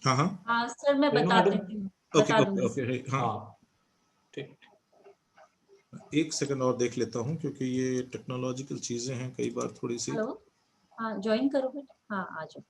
हाँ हाँ हाँ सर, मैं बता देती हूँ, ओके बता ओके दूंगी सर। ओके हाँ ठीक। एक सेकंड और देख लेता हूँ क्योंकि ये टेक्नोलॉजिकल चीजें हैं कई बार थोड़ी सी। हेलो, हाँ ज्वाइन करो बेटा, हाँ आ जाओ।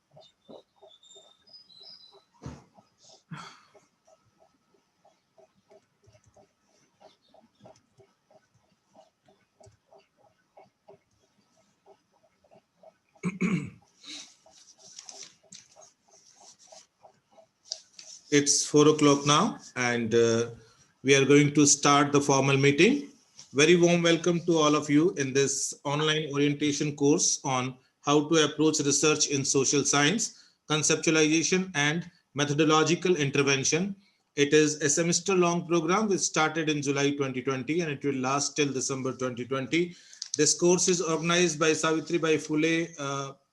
It's 4 o'clock now, and we are going to start the formal meeting. Very warm welcome to all of you in this online orientation course on how to approach research in social science, conceptualization, and methodological intervention. It is a semester long program which started in July 2020 and it will last till December 2020. This course is organized by Savitri Bai Phule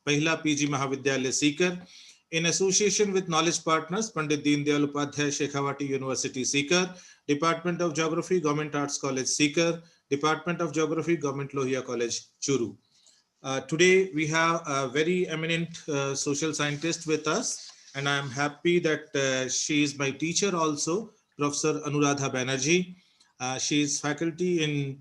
Pahila PG Mahavidyalaya Seeker in association with knowledge partners Pandit Deen Dayal Upadhyay Shekhawati University Seeker, Department of Geography Government Arts College Seeker, Department of Geography Government Lohia College Churu. Today we have a very eminent social scientist with us, and I am happy that she is my teacher also, Professor Anuradha Banerjee. She is faculty in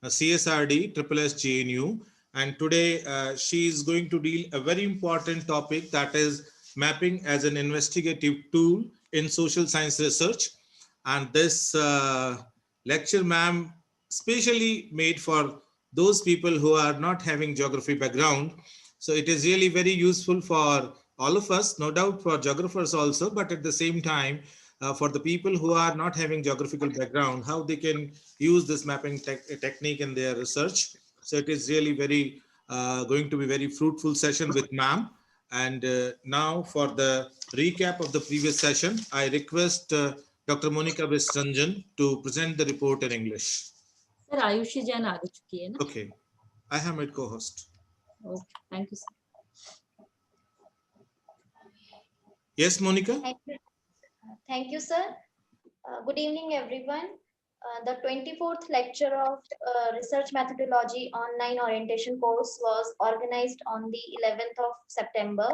CSRD SSS JNU, and today she is going to deal a very important topic, that is mapping as an investigative tool in social science research. And this lecture, ma'am, specially made for those people who are not having geography background. So it is really very useful for all of us, no doubt for geographers also, but at the same time, for the people who are not having geographical background, how they can use this mapping technique in their research. So it is really very going to be very fruitful session with ma'am. And now for the recap of the previous session, I request Dr. Monica Vistranjan to present the report in English. Sir Ayushi Jain आ चुकी है ना? Okay, I have my co-host. Okay, thank you sir. Yes, Monica? Thank you, sir. Good evening, everyone. The 24th lecture of Research Methodology online orientation course was organized on the 11th of September.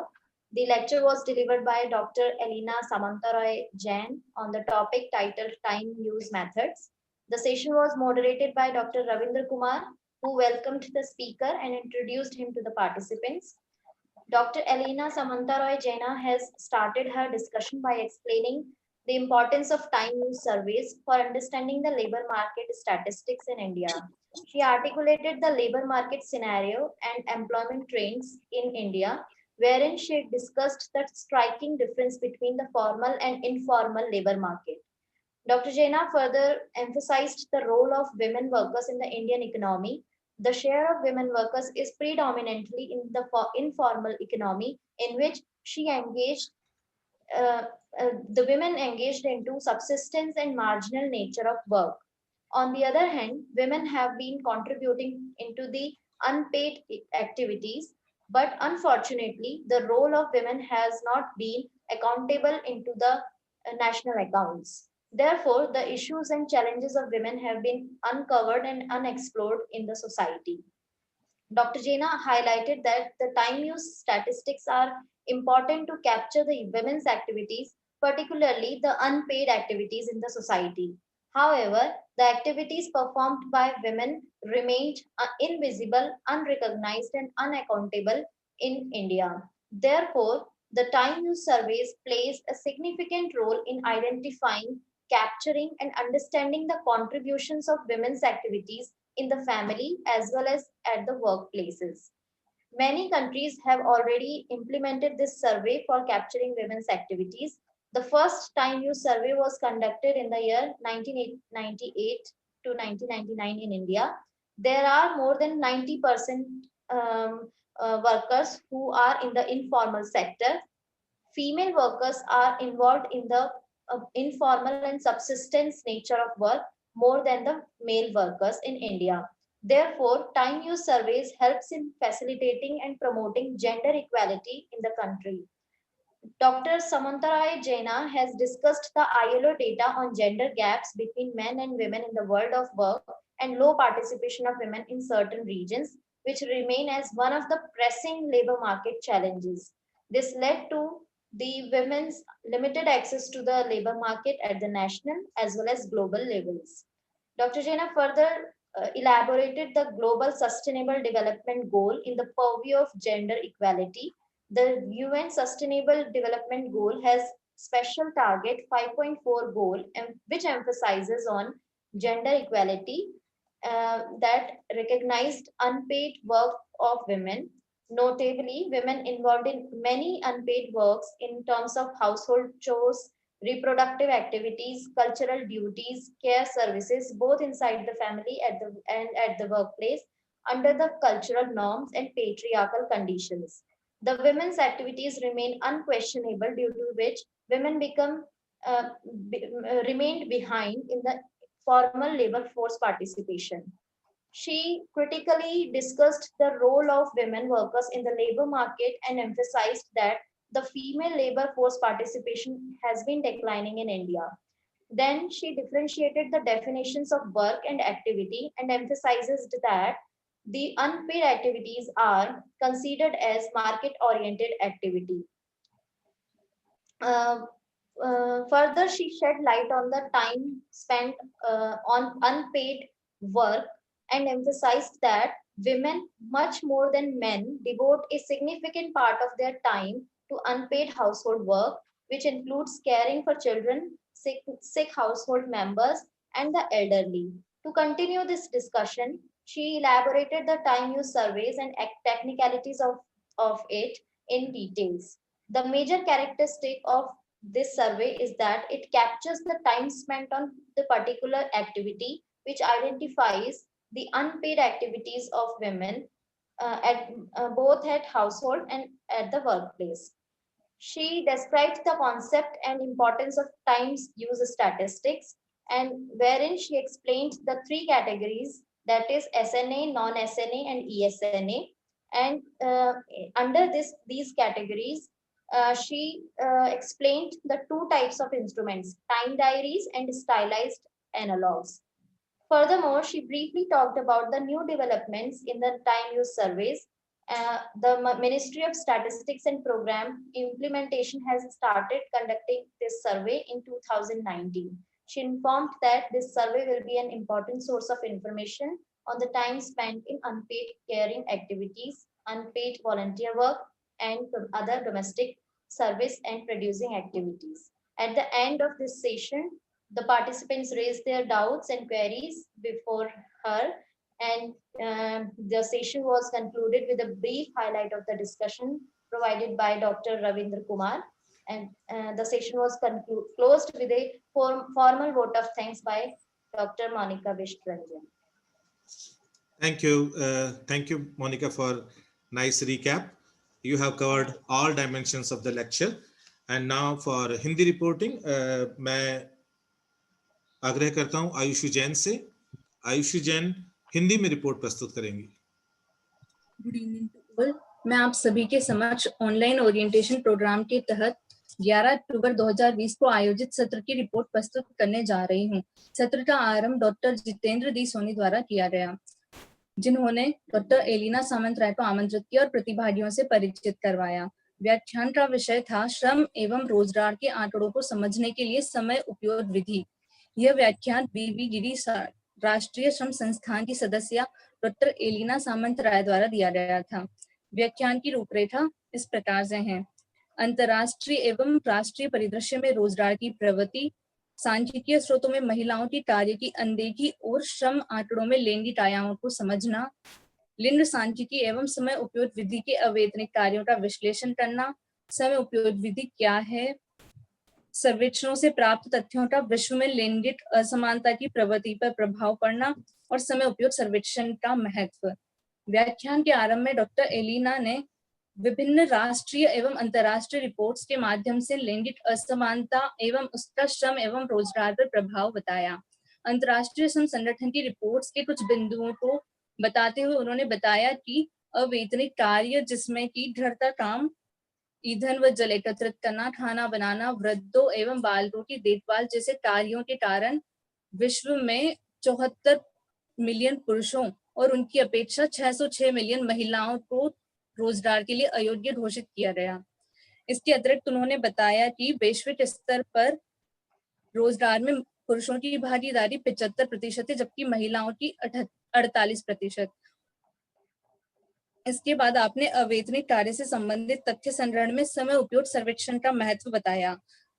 The lecture was delivered by Dr. Elena Samantaroy Jain on the topic titled Time Use Methods. The session was moderated by Dr. Ravindra Kumar, who welcomed the speaker and introduced him to the participants. Dr. Elena Samantaroy Jaina has started her discussion by explaining the importance of time use surveys for understanding the labor market statistics in India. She articulated the labor market scenario and employment trends in India, wherein she discussed the striking difference between the formal and informal labor market. Dr. Jaina further emphasized the role of women workers in the Indian economy. The share of women workers is predominantly in the informal economy, in which she engaged uh, the women engaged into subsistence and marginal nature of work. On the other hand, women have been contributing into the unpaid activities, but unfortunately, the role of women has not been accountable into the national accounts. Therefore, the issues and challenges of women have been uncovered and unexplored in the society. Dr. Jaina highlighted that the time use statistics are important to capture the women's activities, particularly the unpaid activities in the society. However, the activities performed by women remained invisible, unrecognized, and unaccountable in India. Therefore, the time use surveys plays a significant role in identifying, capturing, and understanding the contributions of women's activities in the family as well as at the workplaces. Many countries have already implemented this survey for capturing women's activities. The first time use survey was conducted in the year 1998 to 1999 in India. There are more than 90% workers who are in the informal sector. Female workers are involved in the informal and subsistence nature of work more than the male workers in India. Therefore, time use surveys helps in facilitating and promoting gender equality in the country. Dr. Samantarai Jaina has discussed the ILO data on gender gaps between men and women in the world of work and low participation of women in certain regions, which remain as one of the pressing labor market challenges. This led to the women's limited access to the labor market at the national as well as global levels. Dr. Jaina further elaborated the Global Sustainable Development Goal in the purview of gender equality. The UN Sustainable Development Goal has special target 5.4 goal, which emphasizes on gender equality, that recognized unpaid work of women. Notably, women involved in many unpaid works in terms of household chores, reproductive activities, cultural duties, care services, both inside the family and at the workplace, under the cultural norms and patriarchal conditions. The women's activities remain unquestionable, due to which women remained behind in the formal labor force participation. She critically discussed the role of women workers in the labor market and emphasized that the female labor force participation has been declining in India. Then she differentiated the definitions of work and activity and emphasizes that the unpaid activities are considered as market oriented activity. Uh, Further, she shed light on the time spent on unpaid work and emphasized that women, much more than men, devote a significant part of their time to unpaid household work, which includes caring for children, sick household members, and the elderly. To continue this discussion, she elaborated the time use surveys and technicalities of it in details. The major characteristic of this survey is that it captures the time spent on the particular activity, which identifies the unpaid activities of women at both at household and at the workplace. She described the concept and importance of times use statistics, and wherein she explained the three categories, that is SNA, non-SNA, and ESNA. And under these categories, she explained the two types of instruments, time diaries and stylized analogs. Furthermore, she briefly talked about the new developments in the time use surveys. The Ministry of Statistics and Program Implementation has started conducting this survey in 2019. She informed that this survey will be an important source of information on the time spent in unpaid caring activities, unpaid volunteer work, and other domestic service and producing activities. At the end of this session, the participants raised their doubts and queries before her, and the session was concluded with a brief highlight of the discussion provided by Dr. Ravindra Kumar. And the session was closed with a formal vote of thanks by Dr. Monica Vishwaranjan. Thank you, Monica, for nice recap. You have covered all dimensions of the lecture. And now for Hindi reporting, मैं आग्रह करता हूं आयुषी जैन से. आयुषी जैन हिंदी में report प्रस्तुत करेंगी. Good evening to all. मैं आप सभी के समक्ष ऑनलाइन ओरिएंटेशन प्रोग्राम के तहत 11 अक्टूबर 2020 को आयोजित सत्र की रिपोर्ट प्रस्तुत करने जा रही हूं. सत्र का आरंभ डॉक्टर जितेंद्र दी सोनी द्वारा किया गया, जिन्होंने डॉक्टर एलिना सामंतराय को आमंत्रित किया और प्रतिभागियों से परिचित करवाया. व्याख्यान का विषय था श्रम एवं रोजगार के आंकड़ों को समझने के लिए समय उपयोग विधि. यह व्याख्यान बीबी गिरी राष्ट्रीय श्रम संस्थान की सदस्य डॉक्टर एलिना सामंतराय द्वारा दिया गया था. व्याख्यान की रूपरेखा इस प्रकार से है. अंतर्राष्ट्रीय एवं राष्ट्रीय परिदृश्य में रोजगार की प्रवृत्ति, सांख्यिकीय स्रोतों में महिलाओं की कार्य की अनदेखी और श्रम आंकड़ों में लैंगिक आयामों को समझना, लिंग सांख्यिकी एवं समय उपयोग विधि के अवैतनिक कार्यों का विश्लेषण करना, समय उपयोग विधि क्या है, सर्वेक्षणों से प्राप्त तथ्यों का विश्व में लैंगिक असमानता की प्रवृत्ति पर प्रभाव पड़ना और समय उपयोग सर्वेक्षण का महत्व. व्याख्यान के आरंभ में डॉक्टर एलिना ने विभिन्न राष्ट्रीय एवं अंतर्राष्ट्रीय रिपोर्ट्स के माध्यम से लैंगिक असमानता एवं उसका श्रम एवं रोजगार पर प्रभाव बताया. अंतर्राष्ट्रीय श्रम संगठन की रिपोर्ट्स के कुछ बिंदुओं को बताते हुए उन्होंने बताया कि अवैतनिक कार्य, जिसमें कि घर का काम, ईंधन व जल एकत्रित करना, खाना बनाना, वृद्धों एवं बालकों की देखभाल जैसे कार्यों के कारण विश्व में 74 मिलियन पुरुषों और उनकी अपेक्षा 606 मिलियन महिलाओं को रोजगार के लिए अयोग्य घोषित किया गया. इसके अतिरिक्त उन्होंने बताया कि वैश्विक स्तर पर रोजगार में पुरुषों की भागीदारी 75% है, जबकि महिलाओं की 48%। इसके बाद आपने अवैतनिक कार्य से संबंधित तथ्य संग्रहण में समय उपयोग सर्वेक्षण का महत्व बताया।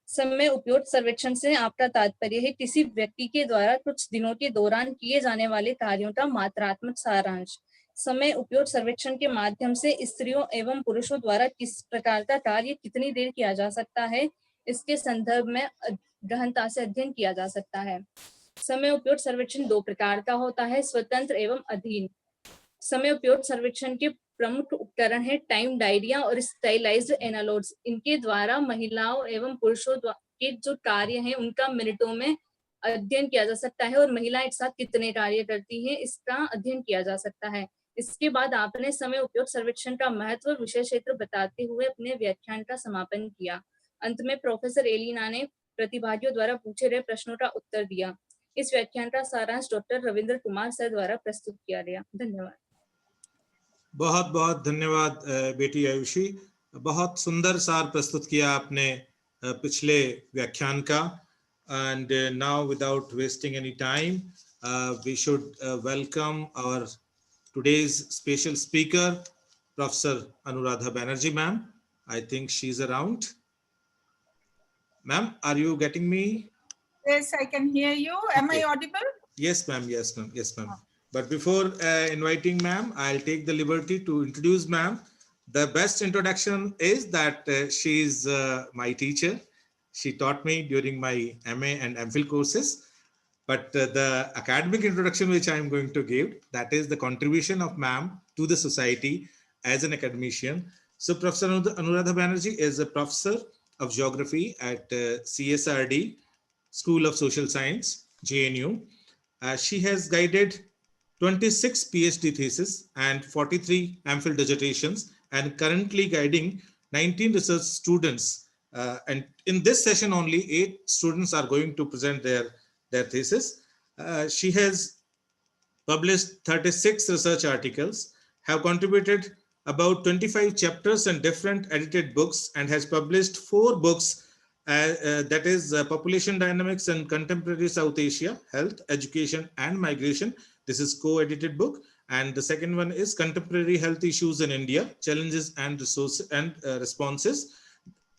समय उपयोग सर्वेक्षण से आपका तात्पर्य है किसी व्यक्ति के द्वारा कुछ दिनों के दौरान किए जाने वाले कार्यों का मात्रात्मक सारांश। समय उपयोग सर्वेक्षण के माध्यम से स्त्रियों एवं पुरुषों द्वारा किस प्रकार का कार्य कितनी देर किया जा सकता है, इसके संदर्भ में गहनता से अध्ययन किया जा सकता है। समय उपयोग सर्वेक्षण 2 प्रकार का होता है, स्वतंत्र एवं अधीन। समय उपयोग सर्वेक्षण के प्रमुख उपकरण है टाइम डायरिया और स्टाइलाइज्ड एनालॉग्स। इनके द्वारा महिलाओं एवं पुरुषों के जो कार्य हैं उनका मिनटों में अध्ययन किया जा सकता है और महिलाएं एक साथ कितने कार्य करती हैं इसका अध्ययन किया जा सकता है। इसके बाद आपने समय उपयोग सर्वेक्षण का महत्व विषय क्षेत्र बताते हुए अपने व्याख्यान का समापन किया। अंत में प्रोफेसर एलिना ने प्रतिभागियों द्वारा पूछे गए प्रश्नों का उत्तर दिया। इस व्याख्यान का सारांश डॉक्टर रविंद्र कुमार सर द्वारा प्रस्तुत किया गया। धन्यवाद। बहुत बहुत धन्यवाद बेटी आयुषी, बहुत सुंदर सार प्रस्तुत किया आपने पिछले व्याख्यान का। And now without wasting any time we should welcome our today's special speaker, Professor Anuradha Banerjee ma'am. I think she's around. Ma'am, are you getting me? Yes, I can hear you. Am I audible? Yes, ma'am. Yes, ma'am. Yes, ma'am. But before inviting ma'am, I'll take the liberty to introduce ma'am. The best introduction is that she is my teacher. She taught me during my MA and MPhil courses. But the academic introduction which I am going to give, that is the contribution of ma'am to the society as an academician. So Professor Anuradha Banerjee is a professor of geography at CSRD, School of Social Science, JNU. She has guided 26 PhD theses and 43 MPhil dissertations and currently guiding 19 research students. And in this session only 8 students are going to present their thesis. She has published 36 research articles, have contributed about 25 chapters and different edited books, and has published 4 books, that is Population Dynamics in Contemporary South Asia, Health, Education and Migration. This is co-edited book. And the second one is Contemporary Health Issues in India, Challenges and Resources and Responses.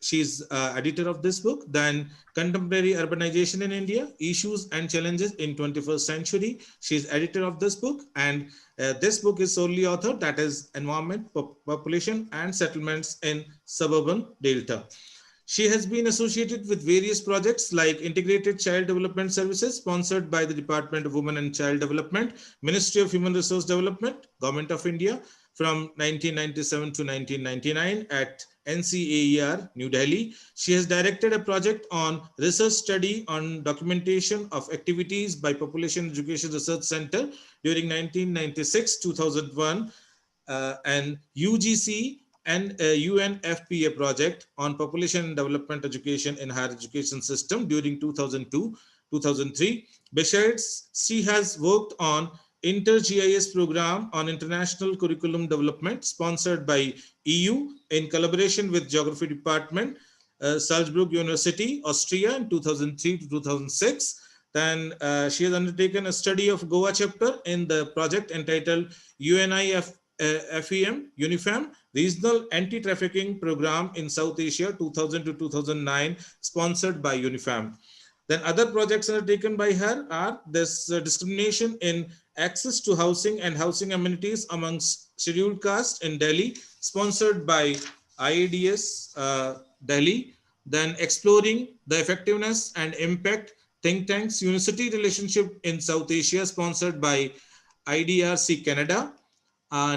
She's editor of this book. Then Contemporary Urbanization in India, Issues and Challenges in 21st Century. She's editor of this book. And this book is solely authored, that is Environment, Population and Settlements in Suburban Delta. She has been associated with various projects like Integrated Child Development Services, sponsored by the Department of Women and Child Development, Ministry of Human Resource Development, Government of India, from 1997 to 1999 at NCAER, New Delhi. She has directed a project on research study on documentation of activities by Population Education Research Center during 1996-2001 and UGC and UNFPA project on population and development education in higher education system during 2002-2003. Besides, she has worked on Inter-GIS program on international curriculum development sponsored by EU in collaboration with Geography Department, Salzburg University, Austria in 2003 to 2006. Then she has undertaken a study of Goa chapter in the project entitled UNIFEM, Regional Anti-Trafficking Program in South Asia 2000 to 2009, sponsored by UNIFEM. Then other projects undertaken by her are this discrimination in access to housing and housing amenities amongst scheduled castes in Delhi, sponsored by IADS Delhi. Then exploring the effectiveness and impact think tanks university relationship in South Asia, sponsored by IDRC Canada.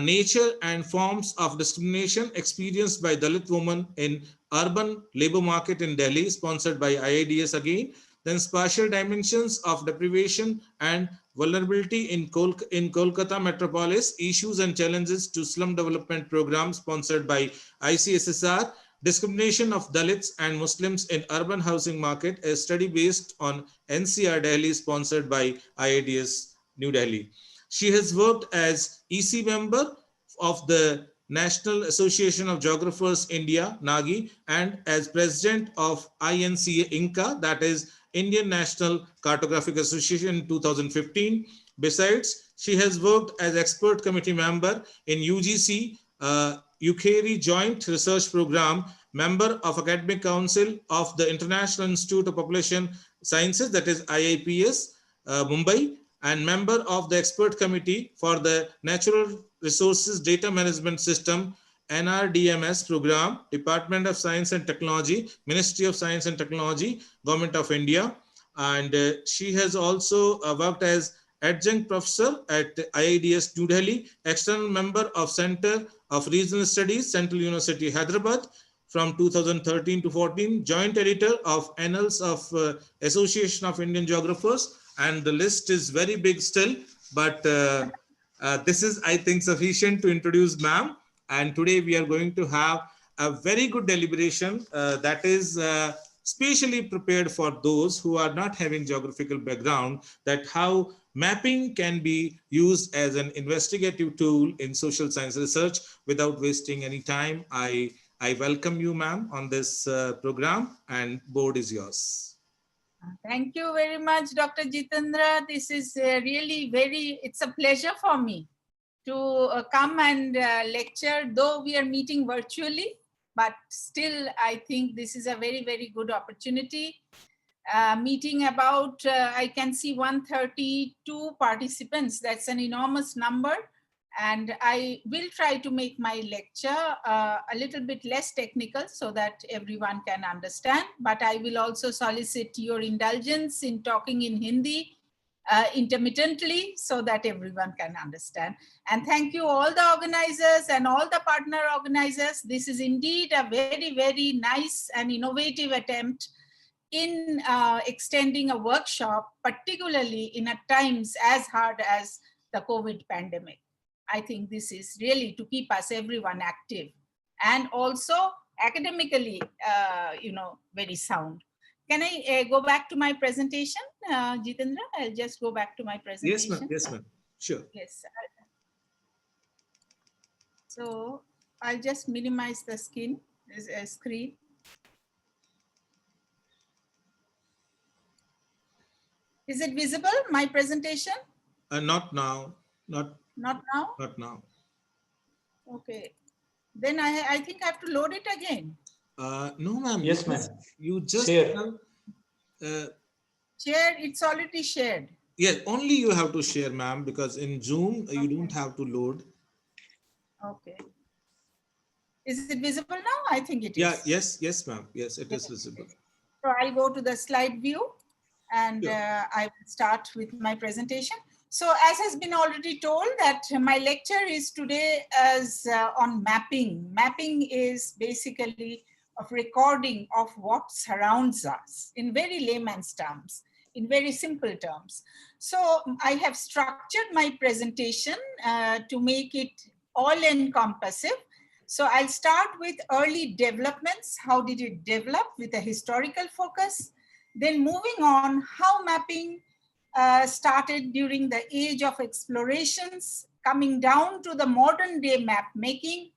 Nature and forms of discrimination experienced by Dalit women in urban labor market in Delhi, sponsored by IADS again. Then spatial dimensions of deprivation and vulnerability in Kolkata metropolis, issues and challenges to slum development program, sponsored by ICSSR. Discrimination of Dalits and Muslims in urban housing market, a study based on NCR Delhi, sponsored by IADS New Delhi. She has worked as EC member of the National Association of Geographers India, NAGI, and as president of INCA Inca, that is Indian National Cartographic Association in 2015. Besides, she has worked as expert committee member in UGC UKRI Joint Research Program, member of Academic Council of the International Institute of Population Sciences, that is IIPS, Mumbai, and member of the expert committee for the Natural Resources Data Management System, NRDMS program, Department of Science and Technology, Ministry of Science and Technology, Government of India. And she has also worked as adjunct professor at IIDS New Delhi, external member of Center of Regional Studies, Central University, Hyderabad, from 2013 to 14, joint editor of Annals of Association of Indian Geographers, and the list is very big still, but this is, I think, sufficient to introduce ma'am. And today we are going to have a very good deliberation that is specially prepared for those who are not having geographical background, that how mapping can be used as an investigative tool in social science research. Without wasting any time, I welcome you, ma'am, on this program, and board is yours. Thank you very much, Dr. Jitendra. This is really it's a pleasure for me to come and lecture, though we are meeting virtually, but still I think this is a very good opportunity. Meeting about, I can see 132 participants. That's an enormous number. And I will try to make my lecture a little bit less technical so that everyone can understand. But I will also solicit your indulgence in talking in Hindi intermittently so that everyone can understand. And thank you all the organizers and all the partner organizers. This is indeed a very nice and innovative attempt in extending a workshop, particularly in a times as hard as the COVID pandemic. I think this is really to keep us everyone active and also academically, very sound. Can I go back to my presentation, Jitendra? I'll just go back to my presentation. Yes, ma'am. Yes, ma'am. Sure. Yes. So I'll just minimize the screen. Is it visible, my presentation? Not now. Not now? Not now. Okay. Then I think I have to load it again. No, ma'am. Yes, ma'am. You just Share. Share, it's already shared. Yes, only you have to share, ma'am, because in Zoom, you don't have to load. Okay. Is it visible now? I think it is. Yes, ma'am. Yes, it is visible. So I'll go to the slide view and I will start with my presentation. So as has been already told, that my lecture is today as on mapping. Mapping is basically of recording of what surrounds us in very layman's terms, in very simple terms. So I have structured my presentation to make it all-encompassive. So I'll start with early developments. How did it develop with a historical focus? Then moving on, how mapping started during the age of explorations, coming down to the modern day map making.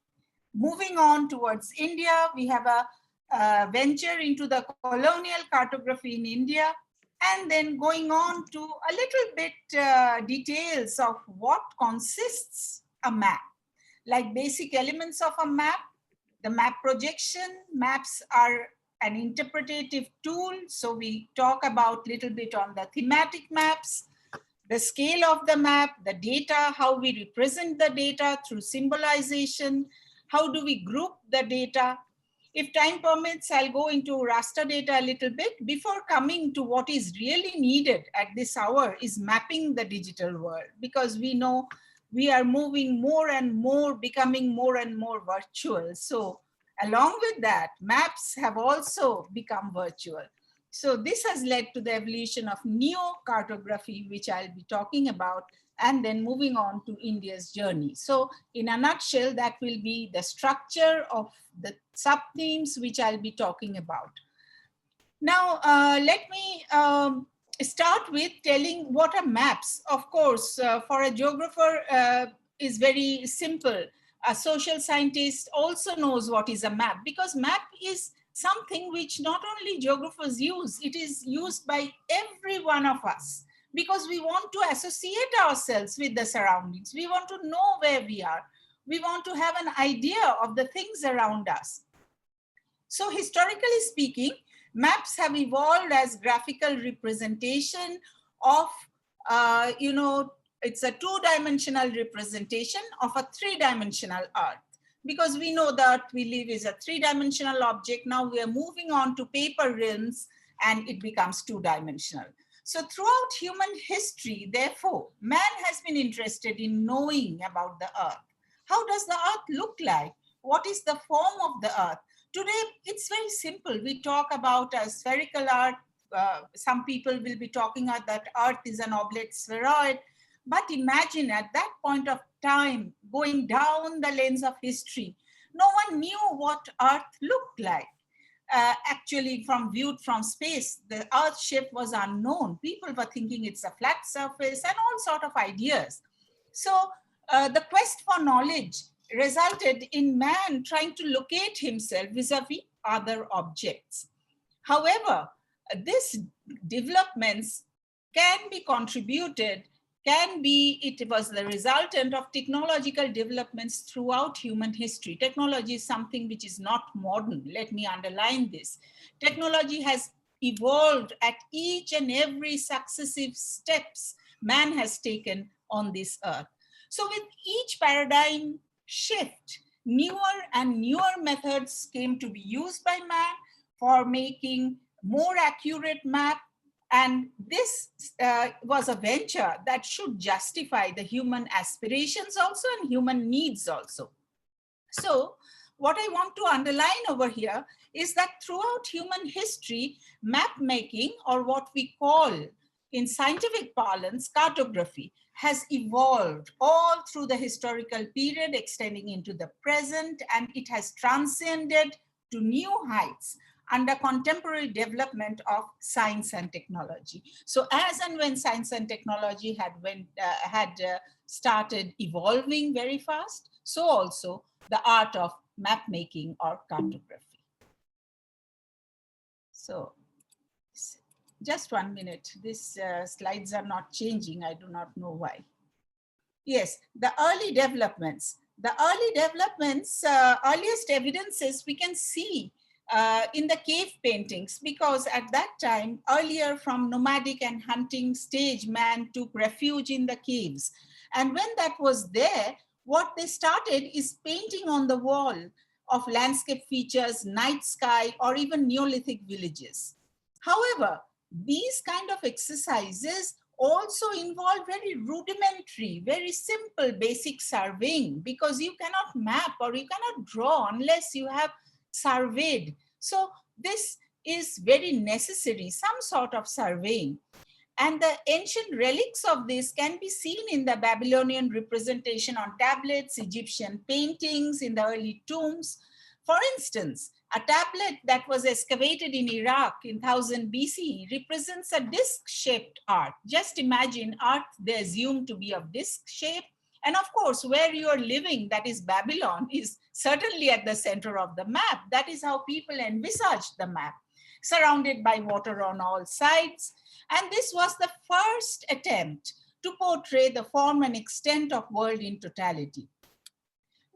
Moving on towards India, we have a venture into the colonial cartography in India, and then going on to a little bit details of what consists a map, like basic elements of a map, the map projection. Maps are an interpretative tool. So we talk about little bit on the thematic maps, the scale of the map, the data, how we represent the data through symbolization, how do we group the data. If time permits, I'll go into raster data a little bit before coming to what is really needed at this hour is mapping the digital world, because we know we are moving more and more, becoming more and more virtual. So along with that, maps have also become virtual. So this has led to the evolution of neo-cartography, which I'll be talking about, and then moving on to India's journey. So in a nutshell, that will be the structure of the sub-themes which I'll be talking about. Now, let me start with telling what are maps. Of course, for a geographer is very simple. A social scientist also knows what is a map, because map is something which not only geographers use, it is used by every one of us, because we want to associate ourselves with the surroundings. We want to know where we are. We want to have an idea of the things around us. So historically speaking, maps have evolved as graphical representation of, it's a two-dimensional representation of a three-dimensional Earth. Because we know that we live is a three-dimensional object. Now we are moving on to paper realms and it becomes two-dimensional. So throughout human history, therefore, man has been interested in knowing about the Earth. How does the Earth look like? What is the form of the Earth? Today, it's very simple. We talk about a spherical Earth. Some people will be talking about that Earth is an oblate spheroid. But imagine at that point of time, going down the lens of history, no one knew what Earth looked like. Actually, viewed from space, the Earth shape was unknown. People were thinking it's a flat surface and all sort of ideas. So the quest for knowledge resulted in man trying to locate himself vis-a-vis other objects. However, these developments can be contributed, it was the resultant of technological developments throughout human history. Technology is something which is not modern. Let me underline this. Technology has evolved at each and every successive steps man has taken on this earth. So with each paradigm shift, newer and newer methods came to be used by man for making more accurate map. And this was a venture that should justify the human aspirations also and human needs also. So what I want to underline over here is that throughout human history, map making, or what we call in scientific parlance, cartography, has evolved all through the historical period extending into the present, and it has transcended to new heights under contemporary development of science and technology. So as and when science and technology had started evolving very fast, so also the art of map making or cartography. So just 1 minute, these slides are not changing. I do not know why. Yes, the early developments. The early developments, earliest evidences we can see in the cave paintings, because at that time, earlier from nomadic and hunting stage, man took refuge in the caves. And when that was there, what they started is painting on the wall of landscape features, night sky, or even Neolithic villages. However, these kind of exercises also involve very rudimentary, very simple, basic surveying, because you cannot map or you cannot draw unless you have surveyed. So this is very necessary, some sort of surveying. And the ancient relics of this can be seen in the Babylonian representation on tablets, Egyptian paintings, in the early tombs. For instance, a tablet that was excavated in Iraq in 1000 BC represents a disc-shaped art. Just imagine art they assume to be of disc shape. And of course, where you are living, that is Babylon, is certainly at the center of the map. That is how people envisaged the map, surrounded by water on all sides. And this was the first attempt to portray the form and extent of world in totality.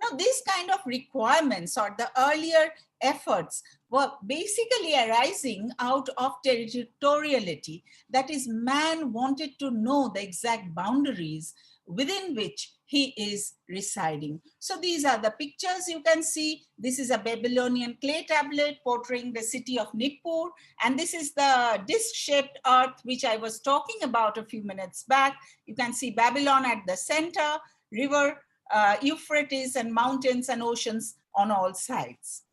Now, these kind of requirements or the earlier efforts were basically arising out of territoriality. That is, man wanted to know the exact boundaries within which he is residing. So these are the pictures you can see. This is a Babylonian clay tablet portraying the city of Nippur. And this is the disc-shaped earth, which I was talking about a few minutes back. You can see Babylon at the center, river Euphrates, and mountains and oceans on all sides.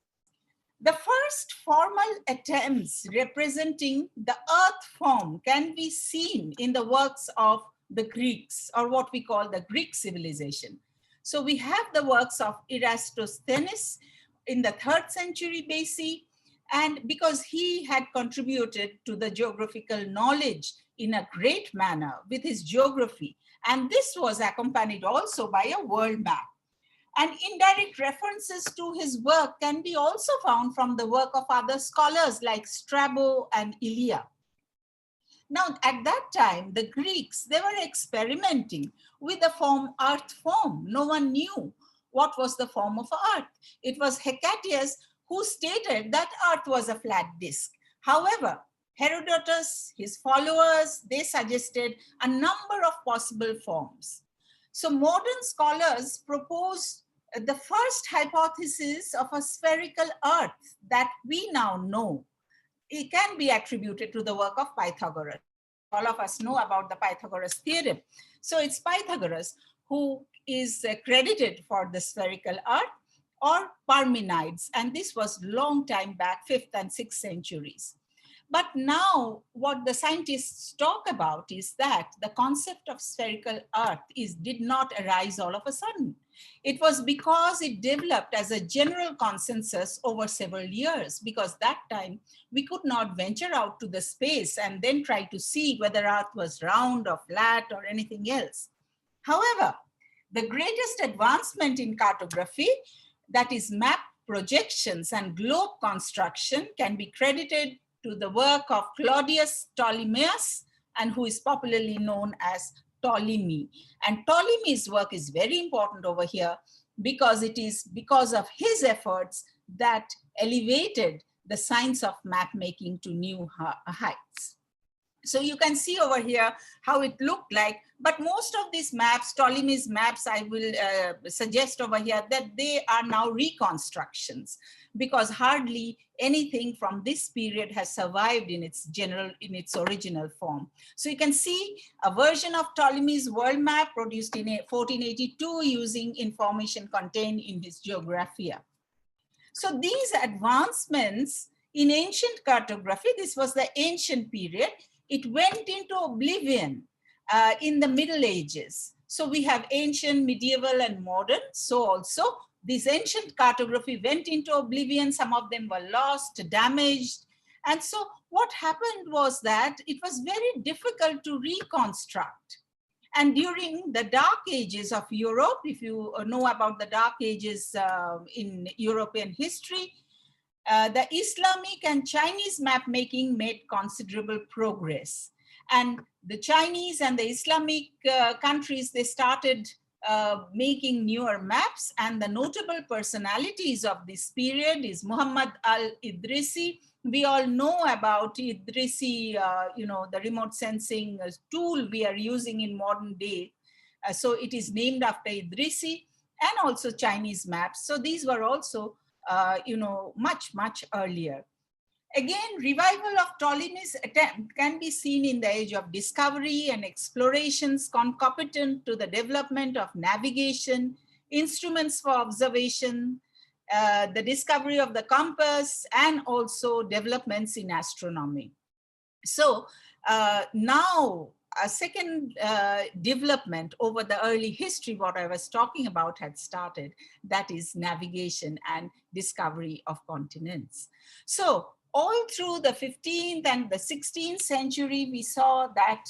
The first formal attempts representing the earth form can be seen in the works of the Greeks, or what we call the Greek civilization. So we have the works of Eratosthenes in the 3rd century BC, and because he had contributed to the geographical knowledge in a great manner with his geography, and this was accompanied also by a world map. And indirect references to his work can be also found from the work of other scholars like Strabo and Ilia. Now, at that time, the Greeks, they were experimenting with the form earth form. No one knew what was the form of earth. It was Hecataeus who stated that earth was a flat disk. However, Herodotus, his followers, they suggested a number of possible forms. So modern scholars propose the first hypothesis of a spherical earth that we now know. It can be attributed to the work of Pythagoras. All of us know about the Pythagoras theorem. So it's Pythagoras who is credited for the spherical earth, or Parmenides. And this was long time back, 5th and 6th centuries. But now what the scientists talk about is that the concept of spherical earth did not arise all of a sudden. It was because it developed as a general consensus over several years, because that time we could not venture out to the space and then try to see whether earth was round or flat or anything else. However, the greatest advancement in cartography, that is map projections and globe construction, can be credited to the work of Claudius Ptolemaeus, and who is popularly known as Ptolemy. And Ptolemy's work is very important over here because it is because of his efforts that elevated the science of map making to new heights. So you can see over here how it looked like, but most of these maps, Ptolemy's maps, I will suggest over here that they are now reconstructions, because hardly anything from this period has survived in its original form. So you can see a version of Ptolemy's world map produced in 1482 using information contained in his Geographia. So these advancements in ancient cartography, this was the ancient period, it went into oblivion in the Middle Ages. So we have ancient, medieval, and modern. So also this ancient cartography went into oblivion. Some of them were lost, damaged. And so what happened was that it was very difficult to reconstruct. And during the Dark Ages of Europe, if you know about the Dark Ages in European history, the Islamic and Chinese map making made considerable progress. And the Chinese and the Islamic countries, they started making newer maps, and the notable personalities of this period is Muhammad al-Idrisi. We all know about Idrisi, the remote sensing tool we are using in modern day. So it is named after Idrisi, and also Chinese maps. So these were also much earlier. Again, revival of Ptolemy's attempt can be seen in the age of discovery and explorations concomitant to the development of navigation, instruments for observation, the discovery of the compass, and also developments in astronomy. So now a second development over the early history, what I was talking about, had started, that is navigation and discovery of continents. So all through the 15th and the 16th century, we saw that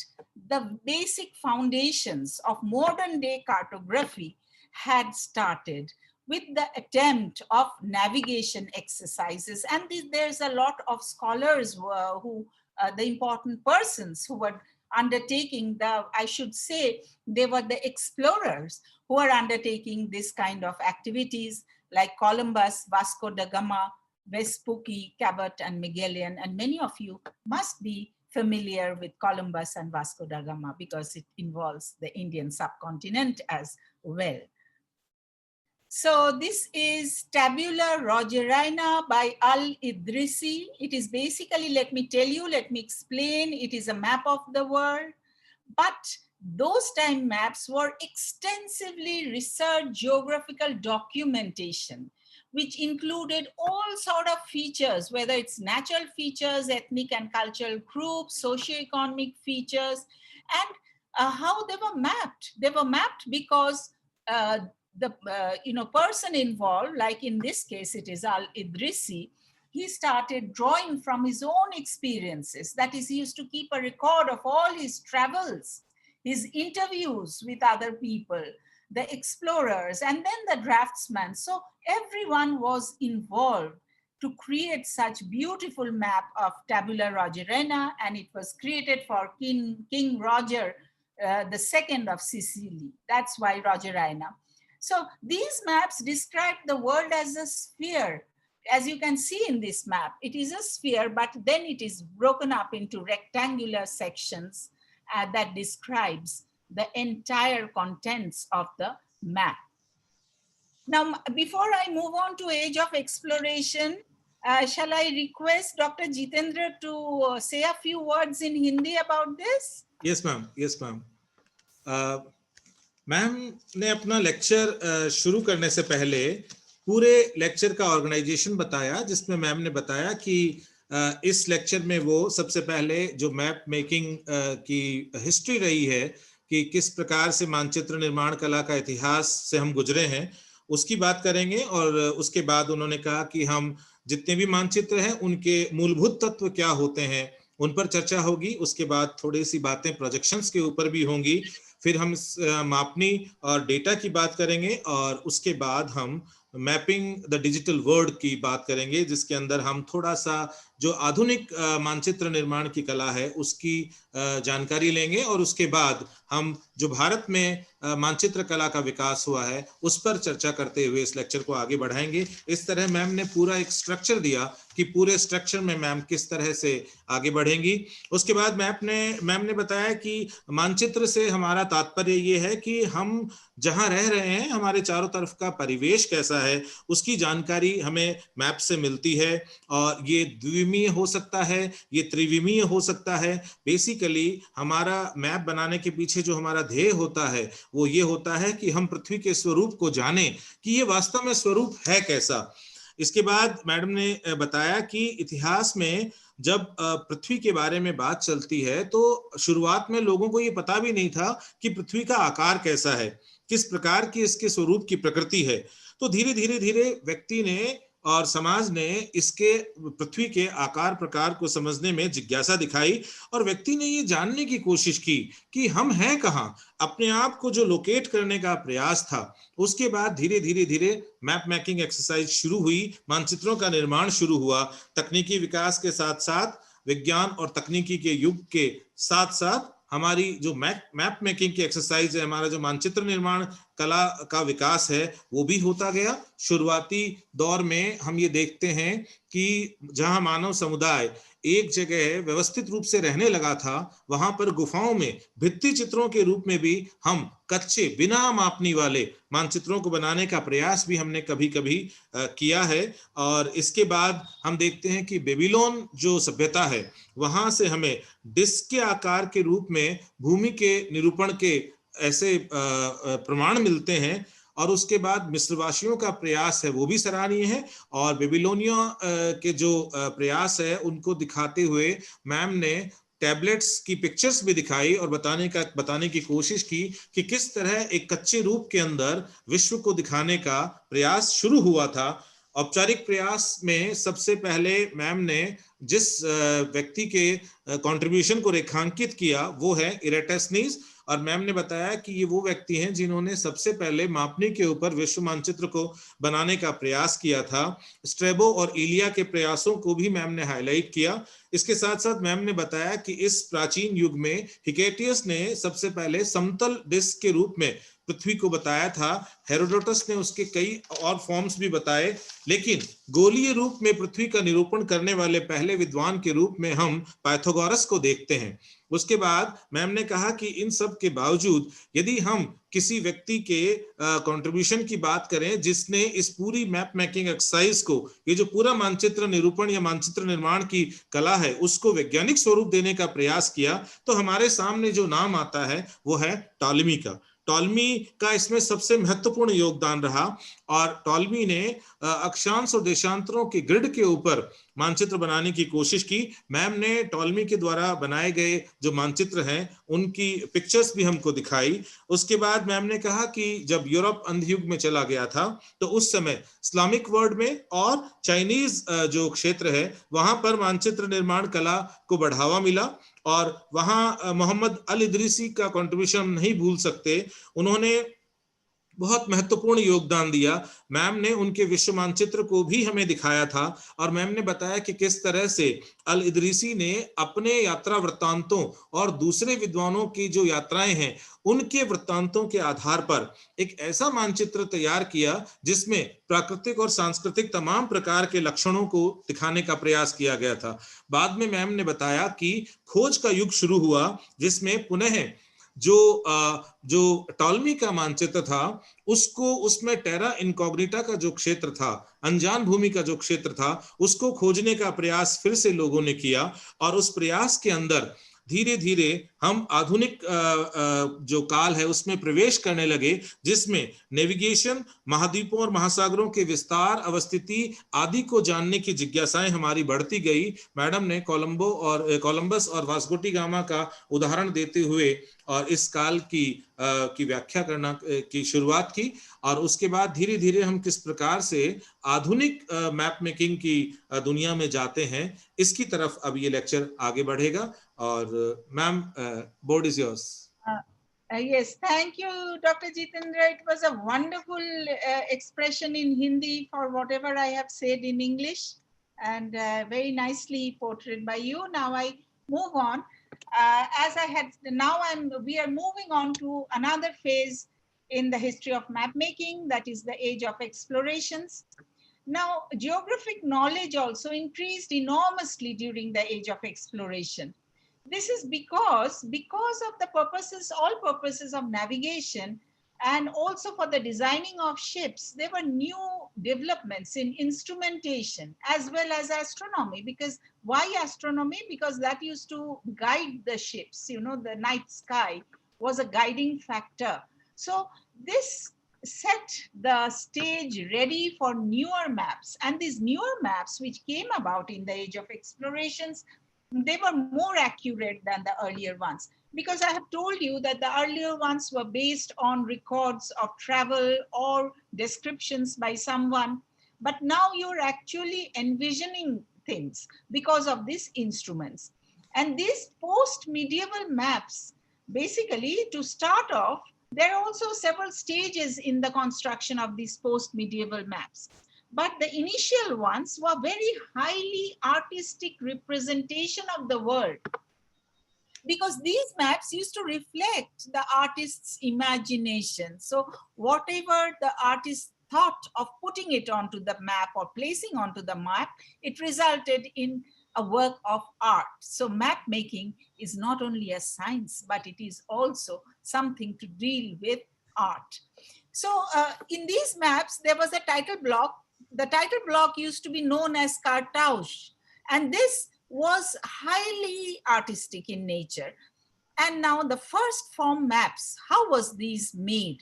the basic foundations of modern day cartography had started with the attempt of navigation exercises. And there's a lot of scholars the important persons who were undertaking I should say, they were the explorers who are undertaking this kind of activities, like Columbus, Vasco da Gama, Vespucci, Cabot, and Magellan. And many of you must be familiar with Columbus and Vasco da Gama because it involves the Indian subcontinent as well. So this is Tabula Rogerina by Al-Idrisi. It is basically, let me explain, it is a map of the world, but those time maps were extensively researched geographical documentation, which included all sort of features, whether it's natural features, ethnic and cultural groups, socioeconomic features, and how they were mapped. They were mapped because the person involved, like in this case, it is Al-Idrisi, he started drawing from his own experiences. That is, he used to keep a record of all his travels, his interviews with other people, the explorers, and then the draftsmen. So everyone was involved to create such beautiful map of tabula Rogerana, and it was created for King Roger the second of Sicily. That's why Rogerana. So these maps describe the world as a sphere. As you can see in this map, it is a sphere, but then it is broken up into rectangular sections that describes the entire contents of the map. Now, before I move on to age of exploration, shall I request Dr. Jitendra to say a few words in Hindi about this? Yes, ma'am. Yes, ma'am. Ma'am ने अपना lecture शुरू करने से पहले पूरे lecture का organisation बताया, जिसमें मैम ने बताया कि इस लेक्चर में वो सबसे पहले जो मैप मेकिंग की हिस्ट्री रही है कि किस प्रकार से मानचित्र निर्माण कला का इतिहास से हम गुजरे हैं उसकी बात करेंगे, और उसके बाद उन्होंने कहा कि हम जितने भी मानचित्र हैं उनके मूलभूत तत्व क्या होते हैं उन पर चर्चा होगी। उसके बाद थोड़ी सी बातें प्रोजेक्शंस के ऊपर भी होंगी, फिर हम मापनी और डेटा की बात करेंगे, और उसके बाद हम मैपिंग द डिजिटल वर्ल्ड की बात करेंगे, जिसके अंदर हम थोड़ा सा जो आधुनिक मानचित्र निर्माण की कला है उसकी जानकारी लेंगे, और उसके बाद हम जो भारत में मानचित्र कला का विकास हुआ है उस पर चर्चा करते हुए इस लेक्चर को आगे बढ़ाएंगे। इस तरह मैम ने पूरा एक स्ट्रक्चर दिया कि पूरे स्ट्रक्चर में मैम किस तरह से आगे बढ़ेंगी। उसके बाद मैम ने बताया कि मानचित्र से हमारा तात्पर्य ये है कि हम जहां रह रहे हैं हमारे चारों तरफ का परिवेश कैसा है उसकी जानकारी हमें मैप से मिलती है, और ये द्विमीय हो सकता है, ये त्रिविमीय हो सकता है। बेसिकली हमारा मैप बनाने के पीछे जो हमारा ध्येय होता है वो ये होता है कि हम पृथ्वी के स्वरूप को जानें कि ये वास्तव में स्वरूप है कैसा। इसके बाद मैडम ने बताया कि इतिहास में जब पृथ्वी के बारे में बात चलती है तो शुरुआत में लोगों को ये पता भी नहीं था कि पृथ्वी का आकार कैसा है, किस प्रकार की इसके स्वरूप की प्रकृति है। तो धीरे धीरे व्यक्ति ने और समाज ने इसके पृथ्वी के आकार प्रकार को समझने में जिज्ञासा दिखाई, और व्यक्ति ने ये जानने की कोशिश की कि हम हैं कहाँ, अपने आप को जो लोकेट करने का प्रयास था। उसके बाद धीरे धीरे मैप मेकिंग एक्सरसाइज शुरू हुई, मानचित्रों का निर्माण शुरू हुआ। तकनीकी विकास के साथ साथ, विज्ञान और तकनीकी के युग के साथ साथ हमारी जो मैप मेकिंग की एक्सरसाइज है, हमारा जो मानचित्र निर्माण कला का विकास है वो भी होता गया। शुरुआती दौर में हम ये देखते हैं कि जहां मानव समुदाय एक जगह व्यवस्थित रूप से रहने लगा था, वहां पर गुफाओं में भित्ति चित्रों के रूप में भी हम कच्चे बिना मापनी वाले मानचित्रों को बनाने का प्रयास भी हमने कभी कभी किया है। और इसके बाद हम देखते हैं कि बेबीलोन जो सभ्यता है वहां से हमें डिस्क के आकार के रूप में भूमि के निरूपण के ऐसे प्रमाण मिलते हैं, और उसके बाद मिस्रवासियों का प्रयास है वो भी सराहनीय है। और बेबीलोनिया के जो प्रयास है उनको दिखाते हुए मैम ने टैबलेट्स की पिक्चर्स भी दिखाई और बताने की कोशिश की कि किस तरह एक कच्चे रूप के अंदर विश्व को दिखाने का प्रयास शुरू हुआ था। औपचारिक प्रयास में सबसे पहले मैम ने जिस व्यक्ति के कंट्रीब्यूशन को रेखांकित किया वो है इरेटस्नीज, और मैम ने बताया कि ये वो व्यक्ति हैं जिन्होंने सबसे पहले मापनी के ऊपर विश्व मानचित्र को बनाने का प्रयास किया था। स्ट्रेबो और इलिया के प्रयासों को भी मैम ने हाईलाइट किया। इसके साथ साथ मैम ने बताया कि इस प्राचीन युग में हिकेटियस ने सबसे पहले समतल डिस्क के रूप में पृथ्वी को बताया था। हेरोडोटस ने उसके कई और फॉर्म्स भी बताए, लेकिन गोलीय रूप में पृथ्वी का निरूपण करने वाले पहले विद्वान के रूप में हम पाइथागोरस को देखते हैं। उसके बाद मैम ने कहा कि इन सब के बावजूद यदि हम किसी व्यक्ति के कंट्रीब्यूशन की बात करें जिसने इस पूरी मैप मेकिंग एक्सरसाइज को, ये जो पूरा मानचित्र निरूपण या मानचित्र निर्माण की कला है उसको वैज्ञानिक स्वरूप देने का प्रयास किया, तो हमारे सामने जो नाम आता है वो है टॉलमी का। टॉलमी का इसमें सबसे महत्वपूर्ण योगदान रहा, और टॉलमी ने अक्षांश और देशांतरों के ग्रिड के ऊपर मानचित्र बनाने की कोशिश की। मैम ने टॉलमी के द्वारा बनाए गए जो मानचित्र हैं उनकी पिक्चर्स भी हमको दिखाई। उसके बाद मैम ने कहा कि जब यूरोप अंधयुग में चला गया था तो उस समय इस्लामिक वर्ल्ड में और चाइनीज जो क्षेत्र है वहां पर मानचित्र निर्माण कला को बढ़ावा मिला, और वहां मोहम्मद अल इदरीसी का कंट्रीब्यूशन नहीं भूल सकते। उन्होंने बहुत महत्वपूर्ण योगदान दिया। मैम ने उनके विश्व मानचित्र को भी हमें दिखाया था और मैम ने बताया कि किस तरह से अल इदरीसी ने अपने यात्रा वृत्तांतों और दूसरे विद्वानों की जो यात्राएं हैं उनके वृत्तांतों के आधार पर एक ऐसा मानचित्र तैयार किया जिसमें प्राकृतिक और सांस्कृतिक तमाम प्रकार के लक्षणों को दिखाने का प्रयास किया गया था। बाद में मैम ने बताया कि खोज का युग शुरू हुआ जिसमें पुनः जो टॉलमी का मानचित्र था उसको, उसमें टेरा इनकॉग्निटा का जो क्षेत्र था, अनजान भूमि का जो क्षेत्र था, उसको खोजने का प्रयास फिर से लोगों ने किया और उस प्रयास के अंदर धीरे धीरे हम आधुनिक जो काल है उसमें प्रवेश करने लगे, जिसमें नेविगेशन, महाद्वीपों और महासागरों के विस्तार, अवस्थिति आदि को जानने की जिज्ञासाएं हमारी बढ़ती गई। मैडम ने कोलंबस और वास्को डी गामा का उदाहरण देते हुए और इस काल की व्याख्या करना की शुरुआत की और उसके बाद धीरे धीरे हम किस प्रकार से आधुनिक मैप मेकिंग की दुनिया में जाते हैं, इसकी तरफ अब ये लेक्चर आगे बढ़ेगा। और ma'am, board is yours. Yes, thank you, Dr. Jitendra. It was a wonderful expression in Hindi for whatever I have said in English, and very nicely portrayed by you. Now I move on. We are moving on to another phase in the history of map making, that is the age of explorations. Now, geographic knowledge also increased enormously during the age of exploration. This is because of the all purposes of navigation and also for the designing of ships, there were new developments in instrumentation as well as astronomy. Because why astronomy? Because that used to guide the ships, the night sky was a guiding factor. So this set the stage ready for newer maps, and these newer maps which came about in the age of explorations, they were more accurate than the earlier ones, because I have told you that the earlier ones were based on records of travel or descriptions by someone, but now you're actually envisioning things because of these instruments. And these post-medieval maps, basically, to start off, there are also several stages in the construction of these post-medieval maps. But the initial ones were very highly artistic representation of the world, because these maps used to reflect the artist's imagination. So whatever the artist thought of putting it onto the map or placing onto the map, it resulted in a work of art. So map making is not only a science, but it is also something to deal with art. So in these maps, there was a title block. The title block used to be known as cartouche, and this was highly artistic in nature. And now the first form maps, how was these made?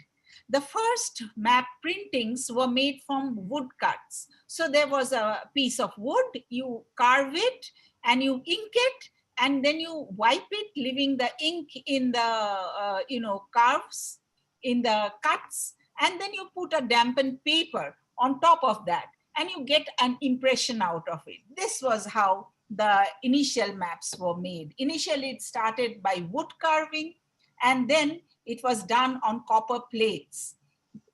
The first map printings were made from woodcuts. So there was a piece of wood, you carve it and you ink it, and then you wipe it, leaving the ink in the curves, in the cuts, and then you put a dampened paper on top of that, and you get an impression out of it. This was how the initial maps were made. Initially, it started by wood carving, and then it was done on copper plates,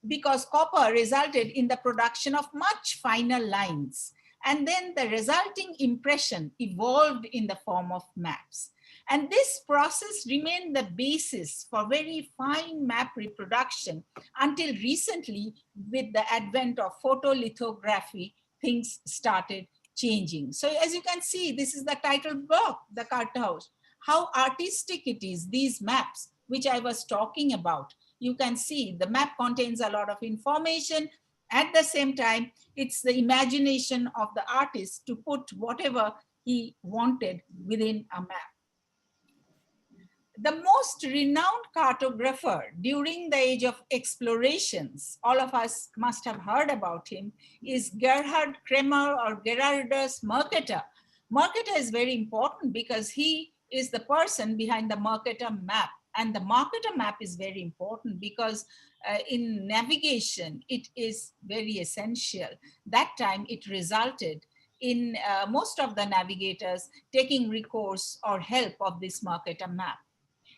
because copper resulted in the production of much finer lines. And then the resulting impression evolved in the form of maps. And this process remained the basis for very fine map reproduction until recently, with the advent of photolithography, things started changing. So as you can see, this is the title block, the cartouche. How artistic it is, these maps, which I was talking about. You can see the map contains a lot of information. At the same time, it's the imagination of the artist to put whatever he wanted within a map. The most renowned cartographer during the age of explorations, all of us must have heard about him, is Gerhard Kremer or Gerardus Mercator. Mercator is very important because he is the person behind the Mercator map. And the Mercator map is very important because in navigation, it is very essential. That time it resulted in most of the navigators taking recourse or help of this Mercator map.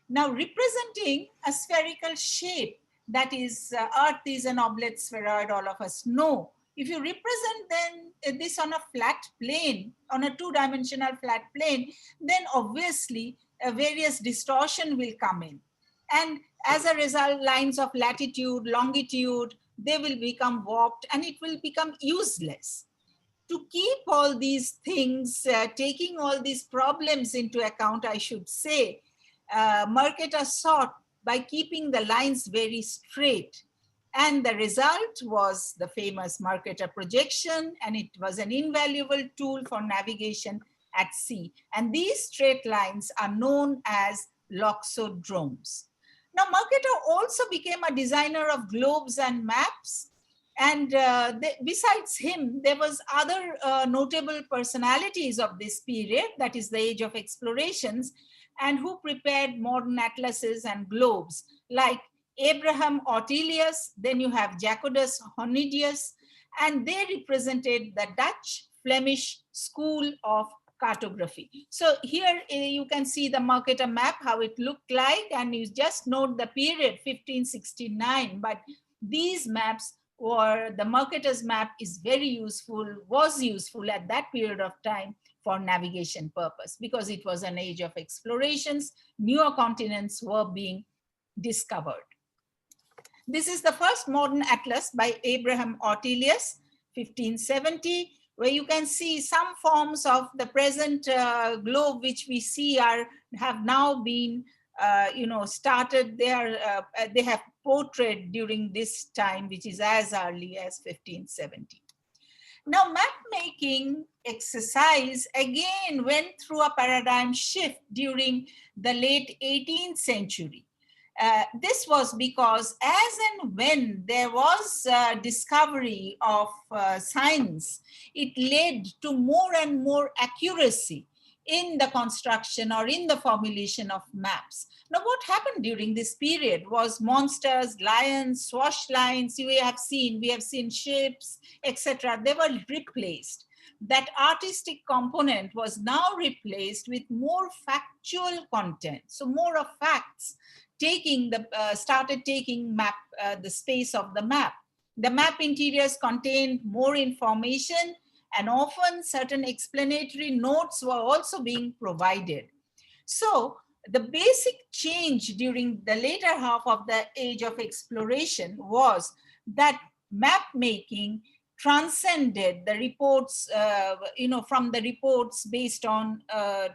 Now, representing a spherical shape that is Earth is an oblate spheroid, all of us know. If you represent then this on a flat plane, on a two-dimensional flat plane, then obviously various distortion will come in. And as a result, lines of latitude, longitude, they will become warped and it will become useless. To keep all these things, taking all these problems into account, I should say, Mercator sought by keeping the lines very straight. And the result was the famous Mercator projection, and it was an invaluable tool for navigation at sea. And these straight lines are known as loxodromes. Now, Mercator also became a designer of globes and maps. And besides him, there was other notable personalities of this period, that is the age of explorations, and who prepared modern atlases and globes, like Abraham Ortelius, then you have Jacobus Hondius, and they represented the Dutch Flemish school of cartography. So here you can see the Mercator map, how it looked like, and you just note the period 1569, but these maps or the Mercator's map is very useful, was useful at that period of time for navigation purpose, because it was an age of explorations, newer continents were being discovered. This is the first modern atlas by Abraham Ortelius, 1570, where you can see some forms of the present globe which we see have now been started. They have portrayed during this time, which is as early as 1570. Now, map making exercise again went through a paradigm shift during the late 18th century. This was because as and when there was discovery of science, it led to more and more accuracy in the construction or in the formulation of maps. Now, what happened during this period was monsters, lions, swash lines, we have seen ships, etc. They were replaced. That artistic component was now replaced with more factual content. So more of facts started taking the space of the map. The map interiors contained more information, and often certain explanatory notes were also being provided. So the basic change during the later half of the age of exploration was that map making transcended the reports, from the reports based on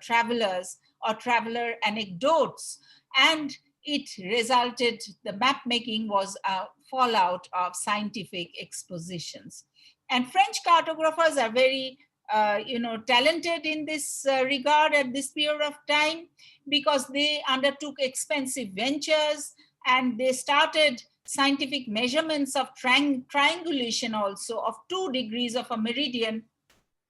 travelers or traveler anecdotes, and it resulted, the map making was a fallout of scientific expositions. And French cartographers are very, talented in this regard at this period of time, because they undertook expensive ventures and they started scientific measurements of triangulation also of 2 degrees of a meridian.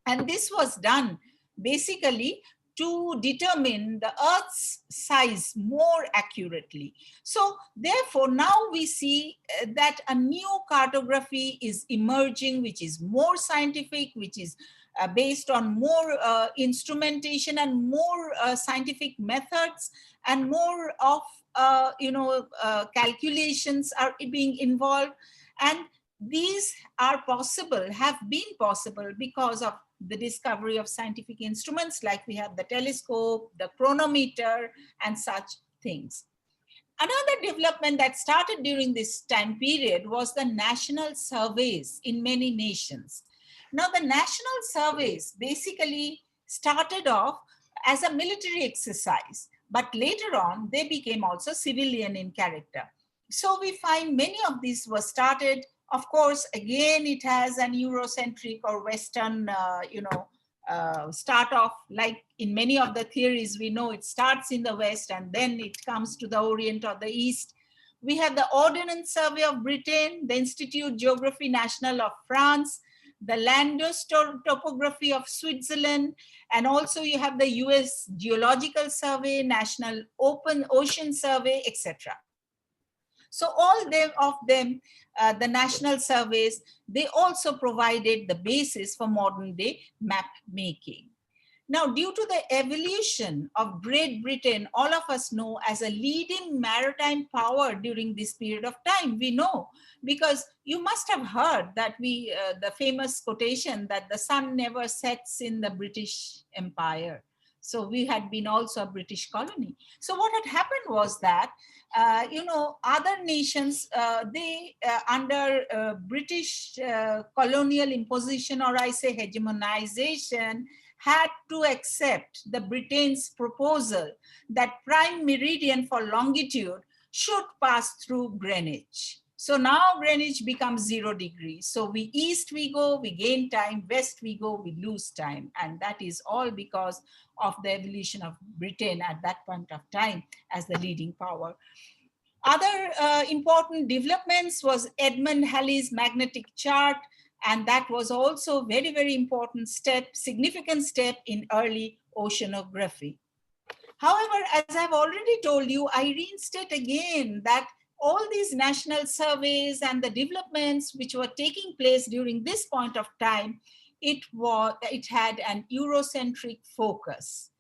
And this was done basically to determine the Earth's size more accurately. So therefore, now we see that a new cartography is emerging, which is more scientific, which is based on more instrumentation and more scientific methods, and more of calculations are being involved. And these are possible, have been possible because of the discovery of scientific instruments, like we have the telescope, the chronometer, and such things. Another development that started during this time period was the national surveys in many nations. Now, the national surveys basically started off as a military exercise, but later on, they became also civilian in character. So we find many of these were started. Of course, again, it has an Eurocentric or Western, start off, like in many of the theories, we know it starts in the West and then it comes to the Orient or the East. We have the Ordnance Survey of Britain, the Institut Geography National of France, the Landos Topography of Switzerland, and also you have the US Geological Survey, National Open Ocean Survey, etc. So all of them, the national surveys, they also provided the basis for modern day map making. Now, due to the evolution of Great Britain, all of us know as a leading maritime power during this period of time, we know, because you must have heard that the famous quotation that the sun never sets in the British Empire. So we had been also a British colony. So what had happened was that, other nations, under British colonial imposition, or I say hegemonization, had to accept the Britain's proposal that prime meridian for longitude should pass through Greenwich. So now Greenwich becomes 0 degrees. So east we go, we gain time, west we go, we lose time. And that is all because of the evolution of Britain at that point of time as the leading power. Other important developments was Edmund Halley's magnetic chart, and that was also very, very important step, significant step in early oceanography. However, as I've already told you, I reinstate again that all these national surveys and the developments which were taking place during this point of time, it had an Eurocentric focus.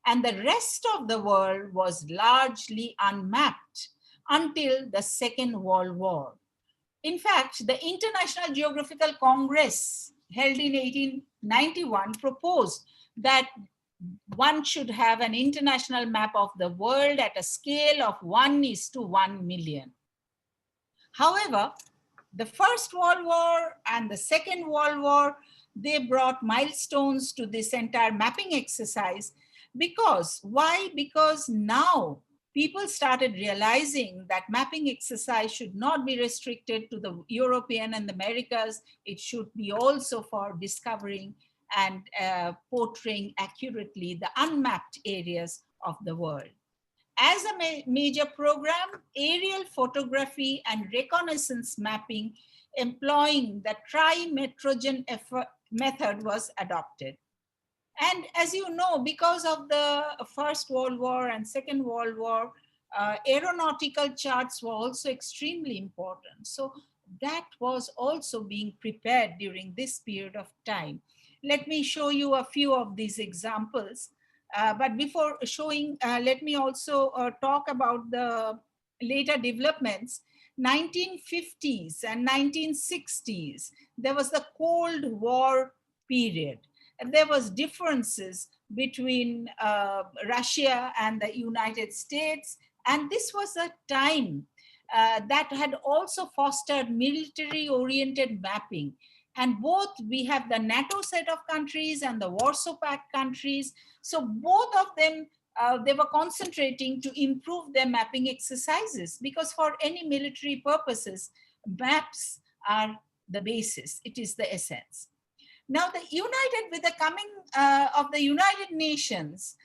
And the rest of the world was largely unmapped until the Second World War. In fact, the International Geographical Congress held in 1891 proposed that one should have an international map of the world at a scale of 1:1 million. However, the First World War and the Second World War, they brought milestones to this entire mapping exercise. Because, why? Because now people started realizing that mapping exercise should not be restricted to the European and the Americas. It should be also for discovering and portraying accurately the unmapped areas of the world. As a major program, aerial photography and reconnaissance mapping employing the trimetrogen method was adopted. And as you know, because of the First World War and Second World War, aeronautical charts were also extremely important. So that was also being prepared during this period of time. Let me show you a few of these examples. But before showing, let me also talk about the later developments. 1950s and 1960s, there was the Cold War period. And there was differences between Russia and the United States. And this was a time that had also fostered military-oriented mapping. And both, we have the NATO set of countries and the Warsaw Pact countries. So both of them, they were concentrating to improve their mapping exercises, because for any military purposes, maps are the basis. It is the essence. Now, with the coming of the United Nations,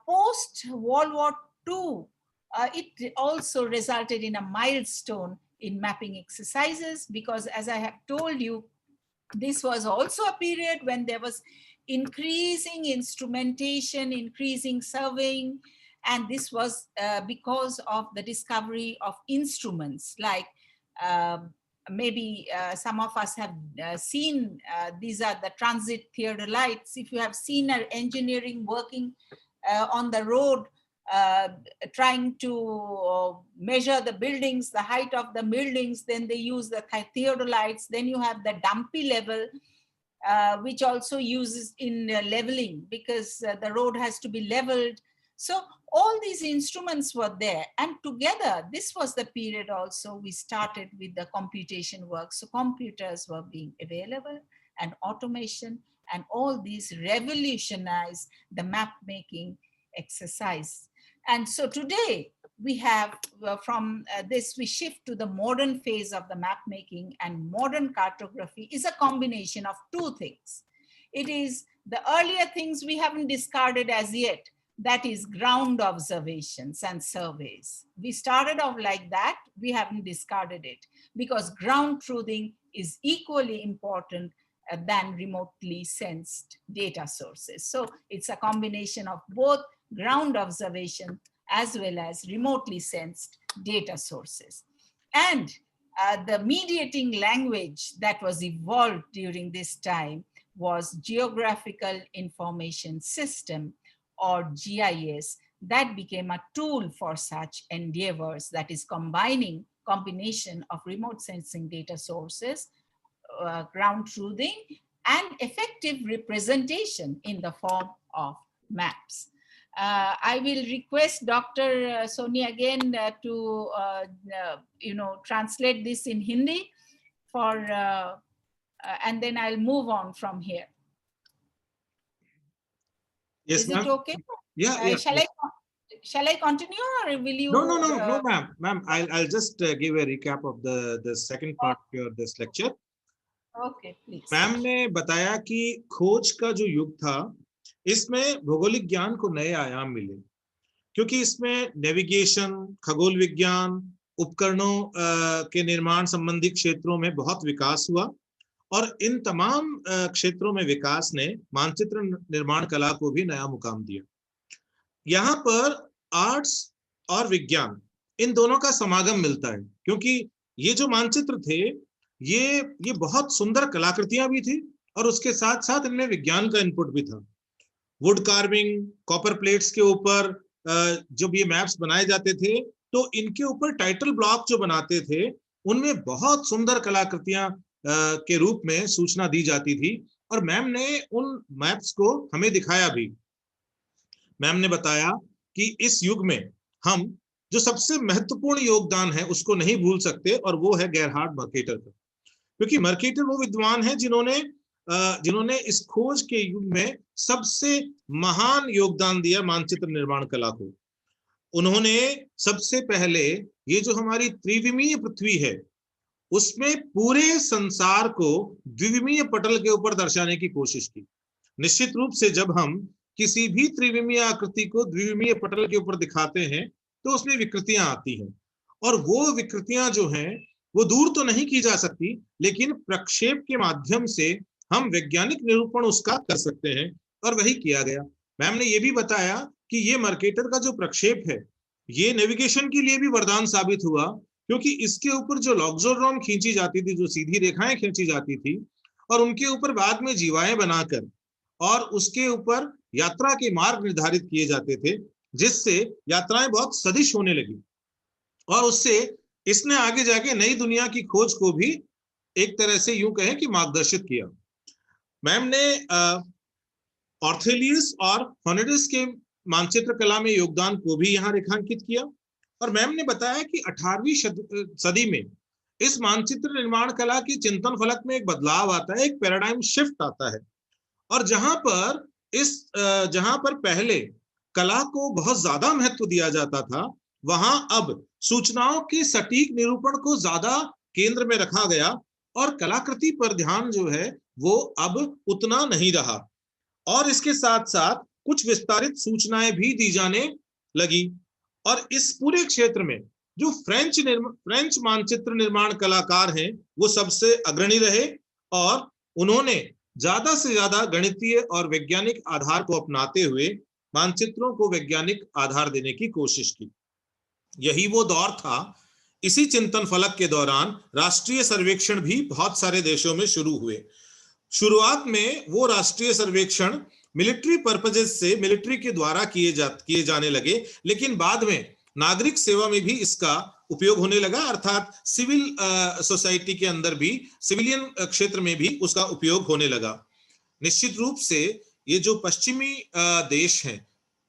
post-World War II, it also resulted in a milestone in mapping exercises, because as I have told you, this was also a period when there was increasing instrumentation, increasing surveying, and this was because of the discovery of instruments like maybe some of us have seen, these are the transit theodolites. If you have seen our engineering working on the road, trying to measure the buildings, the height of the buildings, then they use the theodolites. Then you have the dumpy level, which also uses in leveling, because the road has to be leveled. So all these instruments were there, and together, this was the period also we started with the computation work. So computers were being available, and automation, and all these revolutionized the map making exercise. And so today we have, from this, we shift to the modern phase of the map making, and modern cartography is a combination of two things. It is the earlier things we haven't discarded as yet, that is ground observations and surveys. We started off like that, we haven't discarded it, because ground truthing is equally important than remotely sensed data sources. So it's a combination of both ground observation as well as remotely sensed data sources. And the mediating language that was evolved during this time was Geographical Information System, or GIS, that became a tool for such endeavors, that is combination of remote sensing data sources, ground truthing, and effective representation in the form of maps. I will request Dr. Soni again to translate this in Hindi for, and then I'll move on from here. Yes, Is it okay? Yeah. Shall I continue, or will you? No, ma'am. I'll just give a recap of the second part of this lecture. Okay, please. Ma'am ने बताया कि खोज का जो युग था, इसमें भौगोलिक ज्ञान को नए आयाम मिले, क्योंकि इसमें नेविगेशन, खगोल विज्ञान, उपकरणों के निर्माण संबंधी क्षेत्रों में बहुत विकास हुआ, और इन तमाम क्षेत्रों में विकास ने मानचित्र निर्माण कला को भी नया मुकाम दिया। यहाँ पर आर्ट्स और विज्ञान, इन दोनों का समागम मिलता है, क्योंकि ये जो मानचित्र थे, ये बहुत सुंदर कलाकृतियां भी थी, और उसके साथ साथ इनमें विज्ञान का इनपुट भी था। वुड कार्विंग, कॉपर प्लेट्स के ऊपर जब ये मैप्स बनाए जाते थे, तो इनके ऊपर टाइटल ब्लॉक जो बनाते थे, उनमें बहुत सुंदर कलाकृतियां के रूप में सूचना दी जाती थी, और मैम ने उन मैप्स को हमें दिखाया भी। मैम ने बताया कि इस युग में हम जो सबसे महत्वपूर्ण योगदान है उसको नहीं भूल सकते, और वो है गेरहार्ड मर्केटर का, क्योंकि मर्केटर वो विद्वान है जिन्होंने इस खोज के युग में सबसे महान योगदान दिया मानचित्र निर्माण कला को। उन्होंने सबसे पहले ये जो हमारी त्रिविमीय पृथ्वी है, उसमें पूरे संसार को द्विविमीय पटल के ऊपर दर्शाने की कोशिश की। निश्चित रूप से जब हम किसी भी त्रिविमीय आकृति को द्विविमीय पटल के ऊपर दिखाते हैं, तो उसमें विकृतियां आती हैं, और वो विकृतियां जो हैं वो दूर तो नहीं की जा सकती, लेकिन प्रक्षेप के माध्यम से हम वैज्ञानिक निरूपण उसका कर सकते हैं, और वही किया गया। मैम ने ये भी बताया कि ये मर्केटर का जो प्रक्षेप है, ये नेविगेशन के लिए भी वरदान साबित हुआ, क्योंकि इसके ऊपर जो लॉक्सोड्रॉम खींची जाती थी, जो सीधी रेखाएं खींची जाती थी, और उनके ऊपर बाद में जीवाएं बनाकर और उसके ऊपर यात्रा के मार्ग निर्धारित किए जाते थे, जिससे यात्राएं बहुत सदिश होने लगी, और उससे इसने आगे जाके नई दुनिया की खोज को भी एक तरह से यूं कहें कि मार्गदर्शित किया। मैम ने ऑर्थेलियस और होनेडस के मानचित्र कला में योगदान को भी यहाँ रेखांकित किया, और मैम ने बताया कि 18वीं सदी में इस मानचित्र निर्माण कला की चिंतन फलक में एक बदलाव आता है, एक पैराडाइम शिफ्ट आता है, और जहां पर पहले कला को बहुत ज्यादा महत्व दिया जाता था, वहां अब सूचनाओं के सटीक निरूपण को ज्यादा केंद्र में रखा गया, और कलाकृति पर ध्यान जो है वो अब उतना नहीं रहा, और इसके साथ साथ कुछ विस्तारित सूचनाएं भी दी जाने लगी। और इस पूरे क्षेत्र में जो फ्रेंच मानचित्र निर्माण कलाकार हैं, वो सबसे अग्रणी रहे, और उन्होंने ज्यादा से ज्यादा गणितीय और वैज्ञानिक आधार को अपनाते हुए मानचित्रों को वैज्ञानिक आधार देने की कोशिश की। यही वो दौर था। इसी चिंतन फलक के दौरान राष्ट्रीय सर्वेक्षण भी बहुत सारे देशों में शुरू हुए। शुरुआत में वो राष्ट्रीय सर्वेक्षण मिलिट्री पर्पजेस से मिलिट्री के द्वारा किए जाने लगे, लेकिन बाद में नागरिक सेवा में भी इसका उपयोग होने लगा, अर्थात सिविल सोसाइटी के अंदर भी, सिविलियन क्षेत्र में भी उसका उपयोग होने लगा। निश्चित रूप से ये जो पश्चिमी देश हैं,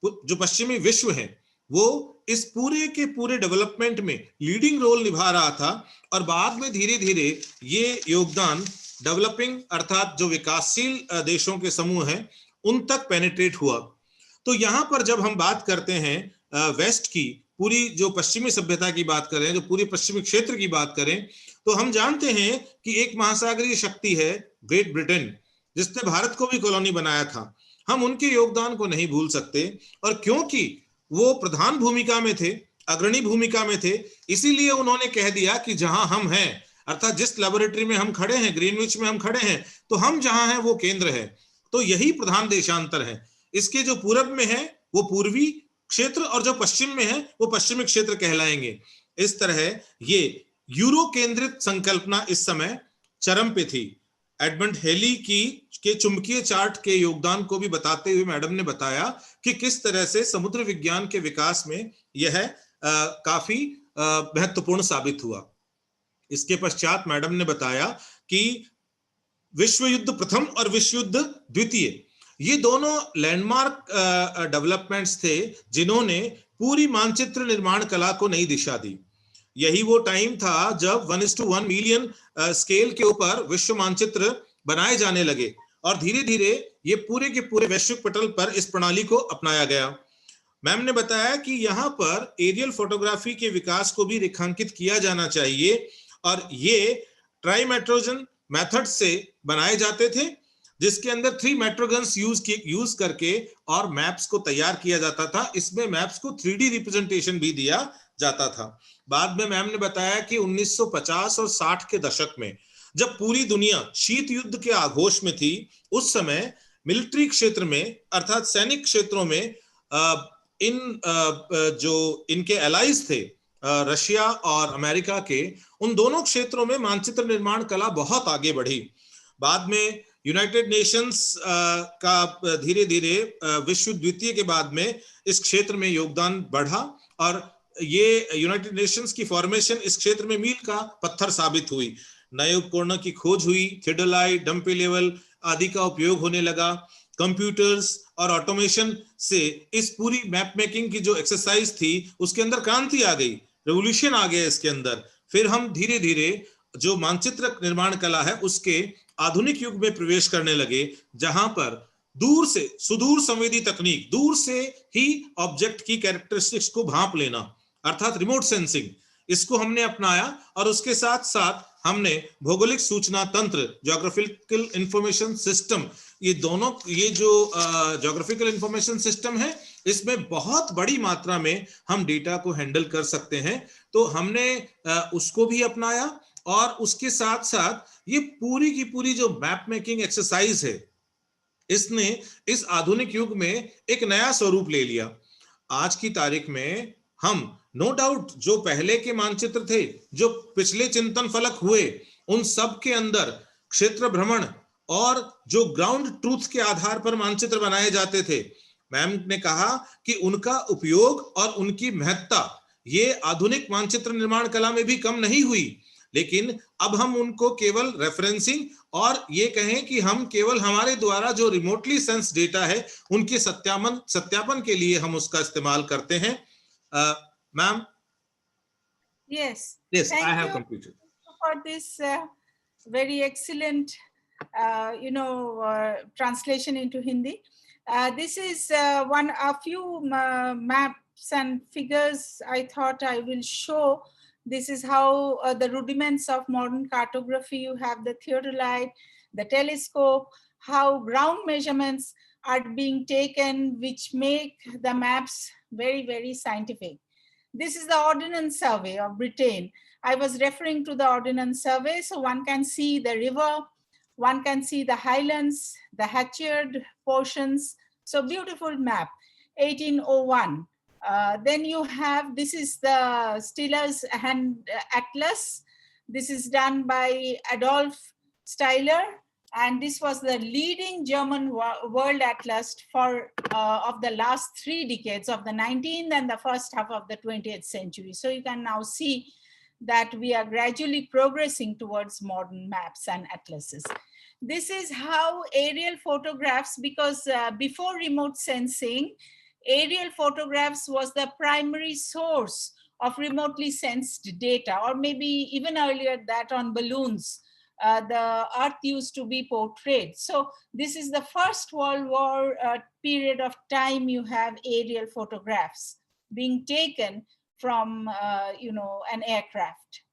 जो पश्चिमी विश्व है, वो इस पूरे के पूरे डेवलपमेंट में लीडिंग रोल निभा रहा था, और बाद में धीरे धीरे ये योगदान डेवलपिंग अर्थात जो विकासशील देशों के समूह हैं उन तक पेनिट्रेट हुआ। तो यहाँ पर जब हम बात करते हैं वेस्ट की, पूरी जो पश्चिमी सभ्यता की बात करें, जो पूरी पश्चिमी क्षेत्र की बात करें, तो हम जानते हैं कि एक महासागरीय शक्ति है ग्रेट ब्रिटेन, जिसने भारत को भी कॉलोनी बनाया था। हम उनके योगदान को नहीं भूल सकते, और क्योंकि वो प्रधान भूमिका में थे, अग्रणी भूमिका में थे, इसीलिए उन्होंने कह दिया कि जहां हम हैं, अर्थात जिस लेबोरेटरी में हम खड़े हैं, ग्रीनविच में हम खड़े हैं, तो हम जहां हैं वो केंद्र है। तो यही प्रधान देशांतर है। इसके जो पूरब में है वो पूर्वी क्षेत्र, और जो पश्चिम में है वो पश्चिमी क्षेत्र कहलाएंगे। इस तरह ये यूरो केंद्रित संकल्पना इस समय चरम पे थी। एडमंड हेली के चुंबकीय चार्ट के योगदान को भी बताते हुए मैडम ने बताया कि किस तरह से समुद्र विज्ञान के विकास में यह काफी महत्वपूर्ण साबित हुआ। इसके पश्चात मैडम ने बताया कि विश्व युद्ध प्रथम और विश्व युद्ध द्वितीय, ये दोनों लैंडमार्क डेवलपमेंट्स थे जिन्होंने पूरी मानचित्र निर्माण कला को नई दिशा दी। यही वो टाइम था जब 1:1 मिलियन स्केल के ऊपर विश्व मानचित्र बनाए जाने लगे और धीरे धीरे ये पूरे के पूरे वैश्विक पटल पर इस प्रणाली को अपनाया गया। मैम ने बताया कि यहाँ पर एरियल फोटोग्राफी के विकास को भी रेखांकित किया जाना चाहिए और ये ट्राईमेट्रोजन मेथड से बनाए जाते थे, जिसके अंदर 3 मेट्रोगन्स यूज करके और मैप्स को तैयार किया जाता था। इसमें मैप्स को 3D रिप्रेजेंटेशन भी दिया जाता था। बाद में मैम ने बताया कि 1950 और 60 के दशक में जब पूरी दुनिया शीत युद्ध के आघोष में थी, उस समय मिलिट्री क्षेत्र में अर्थात सैनिक क्षेत्रों में जो इनके एलाइज थे रशिया और अमेरिका के, उन दोनों क्षेत्रों में मानचित्र निर्माण कला बहुत आगे बढ़ी। बाद में यूनाइटेड नेशंस का धीरे धीरे विश्व द्वितीय के बाद में इस क्षेत्र में योगदान बढ़ा और ये यूनाइटेड नेशंस की फॉर्मेशन इस क्षेत्र में मील का पत्थर साबित हुई। नए उपकरणों की खोज हुई, थियोडोलाइट, डंपी लेवल आदि का उपयोग होने लगा। कंप्यूटर्स और ऑटोमेशन से इस पूरी मैप मेकिंग की जो एक्सरसाइज थी उसके अंदर क्रांति आ गई, रेवोल्यूशन आ गया इसके अंदर। फिर हम धीरे धीरे जो मानचित्र निर्माण कला है उसके आधुनिक युग में प्रवेश करने लगे, जहां पर दूर से सुदूर संवेदी तकनीक, दूर से ही ऑब्जेक्ट की कैरेक्टरिस्टिक्स को भांप लेना अर्थात रिमोट सेंसिंग, इसको हमने अपनाया और उसके साथ साथ हमने भौगोलिक सूचना तंत्र, ज्योग्राफिकल इंफॉर्मेशन सिस्टम, ये दोनों, ये जो ज्योग्राफिकल इंफॉर्मेशन सिस्टम है इसमें बहुत बड़ी मात्रा में हम डेटा को हैंडल कर सकते हैं, तो हमने उसको भी अपनाया और उसके साथ साथ ये पूरी की पूरी जो मैप मेकिंग एक्सरसाइज है इसने इस आधुनिक युग में एक नया स्वरूप ले लिया। आज की तारीख में हम नो डाउट जो पहले के मानचित्र थे, जो पिछले चिंतन फलक हुए, उन सब के अंदर क्षेत्र भ्रमण और जो ग्राउंड ट्रूथ के आधार पर मानचित्र बनाए जाते थे, मैम ने कहा कि उनका उपयोग और उनकी महत्ता ये आधुनिक मानचित्र निर्माण कला में भी कम नहीं हुई, लेकिन अब हम उनको केवल रेफरेंसिंग और ये कहें कि हम केवल हमारे द्वारा जो रिमोटली सेंस डेटा है उनके सत्यापन के लिए हम उसका इस्तेमाल करते हैं। Ma'am, Yes. yes, Thank I have you completed for this very excellent, translation into Hindi. This is a few maps and figures I thought I will show. This is how the rudiments of modern cartography. You have the theodolite, the telescope, how ground measurements are being taken, which make the maps very, very scientific. This is the Ordnance Survey of Britain. I was referring to the Ordnance Survey, so one can see the river, one can see the highlands, the hatchered portions. So beautiful map, 1801. Then you have, this is the Stiller's Hand Atlas. This is done by Adolf Steiler, and this was the leading German world atlas for of the last 3 decades of the 19th and the first half of the 20th century. So you can now see that we are gradually progressing towards modern maps and atlases. This is how aerial photographs, because before remote sensing, aerial photographs was the primary source of remotely sensed data, or maybe even earlier that on balloons. The Earth used to be portrayed. So this is the First World War period of time. You have aerial photographs being taken from an aircraft.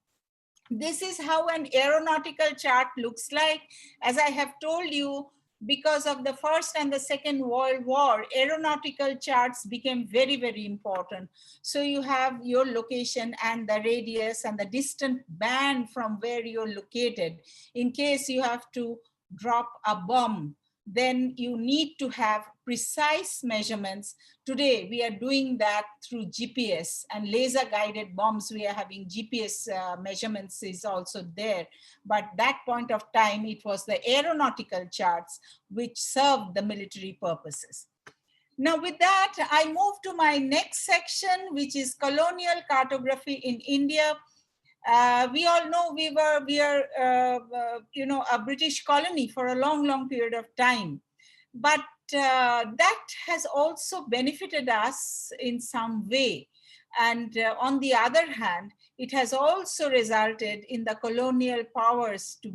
This is how an aeronautical chart looks like. As I have told you, because of the First and the Second World War, aeronautical charts became very, very important. So you have your location and the radius and the distant band from where you're located in case you have to drop a bomb. then you need to have precise measurements. Today, we are doing that through GPS and laser guided bombs. We are having GPS measurements is also there. But that point of time, it was the aeronautical charts which served the military purposes. Now with that, I move to my next section, which is colonial cartography in India. We all know we are a British colony for a long period of time, but that has also benefited us in some way. And on the other hand, it has also resulted in the colonial powers to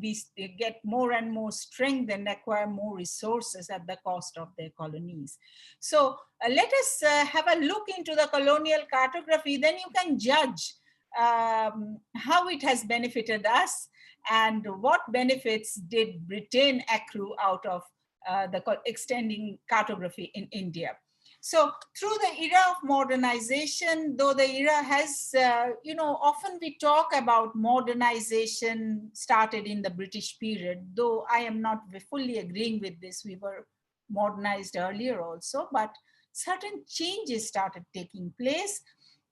get more and more strength and acquire more resources at the cost of their colonies. So let us have a look into the colonial cartography, then you can judge how it has benefited us and what benefits did Britain accrue out of the extending cartography in India. So through the era of modernization, though the era has, often we talk about modernization started in the British period, though I am not fully agreeing with this. We were modernized earlier also, but certain changes started taking place.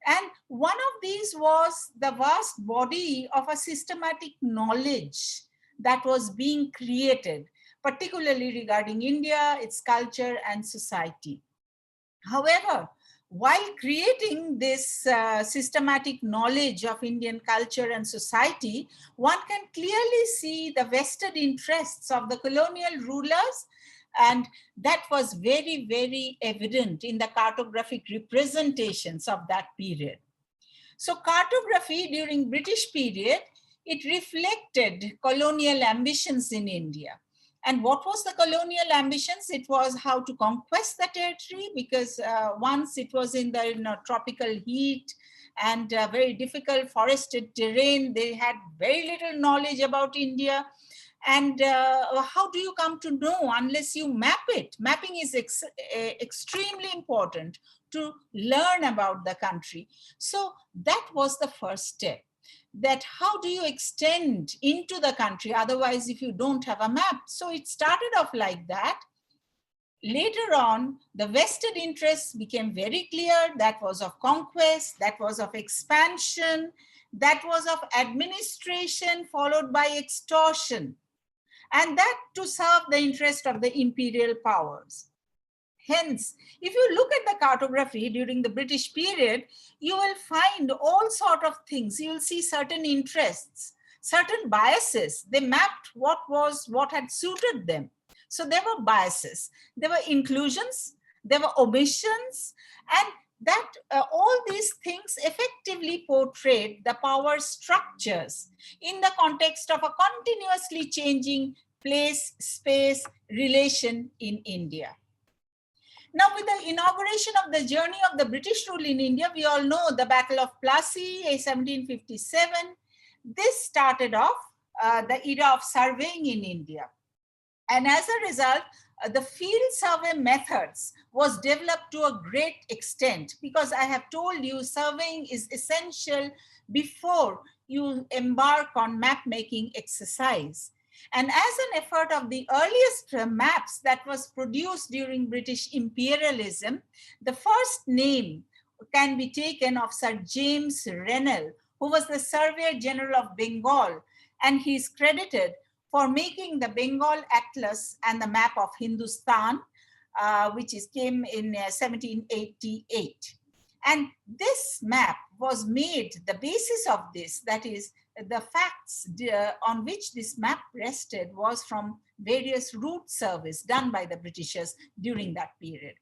And one of these was the vast body of a systematic knowledge that was being created, particularly regarding India, its culture and society. However, while creating this systematic knowledge of Indian culture and society, one can clearly see the vested interests of the colonial rulers, and that was very evident in the cartographic representations of that period. So cartography during British period, it reflected colonial ambitions in India. And what was the colonial ambitions? It was how to conquest the territory, because once it was in the tropical heat and very difficult forested terrain, they had very little knowledge about India. And how do you come to know unless you map it? Mapping is extremely important to learn about the country. So that was the first step. That how do you extend into the country otherwise if you don't have a map? So it started off like that. Later on, the vested interests became very clear. That was of conquest, that was of expansion, that was of administration followed by extortion, and that to serve the interest of the imperial powers. Hence, if you look at the cartography during the British period, you will find all sorts of things. You will see certain interests, certain biases. They mapped what had suited them. So there were biases, there were inclusions, there were omissions, and that all these things effectively portrayed the power structures in the context of a continuously changing place, space, relation in India. Now, with the inauguration of the journey of the British rule in India, we all know the Battle of Plassey, 1757. This started off the era of surveying in India. And as a result, the field survey methods was developed to a great extent, because I have told you surveying is essential before you embark on map making exercise. And as an effort of the earliest maps that was produced during British imperialism, the first name can be taken of Sir James Rennell, who was the Surveyor General of Bengal, and he is credited for making the Bengal Atlas and the map of Hindustan, which came in 1788. And this map was made, the basis of this, that is, the facts on which this map rested was from various route surveys done by the Britishers during that period.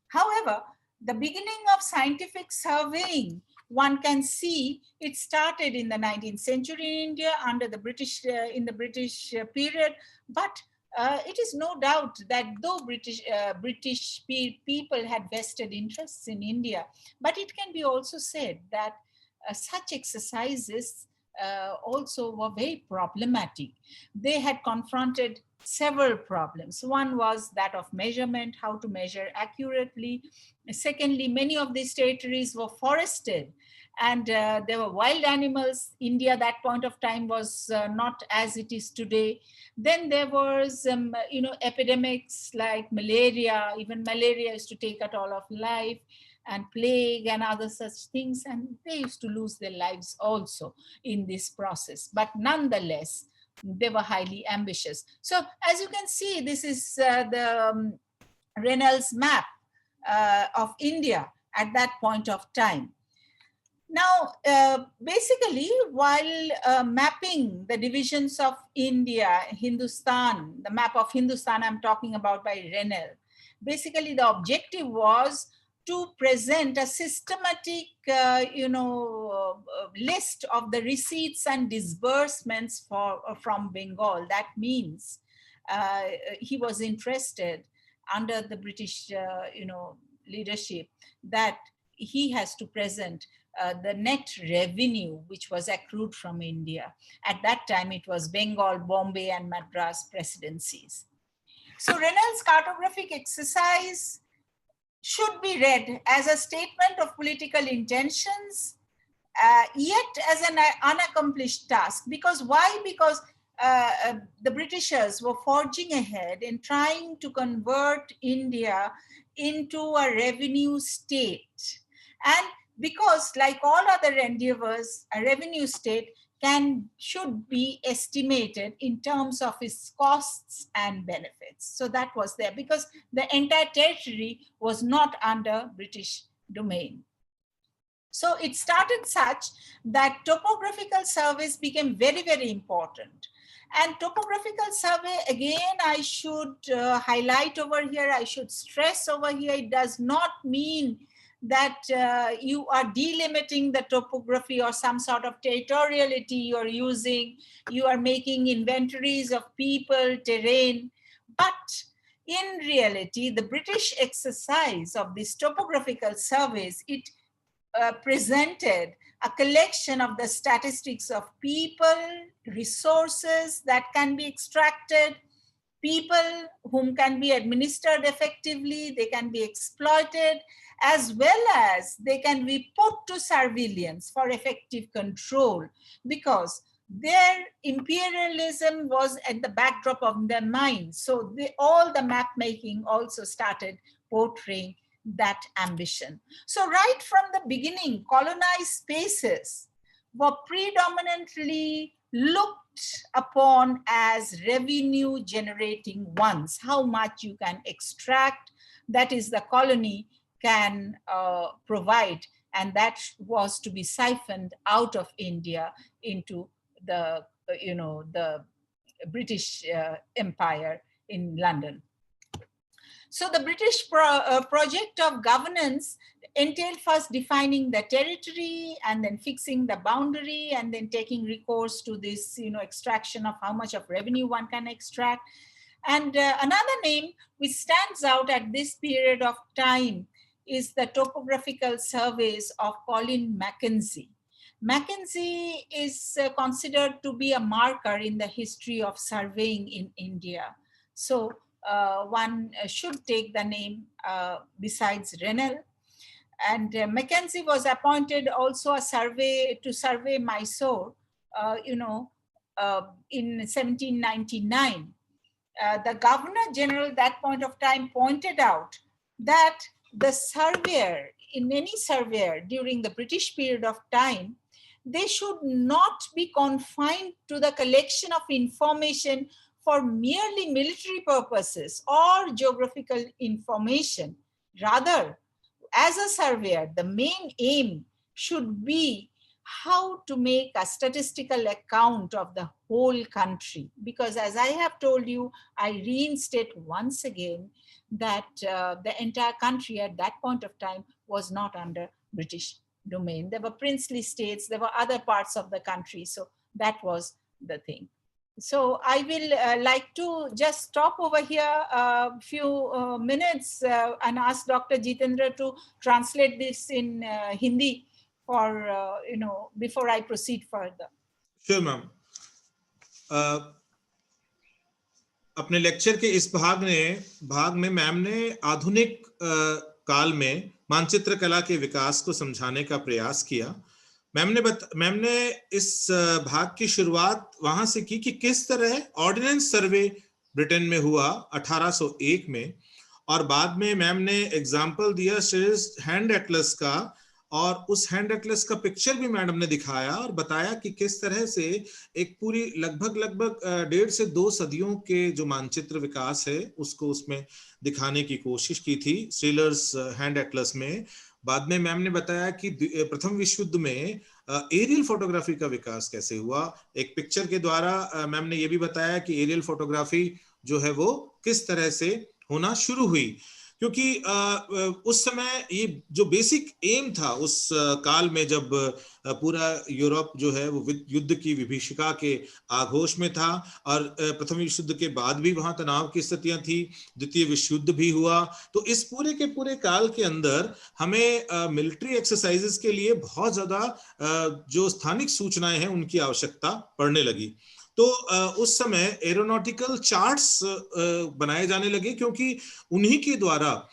However, the beginning of scientific surveying, one can see it started in the 19th century in India under the British, in the British period, but it is no doubt that though British people had vested interests in India, but it can be also said that such exercises also were very problematic. They had confronted several problems. One was that of measurement, how to measure accurately. Secondly, many of these territories were forested, and there were wild animals. India at that point of time was not as it is today. Then there was, epidemics like malaria. Even malaria used to take a toll of life, and plague and other such things. And they used to lose their lives also in this process. But nonetheless, they were highly ambitious. So as you can see, this is the Reynolds map of India at that point of time. Now, basically, while mapping the divisions of India, Hindustan, the map of Hindustan I'm talking about by Reynolds, basically the objective was to present a systematic, list of the receipts and disbursements from Bengal. That means he was interested under the British, leadership, that he has to present the net revenue which was accrued from India. At that time, it was Bengal, Bombay, and Madras presidencies. So Reynolds' cartographic exercise should be read as a statement of political intentions, yet as an unaccomplished task. Because why? Because the Britishers were forging ahead in trying to convert India into a revenue state. And because, like all other endeavors, a revenue state should be estimated in terms of its costs and benefits. So that was there, because the entire territory was not under British domain. So it started such that topographical surveys became very, very important. And topographical survey, again, I should highlight over here, I should stress over here, it does not mean that you are delimiting the topography or some sort of territoriality you're using. You are making inventories of people, terrain. But in reality, the British exercise of these topographical surveys, it presented a collection of the statistics of people, resources that can be extracted, people whom can be administered effectively, they can be exploited, as well as they can be put to surveillance for effective control, because their imperialism was at the backdrop of their minds. So all the map making also started portraying that ambition. So right from the beginning, colonized spaces were predominantly looked upon as revenue generating ones. How much you can extract, that is the colony can provide, and that was to be siphoned out of India into the, the British Empire in London. So the British project of governance entailed first defining the territory and then fixing the boundary and then taking recourse to this, extraction of how much of revenue one can extract. And another name which stands out at this period of time is the topographical surveys of Colin Mackenzie. Mackenzie is considered to be a marker in the history of surveying in India. So one should take the name besides Reynolds. And Mackenzie was appointed also to survey Mysore, in 1799. The Governor General at that point of time pointed out that the surveyor, in any surveyor during the British period of time, they should not be confined to the collection of information for merely military purposes or geographical information. Rather, as a surveyor, the main aim should be how to make a statistical account of the whole country. Because as I have told you, I reinstate once again that the entire country at that point of time was not under British domain. There were princely states, there were other parts of the country. So that was the thing. So I will like to just stop over here a few minutes and ask Dr. Jitendra to translate this in Hindi for, before I proceed further. Sure, ma'am. अपने lecture के इस भाग में ma'am ने आधुनिक काल में मानचित्र कला के विकास को समझाने का प्रयास किया। मैम ने इस भाग की शुरुआत वहां से की कि किस तरह ऑर्डिनेंस सर्वे ब्रिटेन में हुआ 1801 में, और बाद में मैम ने एग्जाम्पल दिया हैंड एटलस का, और उस हैंड एटलस का पिक्चर भी मैडम ने दिखाया और बताया कि किस तरह से एक पूरी लगभग 1.5 से 2 सदियों के जो मानचित्र विकास है उसको उसमें दिखाने की कोशिश की थी स्टीलर्स हैंड एटलस में। बाद में मैम ने बताया कि प्रथम विश्व युद्ध में एरियल फोटोग्राफी का विकास कैसे हुआ। एक पिक्चर के द्वारा मैम ने यह भी बताया कि एरियल फोटोग्राफी जो है वो किस तरह से होना शुरू हुई, क्योंकि उस समय ये जो बेसिक एम था उस काल में, जब पूरा यूरोप जो है वो युद्ध की विभीषिका के आघोष में था, और प्रथम विश्व युद्ध के बाद भी वहां तनाव की स्थितियां थी, द्वितीय विश्व युद्ध भी हुआ, तो इस पूरे के पूरे काल के अंदर हमें मिलिट्री एक्सरसाइजेस के लिए बहुत ज्यादा जो स्थानिक सूचनाएं हैं उनकी आवश्यकता पड़ने लगी। तो उस समय एरोनॉटिकल चार्ट्स बनाए जाने लगे, क्योंकि उन्हीं के द्वारा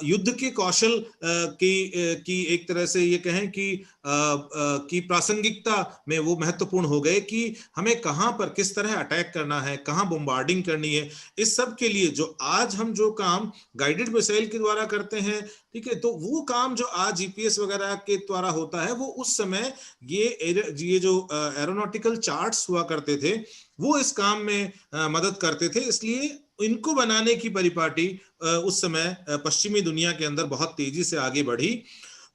युद्ध के कौशल की एक तरह से ये कहें कि प्रासंगिकता में वो महत्वपूर्ण हो गए कि हमें कहां पर किस तरह अटैक करना है, कहां बम्बार्डिंग करनी है। इस सब के लिए जो आज हम जो काम गाइडेड मिसाइल के द्वारा करते हैं, ठीक है, तो वो काम जो आज जीपीएस वगैरह के द्वारा होता है, वो उस समय ये जो एरोनॉटिकल चार्ट्स हुआ करते थे वो इस काम में मदद करते थे। इसलिए इनको बनाने की परिपाटी उस समय पश्चिमी दुनिया के अंदर बहुत तेजी से आगे बढ़ी।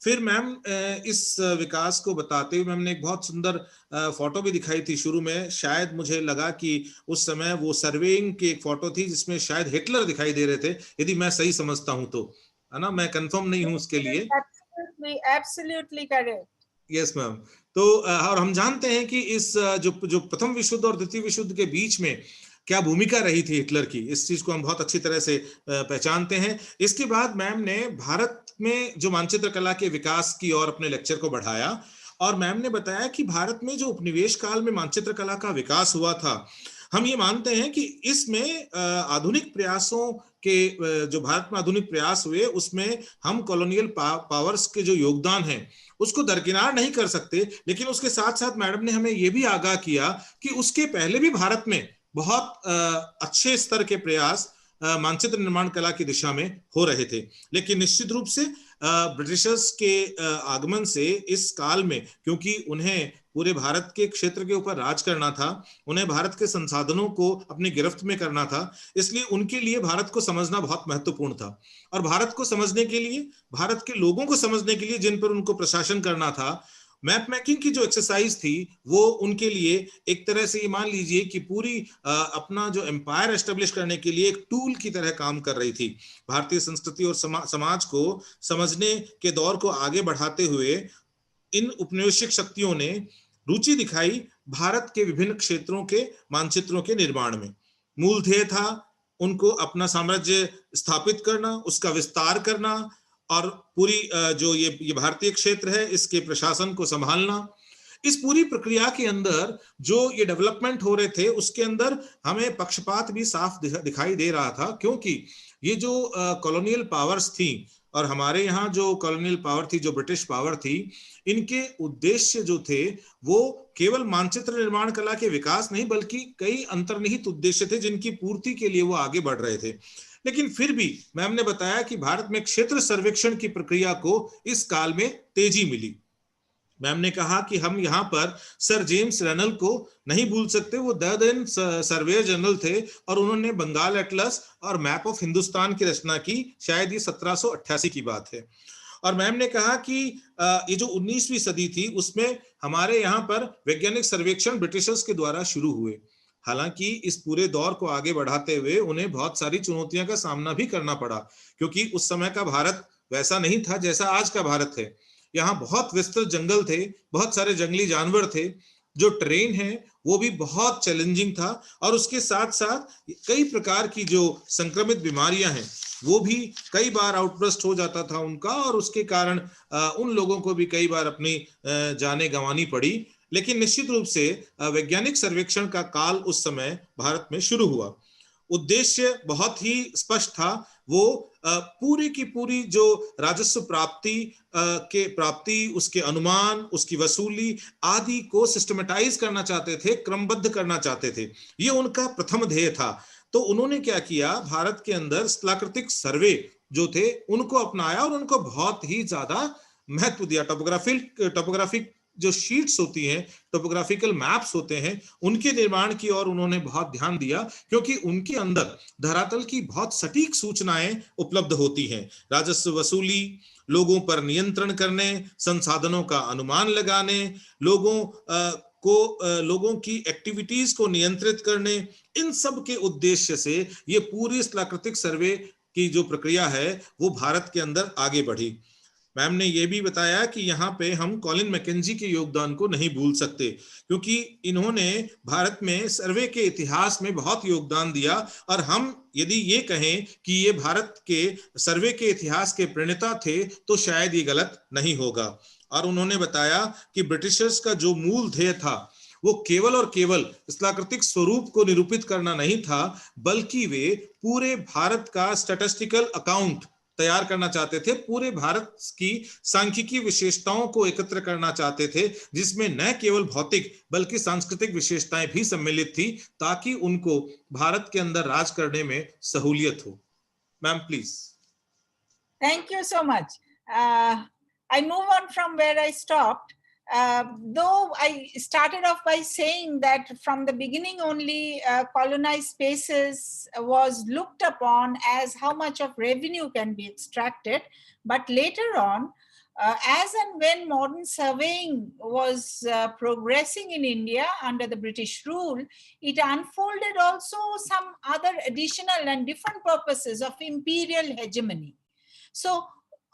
फिर मैम इस विकास को बताते हुए मैम ने एक बहुत सुंदर फोटो भी दिखाई थी शुरू में। शायद मुझे लगा कि उस समय वो सर्वेइंग की एक फोटो थी जिसमें शायद हिटलर दिखाई दे रहे थे, यदि मैं सही समझता हूं तो, है ना, मैं कंफर्म नहीं हूं उसके लिए। Absolutely correct. Yes ma'am. तो और हम जानते हैं कि इस जो प्रथम विश्व युद्ध और द्वितीय विश्व युद्ध के बीच में क्या भूमिका रही थी हिटलर की, इस चीज को हम बहुत अच्छी तरह से पहचानते हैं। इसके बाद मैम ने भारत में जो मानचित्र कला के विकास की ओर अपने लेक्चर को बढ़ाया, और मैम ने बताया कि भारत में जो उपनिवेश काल में मानचित्र कला का विकास हुआ था, हम ये मानते हैं कि इसमें आधुनिक प्रयासों के जो भारत में आधुनिक प्रयास हुए उसमें हम कॉलोनियल पावर्स के जो योगदान है उसको दरकिनार नहीं कर सकते, लेकिन उसके साथ साथ मैडम ने हमें यह भी आगाह किया कि उसके पहले भी भारत में बहुत अच्छे स्तर के प्रयास मानचित्र निर्माण कला की दिशा में हो रहे थे। लेकिन निश्चित रूप से ब्रिटिशर्स के आगमन से इस काल में, क्योंकि उन्हें पूरे भारत के क्षेत्र के ऊपर राज करना था, उन्हें भारत के संसाधनों को अपनी गिरफ्त में करना था, इसलिए उनके लिए भारत को समझना बहुत महत्वपूर्ण था। और भारत को समझने के लिए, भारत के लोगों को समझने के लिए जिन पर उनको प्रशासन करना था, मैप मेकिंग की जो एक्सरसाइज थी वो उनके लिए एक तरह से ये मान लीजिए कि पूरी अपना जो एम्पायर एस्टेब्लिश करने के लिए एक टूल की तरह काम कर रही थी। भारतीय संस्कृति और समाज को समझने के दौर को आगे बढ़ाते हुए इन उपनिवेशिक शक्तियों ने रुचि दिखाई भारत के विभिन्न क्षेत्रों के मानचित्रों के निर्माण में। मूल ध्येय था उनको अपना साम्राज्य स्थापित करना, उसका विस्तार करना, और पूरी जो ये भारतीय क्षेत्र है इसके प्रशासन को संभालना। इस पूरी प्रक्रिया के अंदर जो ये डेवलपमेंट हो रहे थे उसके अंदर हमें पक्षपात भी साफ दिखाई दे रहा था, क्योंकि ये जो कॉलोनियल पावर्स थी और हमारे यहाँ जो कॉलोनियल पावर थी, जो ब्रिटिश पावर थी, इनके उद्देश्य जो थे वो केवल मानचित्र निर्माण कला के विकास नहीं बल्कि कई अंतर्निहित उद्देश्य थे जिनकी पूर्ति के लिए वो आगे बढ़ रहे थे। लेकिन फिर भी मैम ने बताया कि भारत में क्षेत्र सर्वेक्षण की प्रक्रिया को इस काल में तेजी मिली। मैम ने कहा कि हम यहाँ पर सर जेम्स रेनल को नहीं भूल सकते, वो देन सर्वेयर जनरल थे और उन्होंने बंगाल एटलस और मैप ऑफ हिंदुस्तान की रचना की, शायद ये 1788 की बात है। और मैम ने कहा कि ये जो 19वीं सदी थी उसमें हमारे यहाँ पर वैज्ञानिक सर्वेक्षण ब्रिटिशर्स के द्वारा शुरू हुए। हालांकि इस पूरे दौर को आगे बढ़ाते हुए उन्हें बहुत सारी चुनौतियों का सामना भी करना पड़ा, क्योंकि उस समय का भारत वैसा नहीं था जैसा आज का भारत है। यहाँ बहुत विस्तृत जंगल थे, बहुत सारे जंगली जानवर थे, जो ट्रेन है वो भी बहुत चैलेंजिंग था, और उसके साथ साथ कई प्रकार की जो संक्रमित बीमारियां हैं वो भी कई बार आउटबर्स्ट हो जाता था उनका, और उसके कारण उन लोगों को भी कई बार अपनी जानें गंवानी पड़ी। लेकिन निश्चित रूप से वैज्ञानिक सर्वेक्षण का काल उस समय भारत में शुरू हुआ। उद्देश्य बहुत ही स्पष्ट था। वो पूरी की पूरी जो राजस्व प्राप्ति, उसके अनुमान, उसकी वसूली आदि को सिस्टमेटाइज करना चाहते थे, क्रमबद्ध करना चाहते थे। ये उनका प्रथम ध्येय था। तो उन्होंने क्या किया, भारत के अंदर स्थलाकृतिक सर्वे जो थे उनको अपनाया और उनको बहुत ही ज्यादा महत्व दिया। टोपोग्राफिक जो शीट्स होती हैं, टोपोग्राफिकल मैप्स होते हैं, उनके निर्माण की ओर उन्होंने बहुत ध्यान दिया, क्योंकि उनके अंदर धरातल की बहुत सटीक सूचनाएं उपलब्ध होती हैं। राजस्व वसूली, लोगों पर नियंत्रण करने, संसाधनों का अनुमान लगाने, लोगों की एक्टिविटीज को नियंत्रित करने, इन सब के उद्देश्य से ये पूरी स्थलाकृतिक सर्वे की जो प्रक्रिया है वो भारत के अंदर आगे बढ़ी। मैम ने यह भी बताया कि यहाँ पे हम कॉलिन मैकेंजी के योगदान को नहीं भूल सकते, क्योंकि इन्होंने भारत में सर्वे के इतिहास में बहुत योगदान दिया। और हम यदि ये कहें कि ये भारत के सर्वे के इतिहास के प्रणेता थे तो शायद ये गलत नहीं होगा। और उन्होंने बताया कि ब्रिटिशर्स का जो मूल ध्येय था वो केवल और केवल स्थलाकृतिक स्वरूप को निरूपित करना नहीं था, बल्कि वे पूरे भारत का स्टैटिस्टिकल अकाउंट तैयार करना चाहते थे, पूरे भारत की सांख्यिकी विशेषताओं को एकत्र करना चाहते थे, जिसमें न केवल भौतिक बल्कि सांस्कृतिक विशेषताएं भी सम्मिलित थी, ताकि उनको भारत के अंदर राज करने में सहूलियत हो। Ma'am please. Thank you so much. I move on from where I stopped. Though I started off by saying that from the beginning only colonized spaces was looked upon as how much of revenue can be extracted, but later on, as and when modern surveying was progressing in India under the British rule, it unfolded also some other additional and different purposes of imperial hegemony. So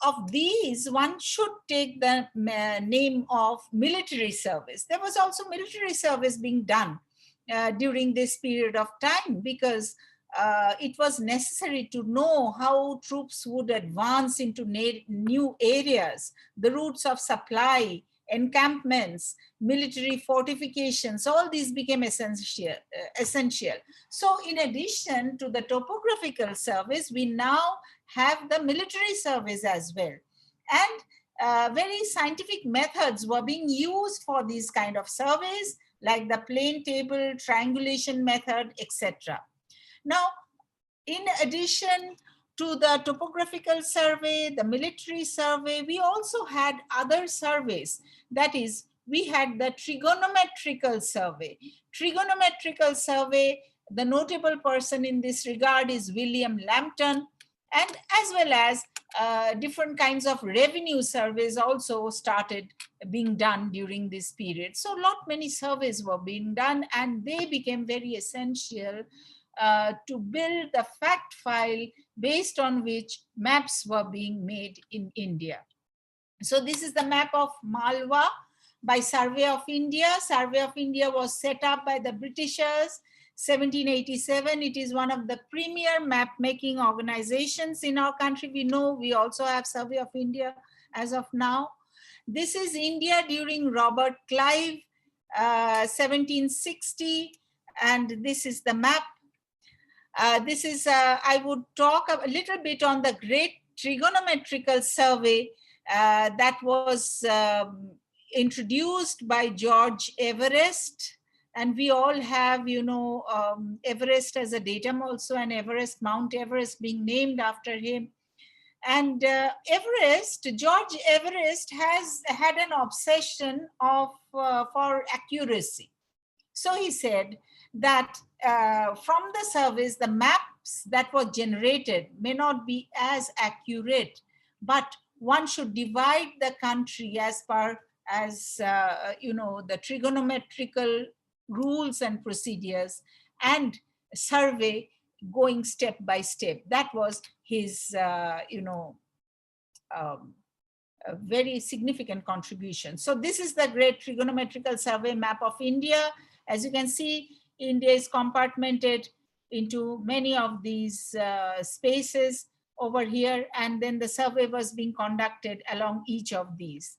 of these, one should take the name of military service. There was also military service being done during this period of time, because it was necessary to know how troops would advance into new areas, the routes of supply, encampments, military fortifications, all these became essential. So in addition to the topographical service, we now have the military service as well. And very scientific methods were being used for these kind of surveys, like the plane table, triangulation method, etc. Now, in addition to the topographical survey, the military survey, we also had other surveys. That is, we had the trigonometrical survey. Trigonometrical survey, the notable person in this regard is William Lambton, and as well as different kinds of revenue surveys also started being done during this period. So many surveys were being done, and they became very essential to build the fact file based on which maps were being made in India. So this is the map of Malwa by Survey of India. Survey of India was set up by the Britishers 1787. It is one of the premier map making organizations in our country. We know we also have Survey of India as of now. This is India during Robert Clive, 1760, and this is the map. I would talk a little bit on the great trigonometrical survey that was introduced by George Everest. And we all have, Everest as a datum also, and Mount Everest being named after him. And George Everest has had an obsession for accuracy. So he said that from the surveys, the maps that were generated may not be as accurate, but one should divide the country as the trigonometrical rules and procedures, and survey going step by step. That was his, a very significant contribution. So this is the great trigonometrical survey map of India. As you can see, India is compartmented into many of these spaces over here, and then the survey was being conducted along each of these.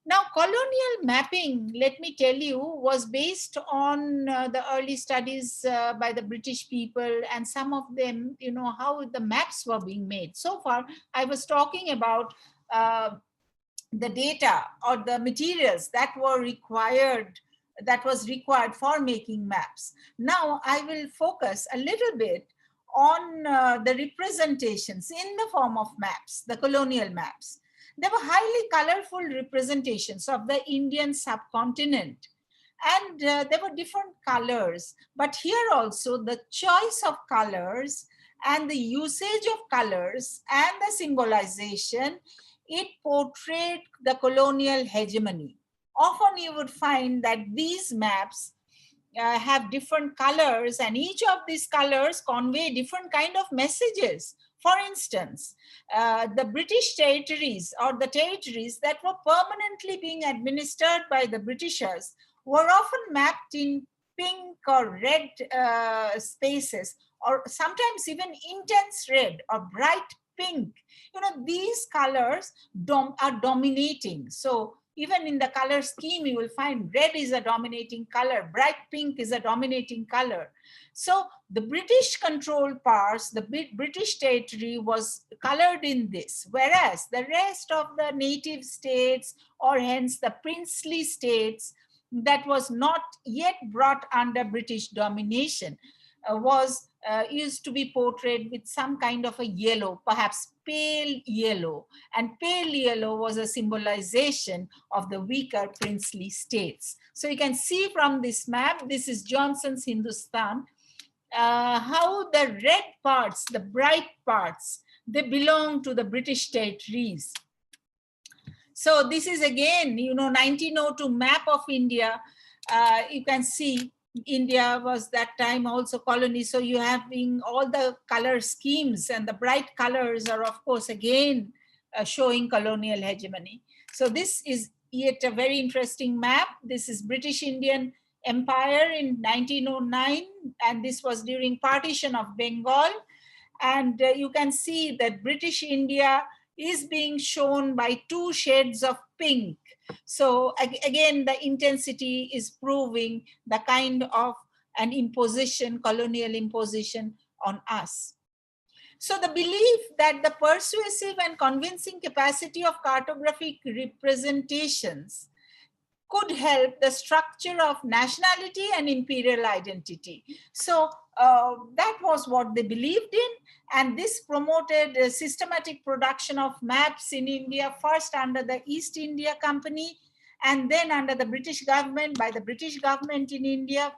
Now, colonial mapping, let me tell you, was based on the early studies by the British people, and some of them, you know, how the maps were being made. So far, I was talking about the data or the materials that were required, that was required for making maps. Now, I will focus a little bit on the representations in the form of maps, the colonial maps. There were highly colorful representations of the Indian subcontinent, and there were different colors. But here also, the choice of colors and the usage of colors and the symbolization, it portrayed the colonial hegemony. Often you would find that these maps have different colors, and each of these colors convey different kind of messages. For instance, the British territories, or the territories that were permanently being administered by the Britishers, were often mapped in pink or red spaces, or sometimes even intense red or bright pink. You know, these colors are dominating. So even in the color scheme, you will find red is a dominating color, bright pink is a dominating color. So the British controlled parts, the British territory was colored in this, whereas the rest of the native states, or hence the princely states that was not yet brought under British domination, was used to be portrayed with some kind of a yellow, perhaps pale yellow. And pale yellow was a symbolization of the weaker princely states. So you can see from this map, this is Johnson's Hindustan, how the red parts, the bright parts, they belong to the British territories. So this is again, you know, 1902 map of India. You can see India was that time also colony. So you have been all the color schemes, and the bright colors are of course again showing colonial hegemony. So this is yet a very interesting map. This is British Indian Empire in 1909, and this was during partition of Bengal. And you can see that British India is being shown by two shades of pink. So again, the intensity is proving the kind of an imposition, colonial imposition on us. So the belief that the persuasive and convincing capacity of cartographic representations could help the structure of nationality and imperial identity. So that was what they believed in, and this promoted a systematic production of maps in India, first under the East India Company, and then under the British government, by the British government in India.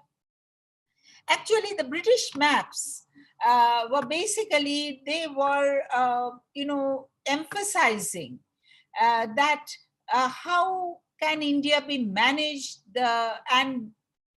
Actually, the British maps were basically, they were, you know, emphasizing that how can India be managed, and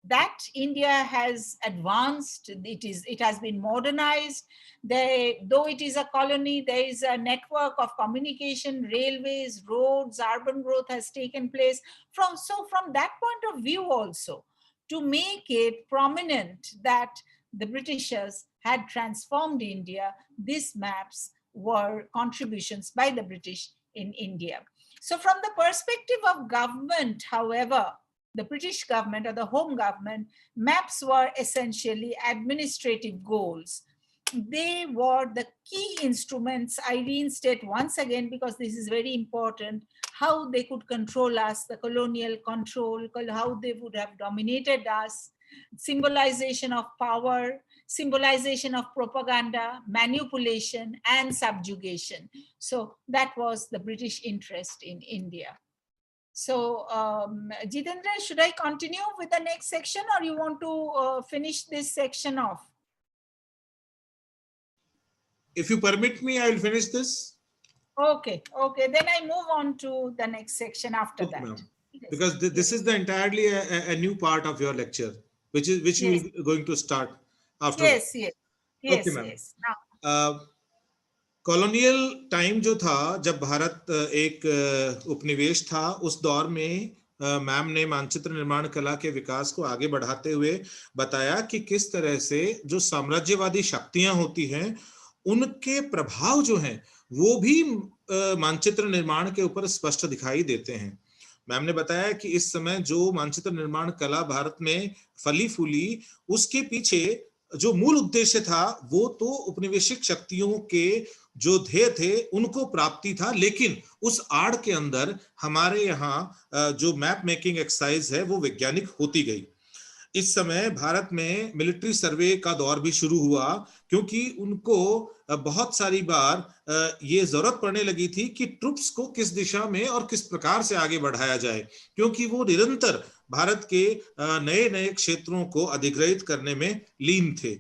that India has advanced, it has been modernized. Though it is a colony, there is a network of communication, railways, roads, urban growth has taken place. So from that point of view also, to make it prominent that the Britishers had transformed India, these maps were contributions by the British in India. So from the perspective of government, however, the British government or the home government, maps were essentially administrative goals. They were the key instruments. I reinstate once again, because this is very important, how they could control us, the colonial control, how they would have dominated us, symbolization of power, symbolization of propaganda, manipulation, and subjugation. So that was the British interest in India. So Jitendra, should I continue with the next section, or you want to finish this section off? If you permit me, I will finish this. Okay, then I move on to the next section after Okay, that. Because this is the entirely a new part of your lecture, which Yes. we are going to start after. Yes. Okay, ma'am. Now, colonial time जो था, जब भारत एक उपनिवेश था, उस दौर में ma'am ने मानचित्र निर्माण कला के विकास को आगे बढ़ाते हुए बताया कि किस तरह से जो साम्राज्यवादी शक्तियां होती हैं, उनके प्रभाव जो हैं वो भी मानचित्र निर्माण के ऊपर स्पष्ट दिखाई देते हैं. मैम ने बताया कि इस समय जो मानचित्र निर्माण कला भारत में फली फूली, उसके पीछे जो मूल उद्देश्य था वो तो उपनिवेशिक शक्तियों के जो ध्येय थे उनको प्राप्ति था, लेकिन उस आड़ के अंदर हमारे यहाँ जो मैप मेकिंग एक्सरसाइज है वो वैज्ञानिक होती गई। इस समय भारत में मिलिट्री सर्वे का दौर भी शुरू हुआ, क्योंकि उनको बहुत सारी बार ये जरूरत पड़ने लगी थी कि ट्रुप्स को किस दिशा में और किस प्रकार से आगे बढ़ाया जाए, क्योंकि वो निरंतर भारत के नए नए क्षेत्रों को अधिग्रहित करने में लीन थे।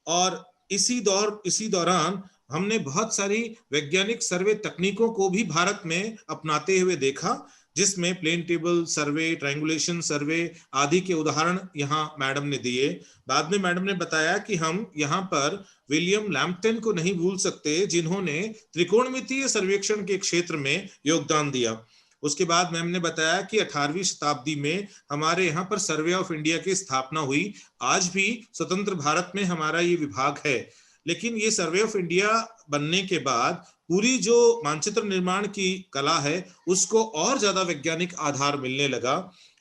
और इसी दौरान हमने बहुत सारी वैज्ञानिक सर्वे तकनीकों को भी भारत में अपनाते हुए देखा, जिसमें प्लेन टेबल सर्वे, ट्रायंगुलेशन सर्वे आदि के उदाहरण यहाँ मैडम ने दिए। बाद में मैडम ने बताया कि हम यहाँ पर विलियम लैम्पटन को नहीं भूल सकते, जिन्होंने त्रिकोणमितीय सर्वेक्षण के क्षेत्र में योगदान दिया। उसके बाद मैम ने बताया कि 18वीं शताब्दी में हमारे यहाँ पर सर्वे ऑफ इंडिया की स्थापना हुई। आज भी स्वतंत्र भारत में हमारा ये विभाग है, लेकिन ये सर्वे ऑफ इंडिया बनने के बाद पूरी जो मानचित्र निर्माण की कला है उसको और ज्यादा वैज्ञानिक आधार मिलने लगा।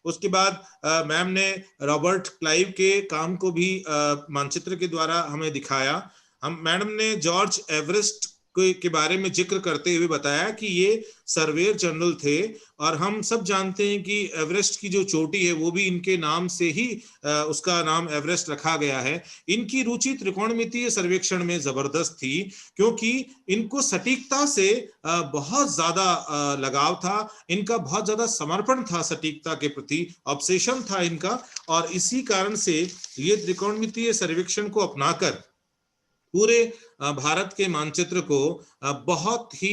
उसके बाद मैम ने रॉबर्ट क्लाइव के काम को भी मानचित्र के द्वारा हमें दिखाया। मैडम ने जॉर्ज एवरेस्ट के बारे में जिक्र करते हुए बताया कि ये सर्वेयर जनरल थे, और हम सब जानते हैं कि एवरेस्ट की जो चोटी है वो भी इनके नाम से ही उसका नाम एवरेस्ट रखा गया है। इनकी रुचि त्रिकोणमितीय सर्वेक्षण में जबरदस्त थी, क्योंकि इनको सटीकता से बहुत ज्यादा लगाव था, इनका बहुत ज्यादा समर्पण था, सटीकता के प्रति ऑब्सेशन था इनका, और इसी कारण से ये त्रिकोणमितीय सर्वेक्षण को अपनाकर पूरे भारत के मानचित्र को बहुत ही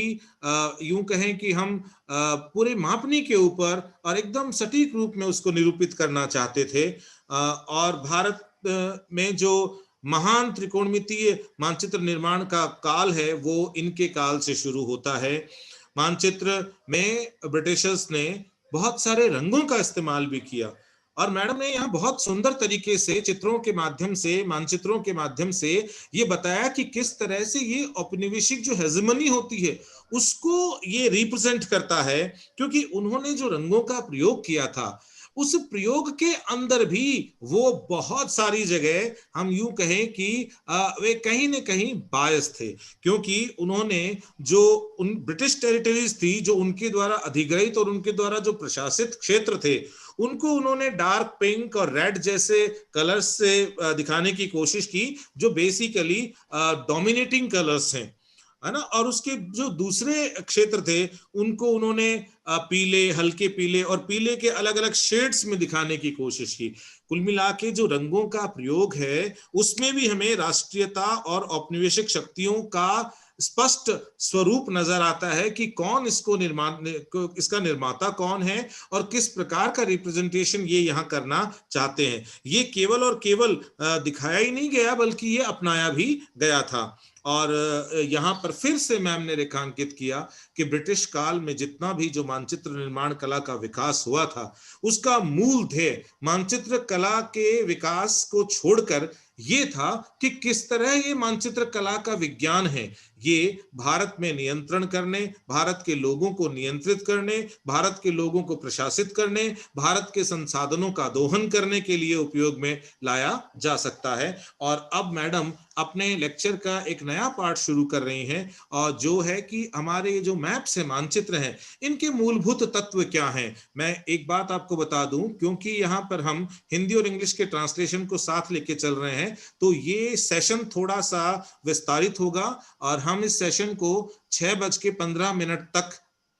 यूं कहें कि हम पूरे मापनी के ऊपर और एकदम सटीक रूप में उसको निरूपित करना चाहते थे। और भारत में जो महान त्रिकोणमितीय मानचित्र निर्माण का काल है वो इनके काल से शुरू होता है। मानचित्र में ब्रिटिशर्स ने बहुत सारे रंगों का इस्तेमाल भी किया, और मैडम ने यहाँ बहुत सुंदर तरीके से चित्रों के माध्यम से, मानचित्रों के माध्यम से ये बताया कि किस तरह से ये औपनिवेशिक जो हेजेमनी होती है उसको ये रिप्रेजेंट करता है, क्योंकि उन्होंने जो रंगों का प्रयोग किया था उस प्रयोग के अंदर भी वो बहुत सारी जगह हम यूं कहें कि वे कहीं न कहीं बायस थे, क्योंकि उन्होंने जो उन ब्रिटिश टेरिटरीज थी जो उनके द्वारा अधिग्रहित और उनके द्वारा जो प्रशासित क्षेत्र थे उनको उन्होंने डार्क पिंक और रेड जैसे कलर्स से दिखाने की कोशिश की, जो बेसिकली डोमिनेटिंग कलर्स हैं, है ना। और उसके जो दूसरे क्षेत्र थे उनको उन्होंने पीले, हल्के पीले और पीले के अलग अलग शेड्स में दिखाने की कोशिश की। कुल मिला के जो रंगों का प्रयोग है उसमें भी हमें राष्ट्रीयता और औपनिवेशिक शक्तियों का स्पष्ट स्वरूप नजर आता है कि कौन इसका निर्माता कौन है और किस प्रकार का रिप्रेजेंटेशन ये यहाँ करना चाहते हैं। ये केवल और केवल दिखाया ही नहीं गया बल्कि ये अपनाया भी गया था। और यहाँ पर फिर से मैम ने रेखांकित किया कि ब्रिटिश काल में जितना भी जो मानचित्र निर्माण कला का विकास हुआ था उसका मूल ध्येय मानचित्र कला के विकास को छोड़कर ये था कि किस तरह ये मानचित्र कला का विज्ञान है ये भारत में नियंत्रण करने, भारत के लोगों को नियंत्रित करने, भारत के लोगों को प्रशासित करने, भारत के संसाधनों का दोहन करने के लिए उपयोग में लाया जा सकता है। और अब मैडम अपने लेक्चर का एक नया पार्ट शुरू कर रही हैं, और जो है कि हमारे जो मैप्स हैं, मानचित्र हैं, इनके मूलभूत तत्व क्या हैं। मैं एक बात आपको बता दूं, क्योंकि यहाँ पर हम हिंदी और इंग्लिश के ट्रांसलेशन को साथ लेके चल रहे हैं तो ये सेशन थोड़ा सा विस्तारित होगा, और हम इस सेशन को 6:15 तक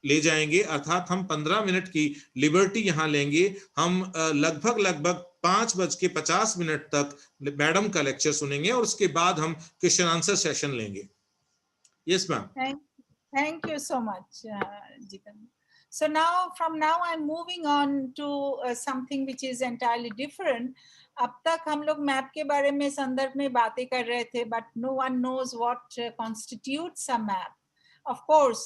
ले जाएंगे, अर्थात हम 15 मिनट की लिबर्टी यहाँ लेंगे। हम लगभग 5:50 तक मैडम का लेक्चर सुनेंगे और उसके बाद हम क्वेश्चन आंसर सेशन लेंगे। Yes ma'am. Thank you so much, Jitan. So from now I'm moving on to something which is entirely different. अब तक हम लोग मैप के बारे में संदर्भ में बातें कर रहे थे, but no one knows what constitutes a map. Of course,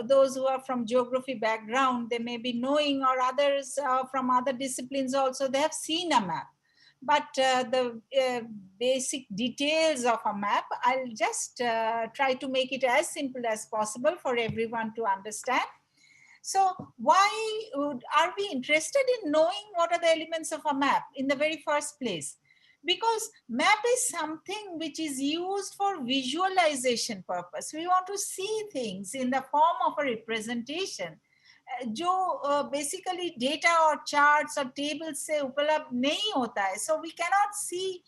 those who are from geography background, they may be knowing, or others from other disciplines also, they have seen a map. But the basic details of a map, I'll just try to make it as simple as possible for everyone to understand. So why are we interested in knowing what are the elements of a map in the very first place? Because map is something which is used for visualization purpose. We want to see things in the form of a representation. जो basically data or charts or tables से उपलब्ध नहीं होता है. So we cannot see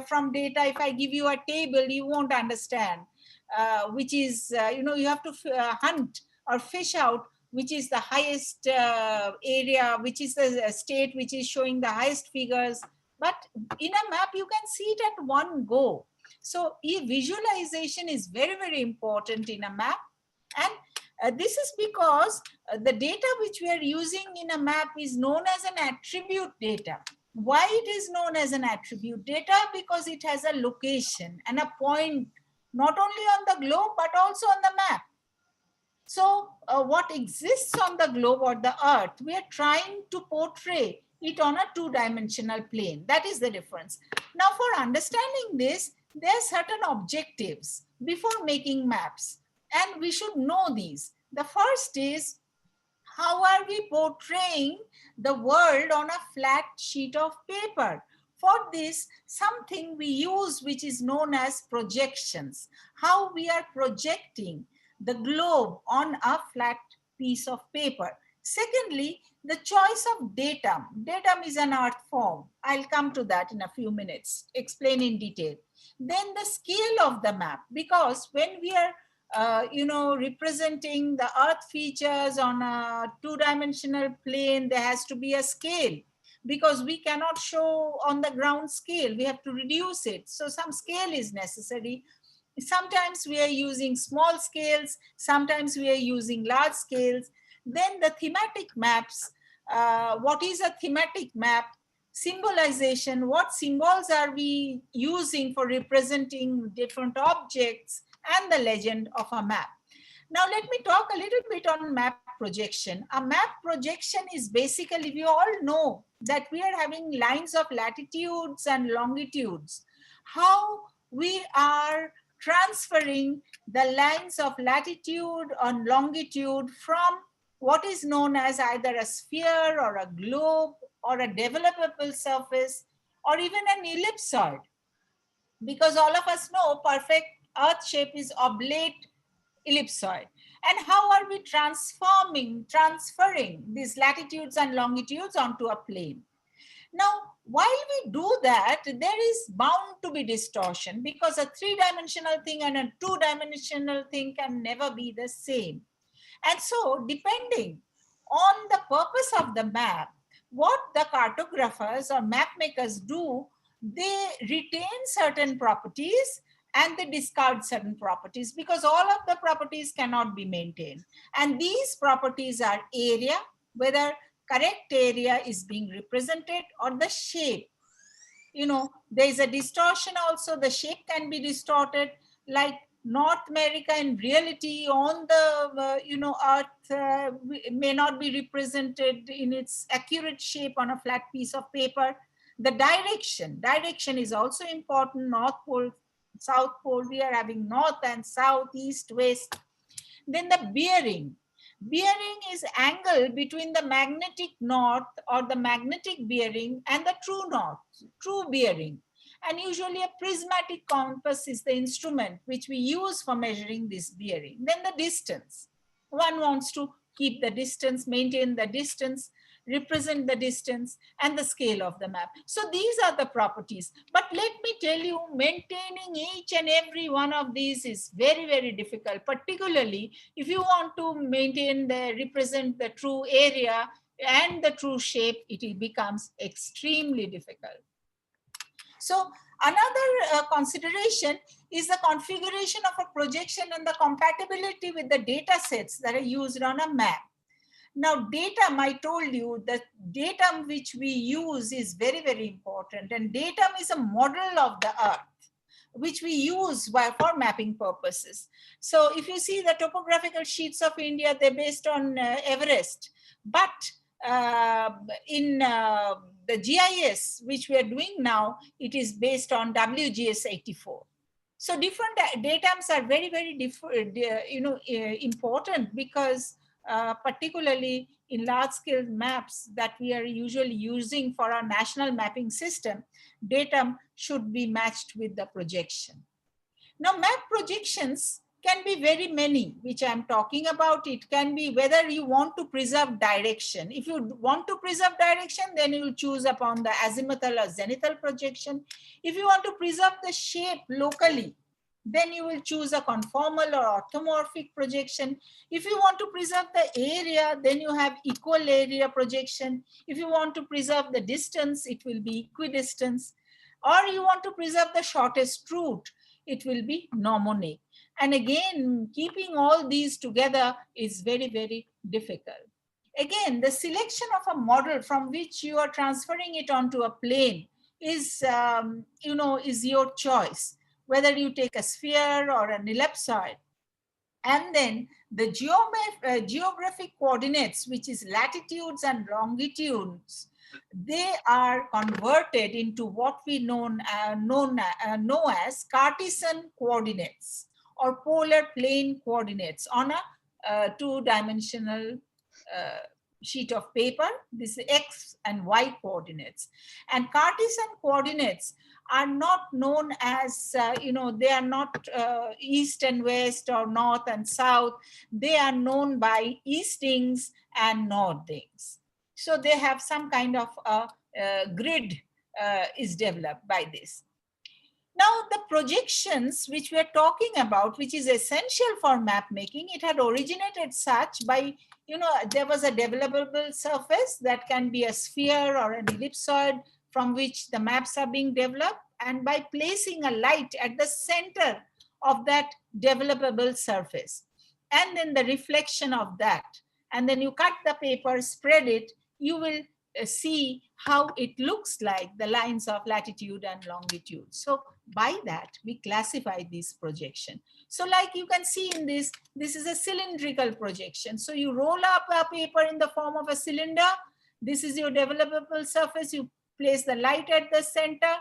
from data. If I give you a table, you won't understand, which is, you have to hunt or fish out which is the highest area, which is the state which is showing the highest figures. But in a map, you can see it at one go. So visualization is very, very important in a map. And this is because the data which we are using in a map is known as an attribute data. Why it is known as an attribute data? Because it has a location and a point, not only on the globe, but also on the map. So what exists on the globe or the earth, we are trying to portray it on a two-dimensional plane. That is the difference. Now, for understanding this, there are certain objectives before making maps, and we should know these. The first is, how are we portraying the world on a flat sheet of paper? For this, something we use which is known as projections. How we are projecting the globe on a flat piece of paper. Secondly, the choice of datum. Datum is an art form. I'll come to that in a few minutes, explain in detail. Then the scale of the map, because when we are representing the earth features on a two-dimensional plane, there has to be a scale, because we cannot show on the ground scale. We have to reduce it. So some scale is necessary. Sometimes we are using small scales, sometimes we are using large scales. Then the thematic maps. What is a thematic map? Symbolization. What symbols are we using for representing different objects? And the legend of a map. Now let me talk a little bit on map projection. A map projection is basically, we all know that we are having lines of latitudes and longitudes. How we are transferring the lines of latitude and longitude from what is known as either a sphere or a globe or a developable surface or even an ellipsoid. Because all of us know perfect Earth shape is oblate ellipsoid. And how are we transferring these latitudes and longitudes onto a plane? Now, while we do that, there is bound to be distortion, because a three-dimensional thing and a two-dimensional thing can never be the same. And so, depending on the purpose of the map, what the cartographers or map makers do, they retain certain properties and they discard certain properties, because all of the properties cannot be maintained. And these properties are area, whether correct area is being represented, or the shape. There is a distortion also. The shape can be distorted, like North America in reality on the Earth may not be represented in its accurate shape on a flat piece of paper. The direction is also important. North Pole, South Pole, we are having north and south, east, west. Then the bearing. Bearing is angle between the magnetic north or the magnetic bearing and the true north, true bearing. And usually a prismatic compass is the instrument which we use for measuring this bearing. Then the distance. One wants to keep the distance, maintain the distance, represent the distance, and the scale of the map. So these are the properties. But let me tell you, maintaining each and every one of these is very, very difficult, particularly if you want to represent the true area and the true shape, it becomes extremely difficult. So another consideration is the configuration of a projection and the compatibility with the data sets that are used on a map. Now, datum, I told you that datum which we use is very, very important. And datum is a model of the Earth, which we use for mapping purposes. So if you see the topographical sheets of India, they're based on Everest. But in the GIS, which we are doing now, it is based on WGS 84. So different datums are very, very important, because particularly in large-scale maps that we are usually using for our national mapping system, datum should be matched with the projection. Now, map projections can be very many, which I'm talking about. It can be whether you want to preserve direction. If you want to preserve direction, then you will choose upon the azimuthal or zenithal projection. If you want to preserve the shape locally, then you will choose a conformal or orthomorphic projection. If you want to preserve the area, then you have equal area projection. If you want to preserve the distance, it will be equidistance. Or you want to preserve the shortest route, it will be mnemonic. And again, keeping all these together is very, very difficult. Again, the selection of a model from which you are transferring it onto a plane is, is your choice, whether you take a sphere or an ellipsoid. And then the geographic coordinates, which is latitudes and longitudes, they are converted into what we know as Cartesian coordinates or polar plane coordinates on a two-dimensional sheet of paper. This is X and Y coordinates. And Cartesian coordinates are not known as, they are not east and west or north and south. They are known by eastings and northings. So they have some kind of grid is developed by this. Now, the projections which we are talking about, which is essential for map making, it had originated such by, there was a developable surface that can be a sphere or an ellipsoid from which the maps are being developed, and by placing a light at the center of that developable surface, and then the reflection of that, and then you cut the paper, spread it, you will see how it looks like the lines of latitude and longitude. So by that, we classify this projection. So like you can see in this is a cylindrical projection. So you roll up a paper in the form of a cylinder. This is your developable surface. You place the light at the center,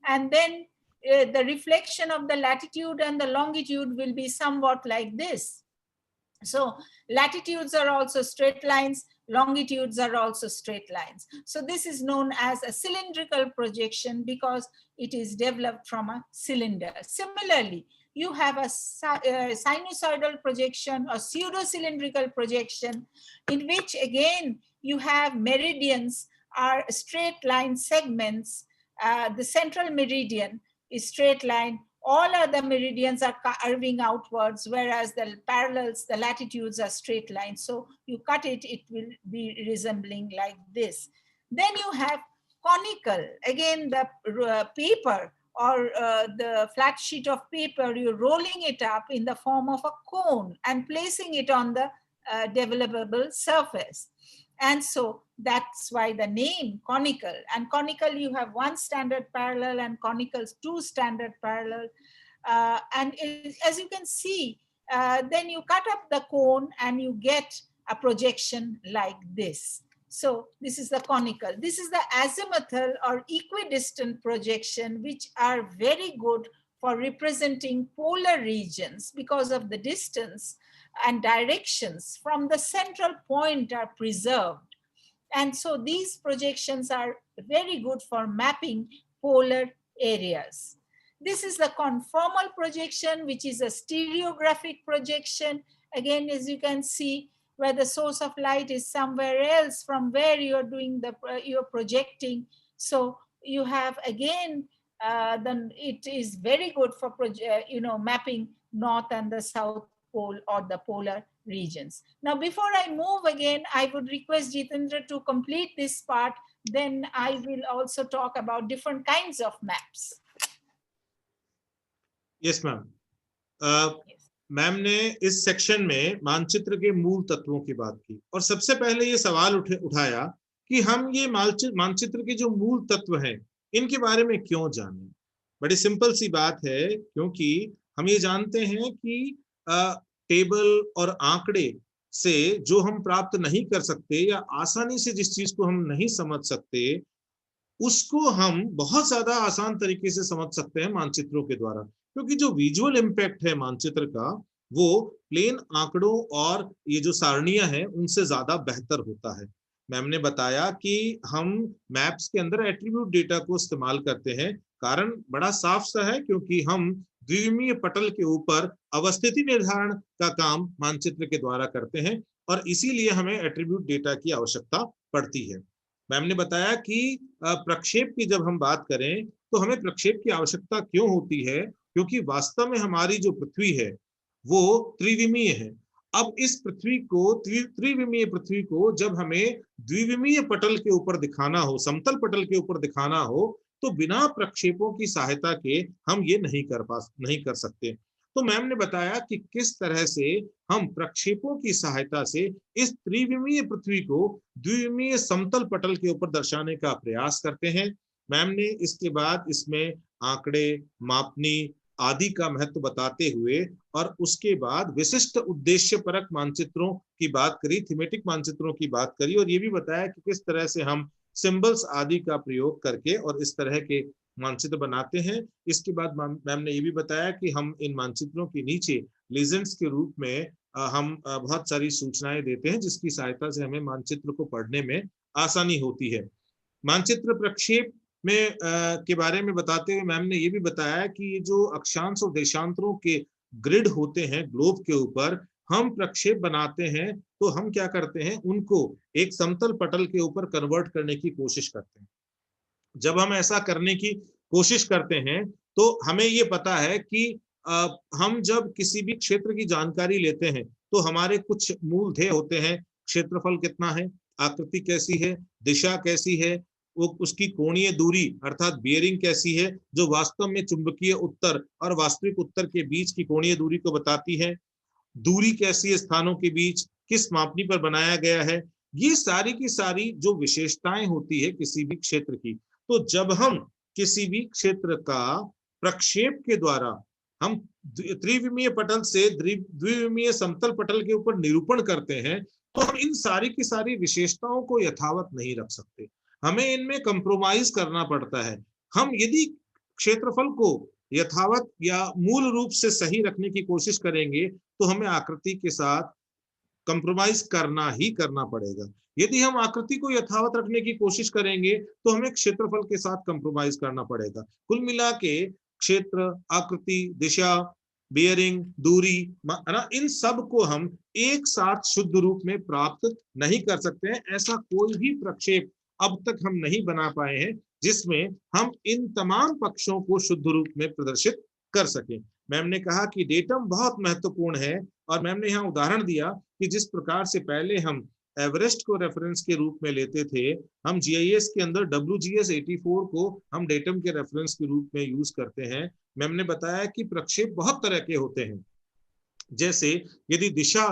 and then the reflection of the latitude and the longitude will be somewhat like this. So latitudes are also straight lines, longitudes are also straight lines. So this is known as a cylindrical projection because it is developed from a cylinder. Similarly, you have a sinusoidal projection or pseudo-cylindrical projection, in which again you have meridians are straight line segments. The central meridian is straight line. All other meridians are curving outwards, whereas the parallels, the latitudes are straight lines. So you cut it, it will be resembling like this. Then you have conical. Again, the paper or the flat sheet of paper, you're rolling it up in the form of a cone and placing it on the developable surface. And so that's why the name conical. And conical, you have one standard parallel, and conicals two standard parallel. And as you can see, then you cut up the cone and you get a projection like this. So this is the conical. This is the azimuthal or equidistant projection, which are very good for representing polar regions because of the distance and directions from the central point are preserved. And so these projections are very good for mapping polar areas. This is the conformal projection, which is a stereographic projection. Again, as you can see, where the source of light is somewhere else from where you're doing you're projecting. So you have again, then it is very good for mapping north and the south pole or the polar regions. Now, before I move again, I would request Jitendra to complete this part. Then I will also talk about different kinds of maps. Yes, ma'am. Ma'am ने इस section में मानचित्र के मूल तत्वों की बात की और सबसे पहले ये सवाल उठाया कि हम ये मानचित्र के जो मूल तत्व हैं इनके बारे में क्यों जानें। बड़ी सिंपल सी बात है, क्योंकि हम ये जानते हैं कि टेबल और आंकड़े से जो हम प्राप्त नहीं कर सकते या आसानी से जिस चीज को हम नहीं समझ सकते, उसको हम बहुत ज्यादा आसान तरीके से समझ सकते हैं मानचित्रों के द्वारा। क्योंकि जो विजुअल इम्पैक्ट है मानचित्र का, वो प्लेन आंकड़ों और ये जो सारणियां हैं उनसे ज्यादा बेहतर होता है। मैम ने बताया कि हम मैप्स के अंदर एट्रीब्यूट डेटा को इस्तेमाल करते हैं, कारण बड़ा साफ सा है, क्योंकि हम द्विविमीय पटल के ऊपर अवस्थिति निर्धारण का काम मानचित्र के द्वारा करते हैं और इसीलिए हमें एट्रीब्यूट डेटा की आवश्यकता पड़ती है। मैम ने बताया कि प्रक्षेप की जब हम बात करें तो हमें प्रक्षेप की आवश्यकता क्यों होती है, क्योंकि वास्तव में हमारी जो पृथ्वी है वो त्रिविमीय है। अब इस पृथ्वी को त्रिविमीय पृथ्वी को जब हमें द्विविमीय पटल के ऊपर दिखाना हो, समतल पटल के ऊपर दिखाना हो, तो बिना प्रक्षेपों की सहायता के हम ये नहीं कर सकते। तो मैम ने बताया कि किस तरह से हम प्रक्षेपों की सहायता से इस त्रिविमीय पृथ्वी को द्विविमीय समतल पटल के ऊपर दर्शाने का प्रयास करते हैं। मैम ने इसके बाद इसमें आंकड़े, मापनी आदि का महत्व बताते हुए और उसके बाद विशिष्ट उद्देश्य परक मानचित्रों की बात करी, थीमेटिक मानचित्रों की बात करी और ये भी बताया कि किस तरह से हम सिंबल्स आदि का प्रयोग करके और इस तरह के मानचित्र बनाते हैं। इसके बाद मैम ने ये भी बताया कि हम इन मानचित्रों के नीचे लीजेंड्स के रूप में हम बहुत सारी सूचनाएं देते हैं, जिसकी सहायता से हमें मानचित्र को पढ़ने में आसानी होती है। मानचित्र प्रक्षेप में के बारे में बताते हुए मैम ने ये भी बताया कि ये जो अक्षांश और देशांतरों के ग्रिड होते हैं ग्लोब के ऊपर, हम प्रक्षेप बनाते हैं तो हम क्या करते हैं, उनको एक समतल पटल के ऊपर कन्वर्ट करने की कोशिश करते हैं। जब हम ऐसा करने की कोशिश करते हैं तो हमें ये पता है कि हम जब किसी भी क्षेत्र की जानकारी लेते हैं तो हमारे कुछ मूल ध्येय होते हैं। क्षेत्रफल कितना है, आकृति कैसी है, दिशा कैसी है, वो उसकी कोणीय दूरी अर्थात बियरिंग कैसी है, जो वास्तव में चुंबकीय उत्तर और वास्तविक उत्तर के बीच की कोणीय दूरी को बताती है। दूरी कैसी है स्थानों के बीच, किस मापनी पर बनाया गया है, ये सारी की सारी जो विशेषताएं होती है किसी भी क्षेत्र की। तो जब हम किसी भी क्षेत्र का प्रक्षेप के द्वारा हम त्रिविमीय पटल से द्विविमीय समतल पटल के ऊपर निरूपण करते हैं तो हम इन सारी की सारी विशेषताओं को यथावत नहीं रख सकते, हमें इनमें कंप्रोमाइज करना पड़ता है। हम यदि क्षेत्रफल को यथावत या मूल रूप से सही रखने की कोशिश करेंगे तो हमें आकृति के साथ कंप्रोमाइज करना ही करना पड़ेगा। यदि हम आकृति को यथावत रखने की कोशिश करेंगे तो हमें क्षेत्रफल के साथ कंप्रोमाइज करना पड़ेगा। कुल मिला के क्षेत्र, आकृति, दिशा, बियरिंग, दूरी, इन सब को हम एक साथ शुद्ध रूप में प्राप्त नहीं कर सकते हैं। ऐसा कोई भी प्रक्षेप अब तक हम नहीं बना पाए हैं जिसमें हम इन तमाम पक्षों को शुद्ध रूप में प्रदर्शित कर सकें। मैम ने कहा कि डेटम बहुत महत्वपूर्ण है और मैम ने यहाँ उदाहरण दिया कि जिस प्रकार से पहले हम एवरेस्ट को रेफरेंस के रूप में लेते थे, हम जीआईएस के अंदर WGS 84 को हम डेटम के रेफरेंस के रूप में यूज करते हैं। मैम ने बताया कि प्रक्षेप बहुत तरह के होते हैं, जैसे यदि दिशा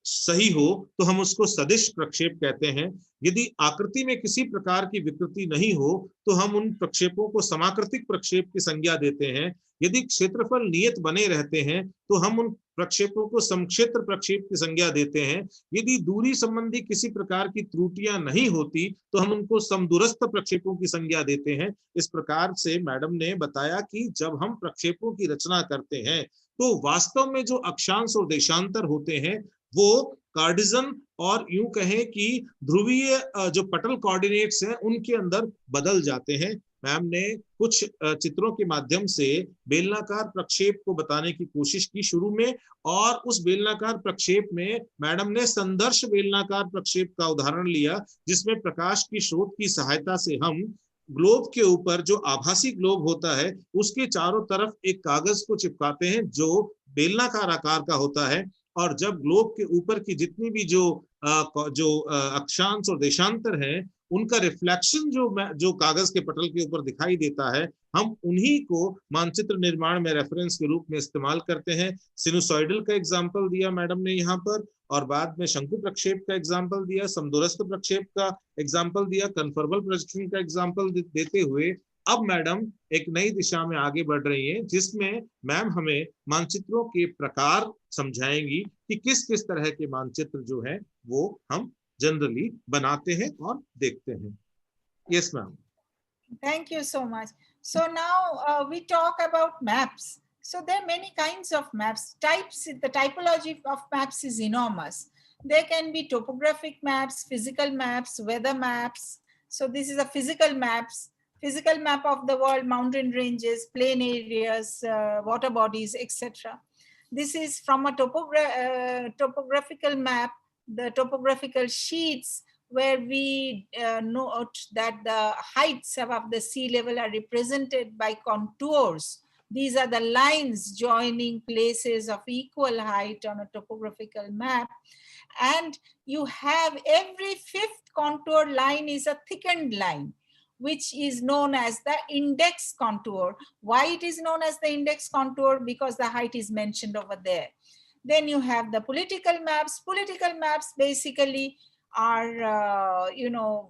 सही हो तो हम उसको सदिश प्रक्षेप कहते हैं। यदि आकृति में किसी प्रकार की विकृति नहीं हो तो हम उन प्रक्षेपों को समाकृतिक प्रक्षेप की संज्ञा देते हैं। यदि क्षेत्रफल नियत बने रहते हैं तो हम उन प्रक्षेपों को समक्षेत्र प्रक्षेप की संज्ञा देते हैं। यदि दूरी संबंधी किसी प्रकार की त्रुटियां नहीं होती तो हम उनको समदूरस्थ प्रक्षेपों की संज्ञा देते हैं। इस प्रकार से मैडम ने बताया कि जब हम प्रक्षेपों की रचना करते हैं तो वास्तव में जो अक्षांश और देशांतर होते हैं वो कार्डिजन और यूं कहें कि ध्रुवीय जो पटल कोऑर्डिनेट्स हैं उनके अंदर बदल जाते हैं। मैम ने कुछ चित्रों के माध्यम से बेलनाकार प्रक्षेप को बताने की कोशिश की शुरू में, और उस बेलनाकार प्रक्षेप में मैडम ने संदर्श बेलनाकार प्रक्षेप का उदाहरण लिया, जिसमें प्रकाश की स्रोत की सहायता से हम ग्लोब के ऊपर जो आभासी ग्लोब होता है उसके चारों तरफ एक कागज को चिपकाते हैं जो बेलनाकार आकार का होता है, और जब ग्लोब के ऊपर की जितनी भी जो अक्षांश और देशांतर है उनका रिफ्लेक्शन जो कागज के पटल के ऊपर दिखाई देता है, हम उन्हीं को मानचित्र निर्माण में रेफरेंस के रूप में इस्तेमाल करते हैं। सिनुसॉइडल का एग्जांपल दिया मैडम ने यहाँ पर, और बाद में शंकु प्रक्षेप का एग्जांपल दिया, समदूरस्थ प्रक्षेप का एग्जांपल दिया, कन्फर्बल प्रोजेक्शन का एग्जांपल देते हुए अब मैडम एक नई दिशा में आगे बढ़ रही हैं, जिसमें मैम हमें मानचित्रों के प्रकार समझाएंगी कि किस किस तरह के मानचित्र जो है वो हम जनरली बनाते हैं और देखते हैं। Yes ma'am. Thank you so much. So now we talk about maps. So there are many kinds of maps. Types, the typology of maps is enormous. There can be topographic maps, physical maps, weather maps. So this is a physical maps, physical map of the world, mountain ranges, plain areas, water bodies, etc. This is from a topographical map, the topographical sheets where we note that the heights above the sea level are represented by contours. These are the lines joining places of equal height on a topographical map. And you have every fifth contour line is a thickened line, which is known as the index contour. Why it is known as the index contour? Because the height is mentioned over there. Then you have the political maps. Political maps basically are,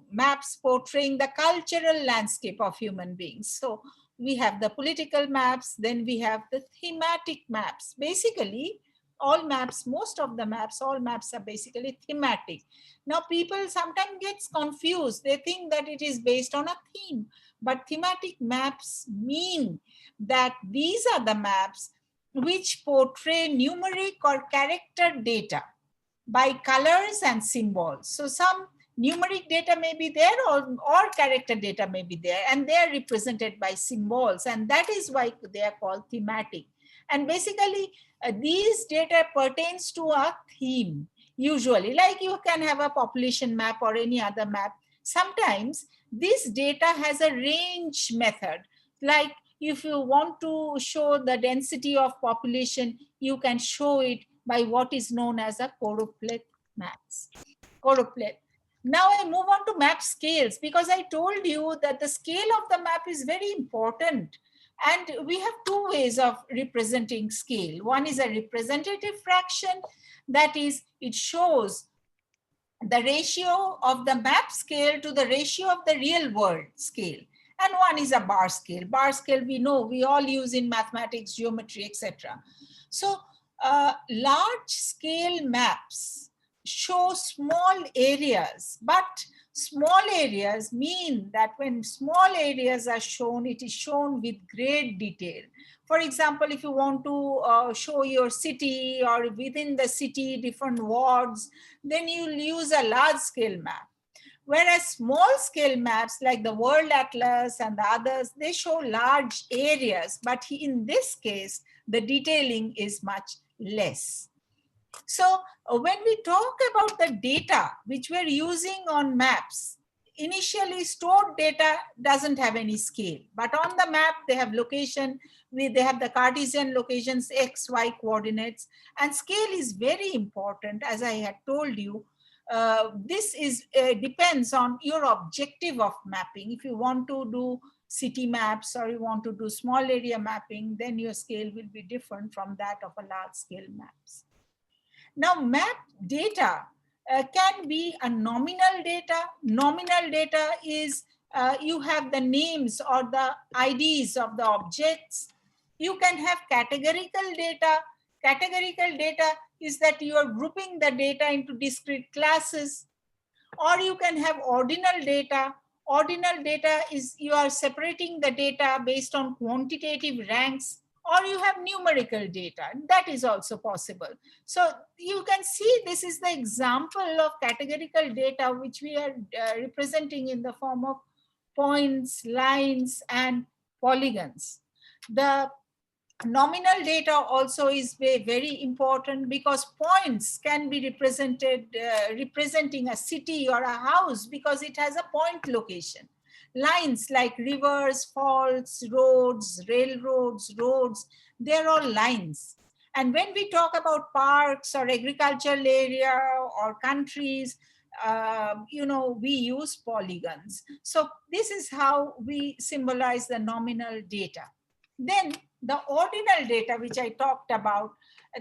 maps portraying the cultural landscape of human beings. So we have the political maps, then we have the thematic maps. Basically, all maps, most of the maps, all maps are basically thematic. Now, people sometimes gets confused. They think that it is based on a theme, but thematic maps mean that these are the maps which portray numeric or character data by colors and symbols. So some numeric data may be there or character data may be there, and they are represented by symbols, and that is why they are called thematic. And basically, these data pertains to a theme, usually, like you can have a population map or any other map. Sometimes this data has a range method, like if you want to show the density of population, you can show it by what is known as a choropleth maps. Choropleth. Now I move on to map scales, because I told you that the scale of the map is very important. And we have two ways of representing scale. One is a representative fraction, that is, it shows the ratio of the map scale to the ratio of the real world scale. And one is a bar scale. Bar scale, we know, we all use in mathematics, geometry, etc. So large scale maps show small areas, but small areas mean that when small areas are shown, it is shown with great detail. For example, if you want to show your city or within the city different wards, then you'll use a large scale map. Whereas small scale maps like the World Atlas and the others, they show large areas, but in this case, the detailing is much less. So when we talk about the data which we're using on maps, initially stored data doesn't have any scale, but on the map, they have location, they have the Cartesian locations, X, Y coordinates, and scale is very important, as I had told you. This is depends on your objective of mapping. If you want to do city maps or you want to do small area mapping, then your scale will be different from that of a large scale maps. Now, map data can be a nominal data. Nominal data is you have the names or the IDs of the objects. You can have categorical data. Categorical data is that you are grouping the data into discrete classes. Or you can have ordinal data. Ordinal data is you are separating the data based on quantitative ranks, or you have numerical data. That is also possible. So you can see this is the example of categorical data which we are representing in the form of points, lines, and polygons. The nominal data also is very important, because points can be represented representing a city or a house because it has a point location. Lines like rivers, faults, roads, railroads, roads, they're all lines. And when we talk about parks or agricultural area or countries, we use polygons. So this is how we symbolize the nominal data. Then the ordinal data, which I talked about,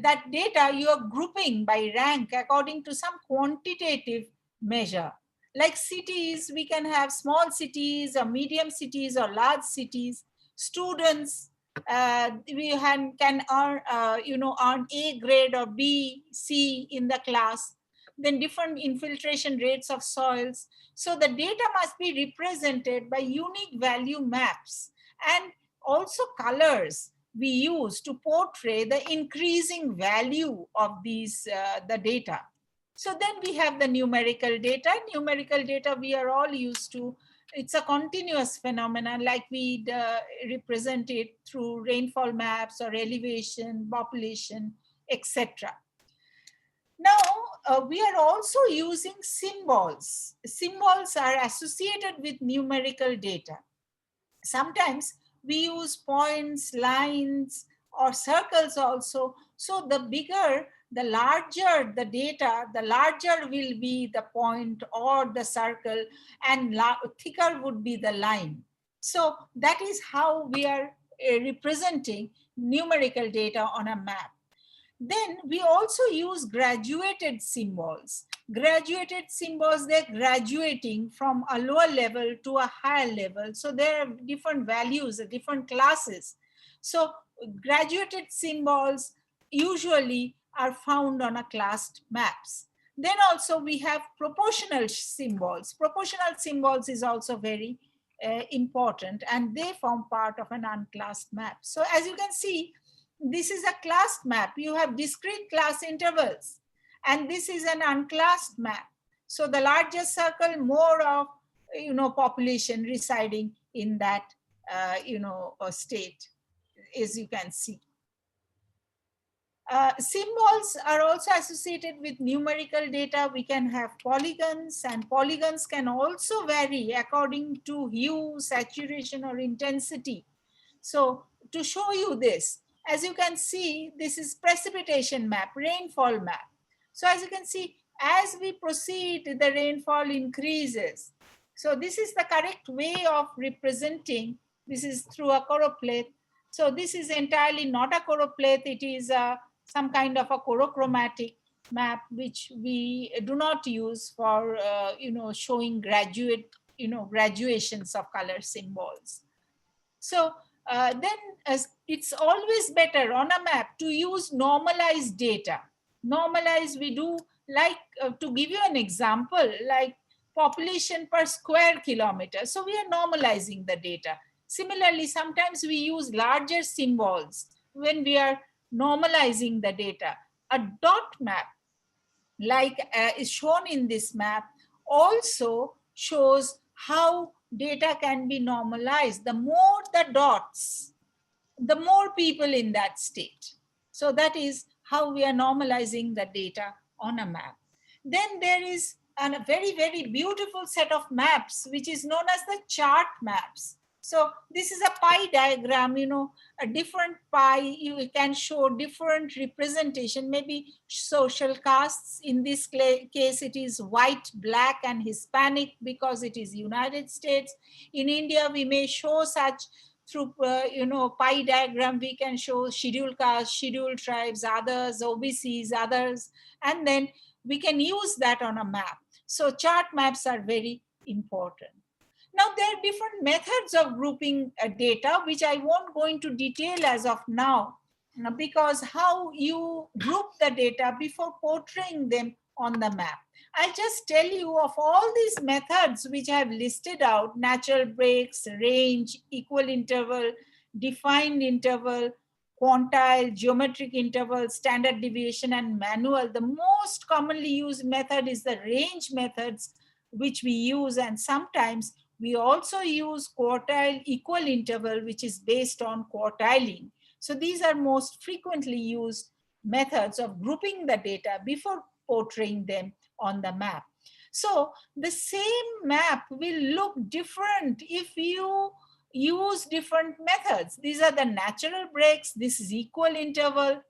that data you are grouping by rank according to some quantitative measure. Like cities, we can have small cities or medium cities or large cities. Students, we can earn, earn A grade or B, C in the class. Then different infiltration rates of soils. So the data must be represented by unique value maps and also colors. we use to portray the increasing value of these, the data. So then we have the numerical data. Numerical data we are all used to. It's a continuous phenomenon, like we represent it through rainfall maps or elevation, population, etc. Now, we are also using symbols. Symbols are associated with numerical data. Sometimes we use points, lines, or circles also. So the bigger, the larger the data, the larger will be the point or the circle, and thicker would be the line. So that is how we are representing numerical data on a map. Then we also use graduated symbols. Graduated symbols, they're graduating from a lower level to a higher level. So there are different values, different classes. So graduated symbols usually are found on a classed maps. Then also we have proportional symbols. Proportional symbols is also very important, and they form part of an unclassed map. So as you can see, this is a classed map. You have discrete class intervals, and this is an unclassed map. So the larger circle, more of population residing in that state, as you can see. Symbols are also associated with numerical data. We can have polygons, and polygons can also vary according to hue, saturation, or intensity. So to show you this, as you can see, this is precipitation map, rainfall map. So as you can see, as we proceed, the rainfall increases. So this is the correct way of representing. This is through a choropleth. So this is entirely not a choropleth. It is some kind of a chorochromatic map, which we do not use for showing graduations of color symbols. So then it's always better on a map to use normalized data. Normalized, we do like, to give you an example, like population per square kilometer. So we are normalizing the data. Similarly, sometimes we use larger symbols when we are normalizing the data. A dot map, like is shown in this map, also shows how data can be normalized. The more the dots, the more people in that state. So that is how we are normalizing the data on a map. Then there is a very, very beautiful set of maps, which is known as the chart maps. So this is a pie diagram, a different pie, you can show different representation, maybe social castes. In this case, it is white, black, and Hispanic because it is United States. In India, we may show such through, pie diagram, we can show scheduled castes, scheduled tribes, others, OBCs, others, and then we can use that on a map. So chart maps are very important. Now, there are different methods of grouping data, which I won't go into detail as of now, because how you group the data before portraying them on the map. I'll just tell you of all these methods which I have listed out: natural breaks, range, equal interval, defined interval, quantile, geometric interval, standard deviation, and manual. The most commonly used method is the range methods, which we use, and sometimes we also use quartile equal interval, which is based on quartiling. So these are most frequently used methods of grouping the data before portraying them on the map. So the same map will look different if you use different methods. These are the natural breaks. This is equal interval.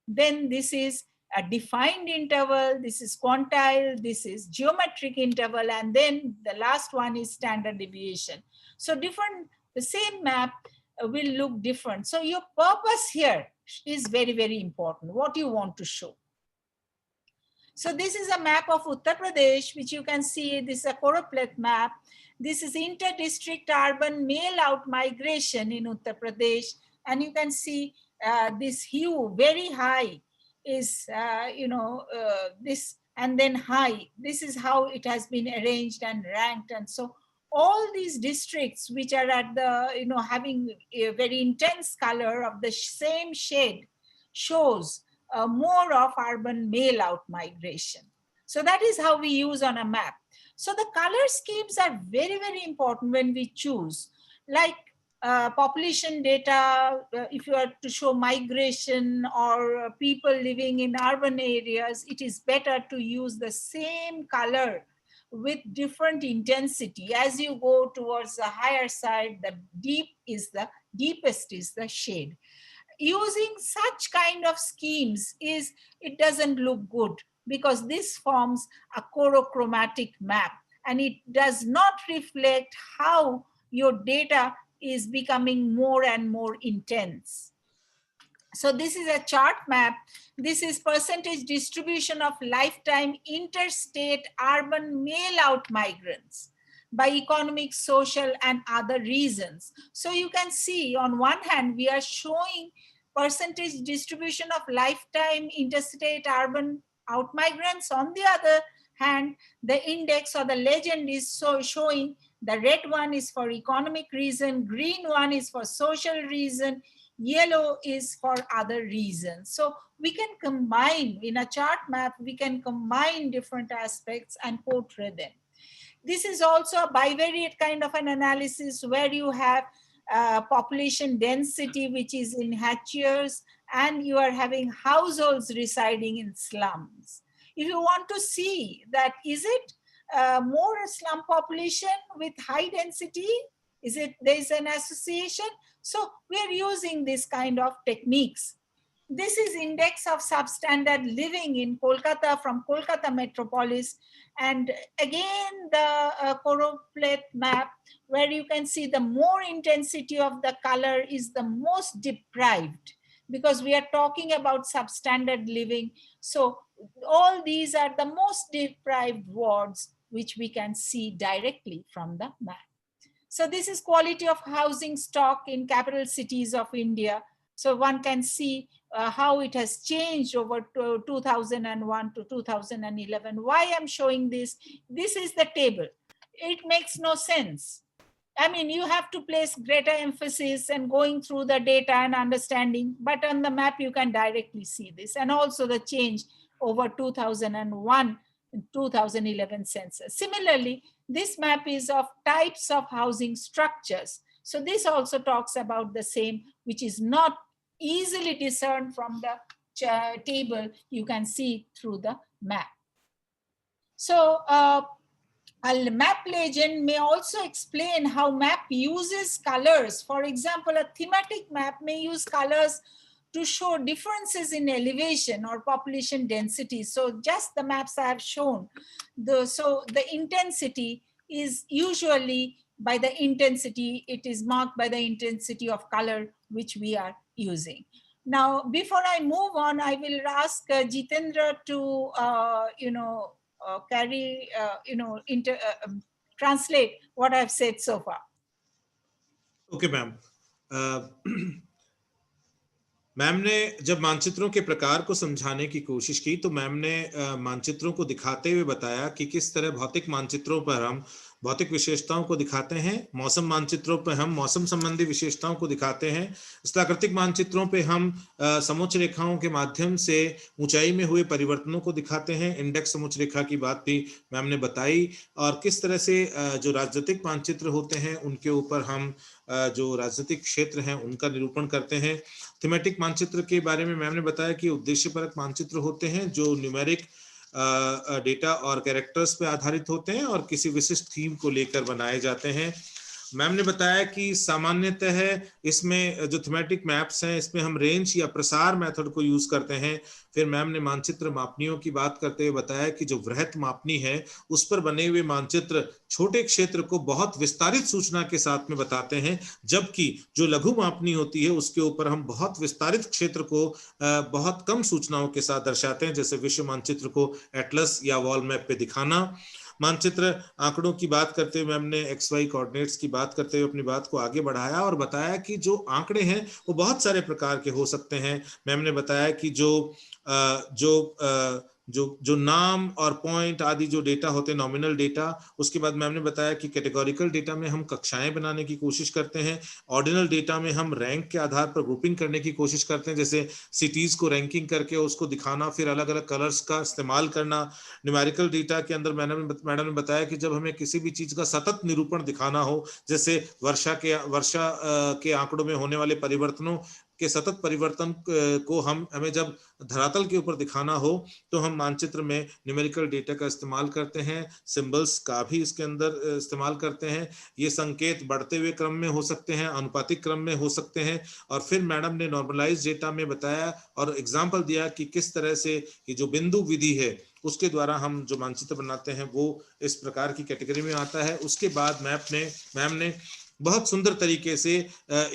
Then this is a defined interval, this is quantile, this is geometric interval, and then the last one is standard deviation. So the same map will look different. So your purpose here is very, very important, what you want to show. So this is a map of Uttar Pradesh, which you can see. This is a choropleth map. This is inter-district urban mail out migration in Uttar Pradesh. And you can see this hue very high is, this, and then high. This is how it has been arranged and ranked. And so all these districts which are at the, having a very intense color of the same shade shows more of urban male out migration. So that is how we use on a map. So the color schemes are very, very important when we choose. Like population data, if you are to show migration or people living in urban areas, it is better to use the same color with different intensity. As you go towards the higher side, the deepest is the shade. Using such kind of schemes it doesn't look good, because this forms a chorochromatic map and it does not reflect how your data is becoming more and more intense. So this is a chart map. This is percentage distribution of lifetime interstate urban male out migrants by economic, social, and other reasons. So you can see on one hand, we are showing percentage distribution of lifetime interstate urban out migrants. On the other hand, the index or the legend is showing the red one is for economic reason, green one is for social reason, yellow is for other reasons. So we can combine, in a chart map, we can combine different aspects and portray them. This is also a bivariate kind of an analysis where you have population density, which is in hatcheries, and you are having households residing in slums. If you want to see that, is it more slum population with high density? Is it, there is an association? So we are using this kind of techniques. This is index of substandard living in Kolkata from Kolkata metropolis. And again, the choropleth map, where you can see the more intensity of the color is the most deprived, because we are talking about substandard living. So all these are the most deprived wards, which we can see directly from the map. So this is quality of housing stock in capital cities of India. So one can see how it has changed over 2001 to 2011. Why I'm showing this? This is the table. It makes no sense. I mean, you have to place greater emphasis and going through the data and understanding, but on the map, you can directly see this. And also the change over 2001 and 2011 census. Similarly, this map is of types of housing structures. So this also talks about the same, which is not easily discerned from the table. You can see through the map. So a map legend may also explain how map uses colors. For example, a thematic map may use colors to show differences in elevation or population density. So just the maps I have shown. So the intensity is usually by the intensity, it is marked by the intensity of color which we are using. Now, before I move on, I will ask Jitendra to, translate what I've said so far. Okay, ma'am. Ma'am ने जब मानचित्रों के प्रकार को समझाने की कोशिश की तो मैम ने मानचित्रों को दिखाते हुए बताया कि किस तरह भौतिक मानचित्रों पर हम भौतिक विशेषताओं को दिखाते हैं, मौसम मानचित्रों पर हम मौसम संबंधी विशेषताओं को दिखाते हैं, स्थलाकृतिक मानचित्रों पे हम समोच्च रेखाओं के माध्यम से ऊंचाई में हुए परिवर्तनों को दिखाते हैं, इंडेक्स समोच्च रेखा की बात भी मैम ने बताई, और किस तरह से जो राजनीतिक मानचित्र होते हैं उनके ऊपर हम जो राजनीतिक क्षेत्र हैं उनका निरूपण करते हैं। थीमेटिक मानचित्र के बारे में मैम ने बताया कि उद्देश्यपरक मानचित्र होते हैं जो न्यूमेरिक डेटा और कैरेक्टर्स पे आधारित होते हैं और किसी विशिष्ट थीम को लेकर बनाए जाते हैं। मैम ने बताया कि सामान्यतः इसमें जो थीमेटिक मैप्स हैं इसमें हम रेंज या प्रसार मेथड को यूज करते हैं। फिर मैम ने मानचित्र मापनियों की बात करते हुए बताया कि जो वृहत मापनी है उस पर बने हुए मानचित्र छोटे क्षेत्र को बहुत विस्तारित सूचना के साथ में बताते हैं, जबकि जो लघु मापनी होती है उसके ऊपर हम बहुत विस्तारित क्षेत्र को बहुत कम सूचनाओं के साथ दर्शाते हैं, जैसे विश्व मानचित्र को एटलस या वॉल मैप पे दिखाना। मानचित्र आंकड़ों की बात करते हुए मैम ने XY कोऑर्डिनेट्स की बात करते हुए अपनी बात को आगे बढ़ाया और बताया कि जो आंकड़े हैं वो बहुत सारे प्रकार के हो सकते हैं। मैम ने बताया कि जो जो नाम और पॉइंट आदि जो डेटा होते हैं, नॉमिनल डेटा। उसके बाद मैम ने बताया कि कैटेगोरिकल डेटा में हम कक्षाएं बनाने की कोशिश करते हैं, ऑर्डिनल डेटा में हम रैंक के आधार पर ग्रुपिंग करने की कोशिश करते हैं, जैसे सिटीज को रैंकिंग करके उसको दिखाना, फिर अलग अलग कलर्स का इस्तेमाल करना। न्यूमेरिकल डेटा के अंदर मैडम ने बताया कि जब हमें किसी भी चीज का सतत निरूपण दिखाना हो, जैसे वर्षा के आंकड़ों में होने वाले परिवर्तनों के सतत परिवर्तन को हमें जब धरातल के ऊपर दिखाना हो, तो हम मानचित्र में न्यूमेरिकल डेटा का इस्तेमाल करते हैं, सिंबल्स का भी इसके अंदर इस्तेमाल करते हैं। ये संकेत बढ़ते हुए क्रम में हो सकते हैं, अनुपातिक क्रम में हो सकते हैं। और फिर मैडम ने नॉर्मलाइज डेटा में बताया और एग्जाम्पल दिया कि किस तरह से ये जो बिंदु विधि है उसके द्वारा हम जो मानचित्र बनाते हैं वो इस प्रकार की कैटेगरी में आता है। उसके बाद मैम ने बहुत सुंदर तरीके से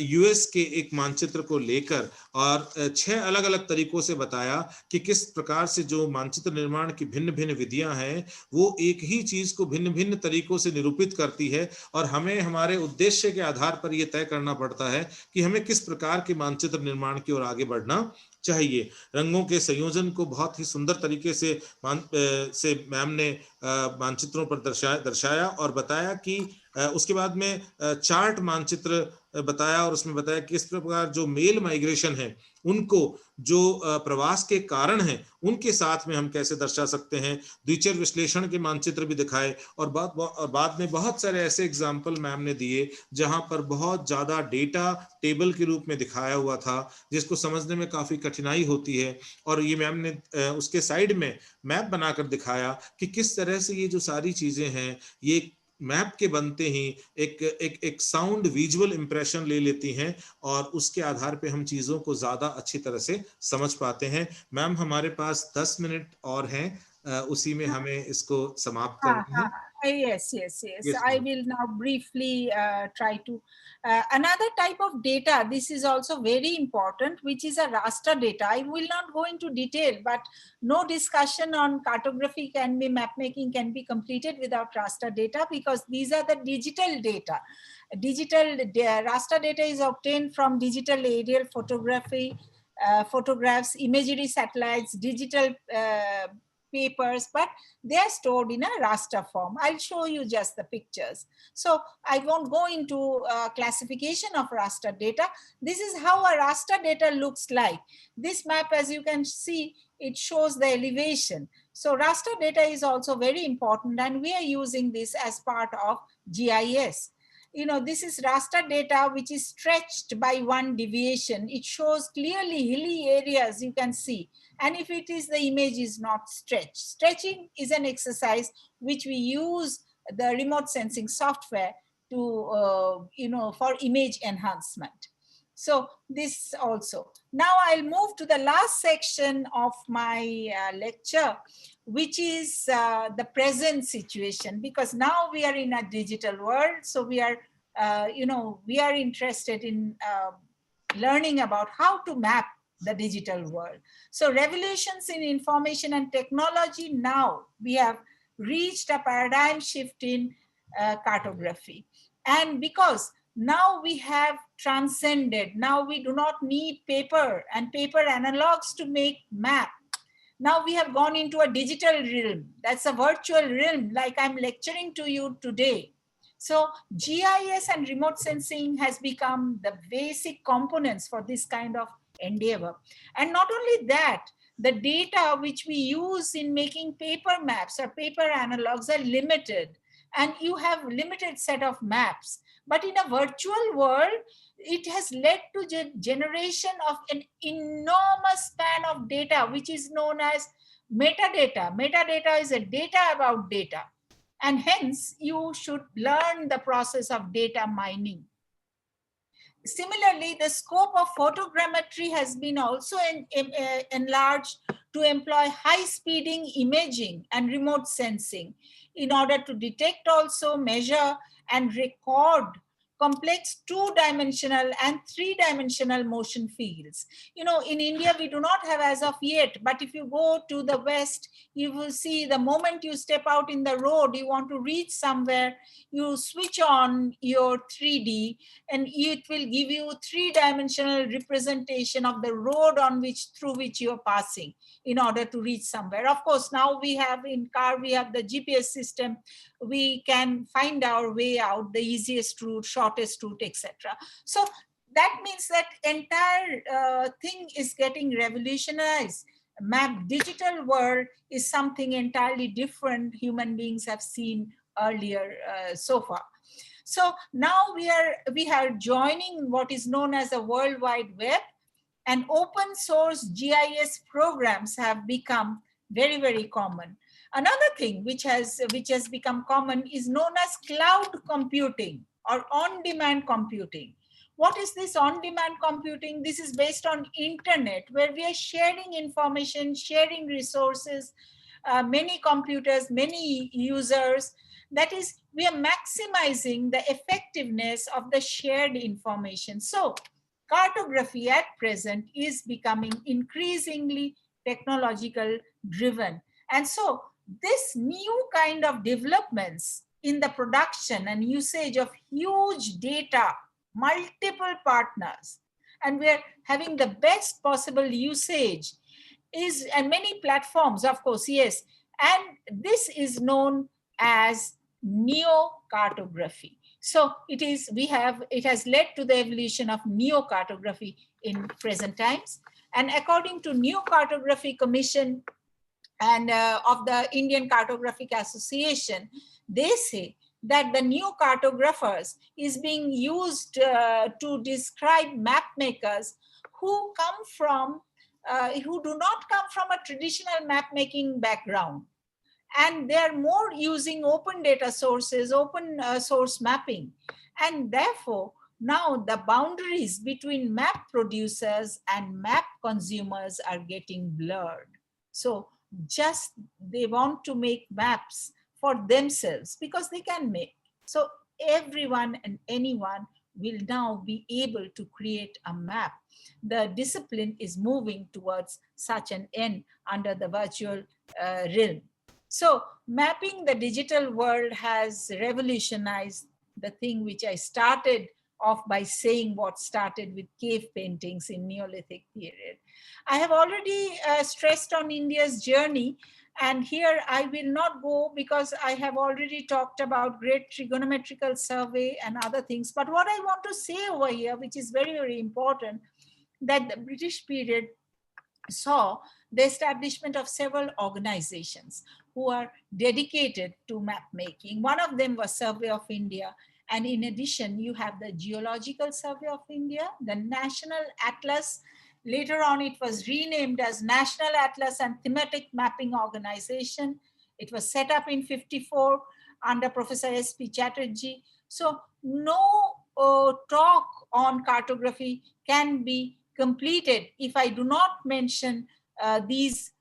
यूएस के एक मानचित्र को लेकर और 6 अलग अलग तरीकों से बताया कि किस प्रकार से जो मानचित्र निर्माण की भिन्न भिन्न विधियां हैं वो एक ही चीज को भिन्न भिन्न तरीकों से निरूपित करती है, और हमें हमारे उद्देश्य के आधार पर यह तय करना पड़ता है कि हमें किस प्रकार के मानचित्र निर्माण की ओर आगे बढ़ना चाहिए। रंगों के संयोजन को बहुत ही सुंदर तरीके से मैम ने मानचित्रों पर दर्शाया और बताया कि उसके बाद में चार्ट मानचित्र बताया, और उसमें बताया कि किस प्रकार जो मेल माइग्रेशन है उनको जो प्रवास के कारण हैं उनके साथ में हम कैसे दर्शा सकते हैं। द्विचर विश्लेषण के मानचित्र भी दिखाए, और बाद में बहुत सारे ऐसे एग्जाम्पल मैम ने दिए जहां पर बहुत ज्यादा डेटा टेबल के रूप में दिखाया हुआ था, जिसको समझने में काफी कठिनाई होती है। और ये मैम ने उसके साइड में मैप बनाकर दिखाया कि किस तरह से ये जो सारी चीजें हैं ये मैप के बनते ही एक साउंड विजुअल इंप्रेशन ले लेती हैं, और उसके आधार पे हम चीजों को ज्यादा अच्छी तरह से समझ पाते हैं। मैम हमारे पास 10 मिनट और हैं, उसी में हमें इसको समाप्त करना है। Yes. Yes, I ma'am. will now briefly try to. Another type of data, this is also very important, which is a raster data. I will not go into detail, but no discussion on cartography mapmaking can be completed without raster data, because these are the digital data. Raster data is obtained from digital aerial photography, photographs, imagery satellites, digital papers, but they are stored in a raster form. I'll show you just the pictures. So I won't go into classification of raster data. This is how a raster data looks like. This map, as you can see, it shows the elevation. So raster data is also very important, and we are using this as part of GIS. You know, this is raster data which is stretched by one deviation. It shows clearly hilly areas, you can see. And if it is, the image is not stretched. Stretching is an exercise which we use the remote sensing software to, for image enhancement. So this also. Now I'll move to the last section of my lecture, which is the present situation, because now we are in a digital world. So we are, we are interested in learning about how to map the digital world. So revolutions in information and technology, now we have reached a paradigm shift in cartography. And because now we have transcended, now we do not need paper and paper analogs to make map. Now we have gone into a digital realm. That's a virtual realm, like I'm lecturing to you today. So GIS and remote sensing has become the basic components for this kind of endeavor. And not only that, the data which we use in making paper maps or paper analogs are limited, and you have limited set of maps. But in a virtual world, it has led to generation of an enormous span of data, which is known as metadata. Metadata is a data about data. And hence, you should learn the process of data mining. Similarly, the scope of photogrammetry has been also enlarged to employ high-speeding imaging and remote sensing in order to detect, also measure and record complex 2-dimensional and 3-dimensional motion fields. In India, we do not have as of yet, but if you go to the West, you will see the moment you step out in the road, you want to reach somewhere, you switch on your 3D and it will give you 3-dimensional representation of the road through which you are passing in order to reach somewhere. Of course, now we have in car, we have the GPS system. We can find our way out, the easiest route, shortest route, etc. So that means that entire thing is getting revolutionized. Digital world is something entirely different human beings have seen earlier so far. So now we are joining what is known as a World Wide Web, and open source GIS programs have become very, very common. Another thing which has become common is known as cloud computing or on-demand computing. What is this on-demand computing? This is based on internet, where we are sharing information, sharing resources, many computers, many users. That is, we are maximizing the effectiveness of the shared information. So cartography at present is becoming increasingly technological driven. And so this new kind of developments in the production and usage of huge data, multiple partners, and we're having the best possible usage and many platforms, of course, yes. And this is known as neo-cartography. So it has led to the evolution of neo-cartography in present times. And according to Neo-Cartography Commission and of the Indian Cartographic Association, they say that the neo-cartographers is being used to describe map makers who do not come from a traditional map making background. And they're more using open data sources, open source mapping. And therefore, now the boundaries between map producers and map consumers are getting blurred. So they want to make maps for themselves because they can make. So everyone and anyone will now be able to create a map. The discipline is moving towards such an end under the virtual realm. So mapping the digital world has revolutionized the thing which I started off by saying what started with cave paintings in Neolithic period. I have already stressed on India's journey, and here I will not go because I have already talked about Great Trigonometrical Survey and other things. But what I want to say over here, which is very, very important, that the British period saw the establishment of several organizations who are dedicated to map making. One of them was Survey of India. And in addition, you have the Geological Survey of India, the National Atlas. Later on, it was renamed as National Atlas and Thematic Mapping Organization. It was set up in 1954 under Professor S.P. Chatterjee. So no talk on cartography can be completed if I do not mention these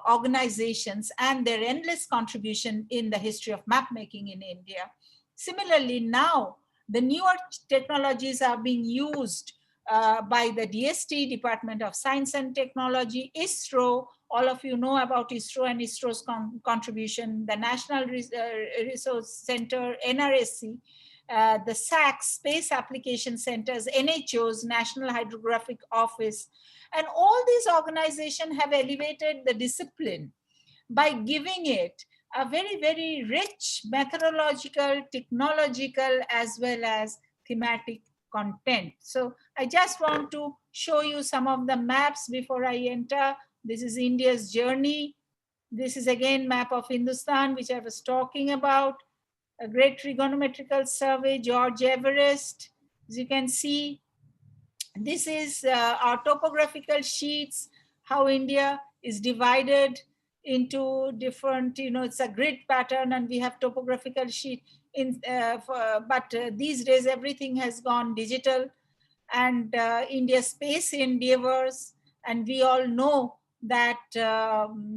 organizations and their endless contribution in the history of map making in India. Similarly, now the newer technologies are being used by the DST, Department of Science and Technology, ISRO. All of you know about ISRO and ISRO's contribution, the National Resource Center, NRSC, the SACS, Space Application Centers, NHOs, National Hydrographic Office. And all these organizations have elevated the discipline by giving it a very, very rich methodological, technological, as well as thematic content. So I just want to show you some of the maps before I enter. This is India's journey. This is again map of Hindustan, which I was talking about. A Great Trigonometrical Survey, George Everest. As you can see, this is our topographical sheets, how India is divided into different, it's a grid pattern and we have topographical sheet. But these days, everything has gone digital, and India's space endeavors. And we all know that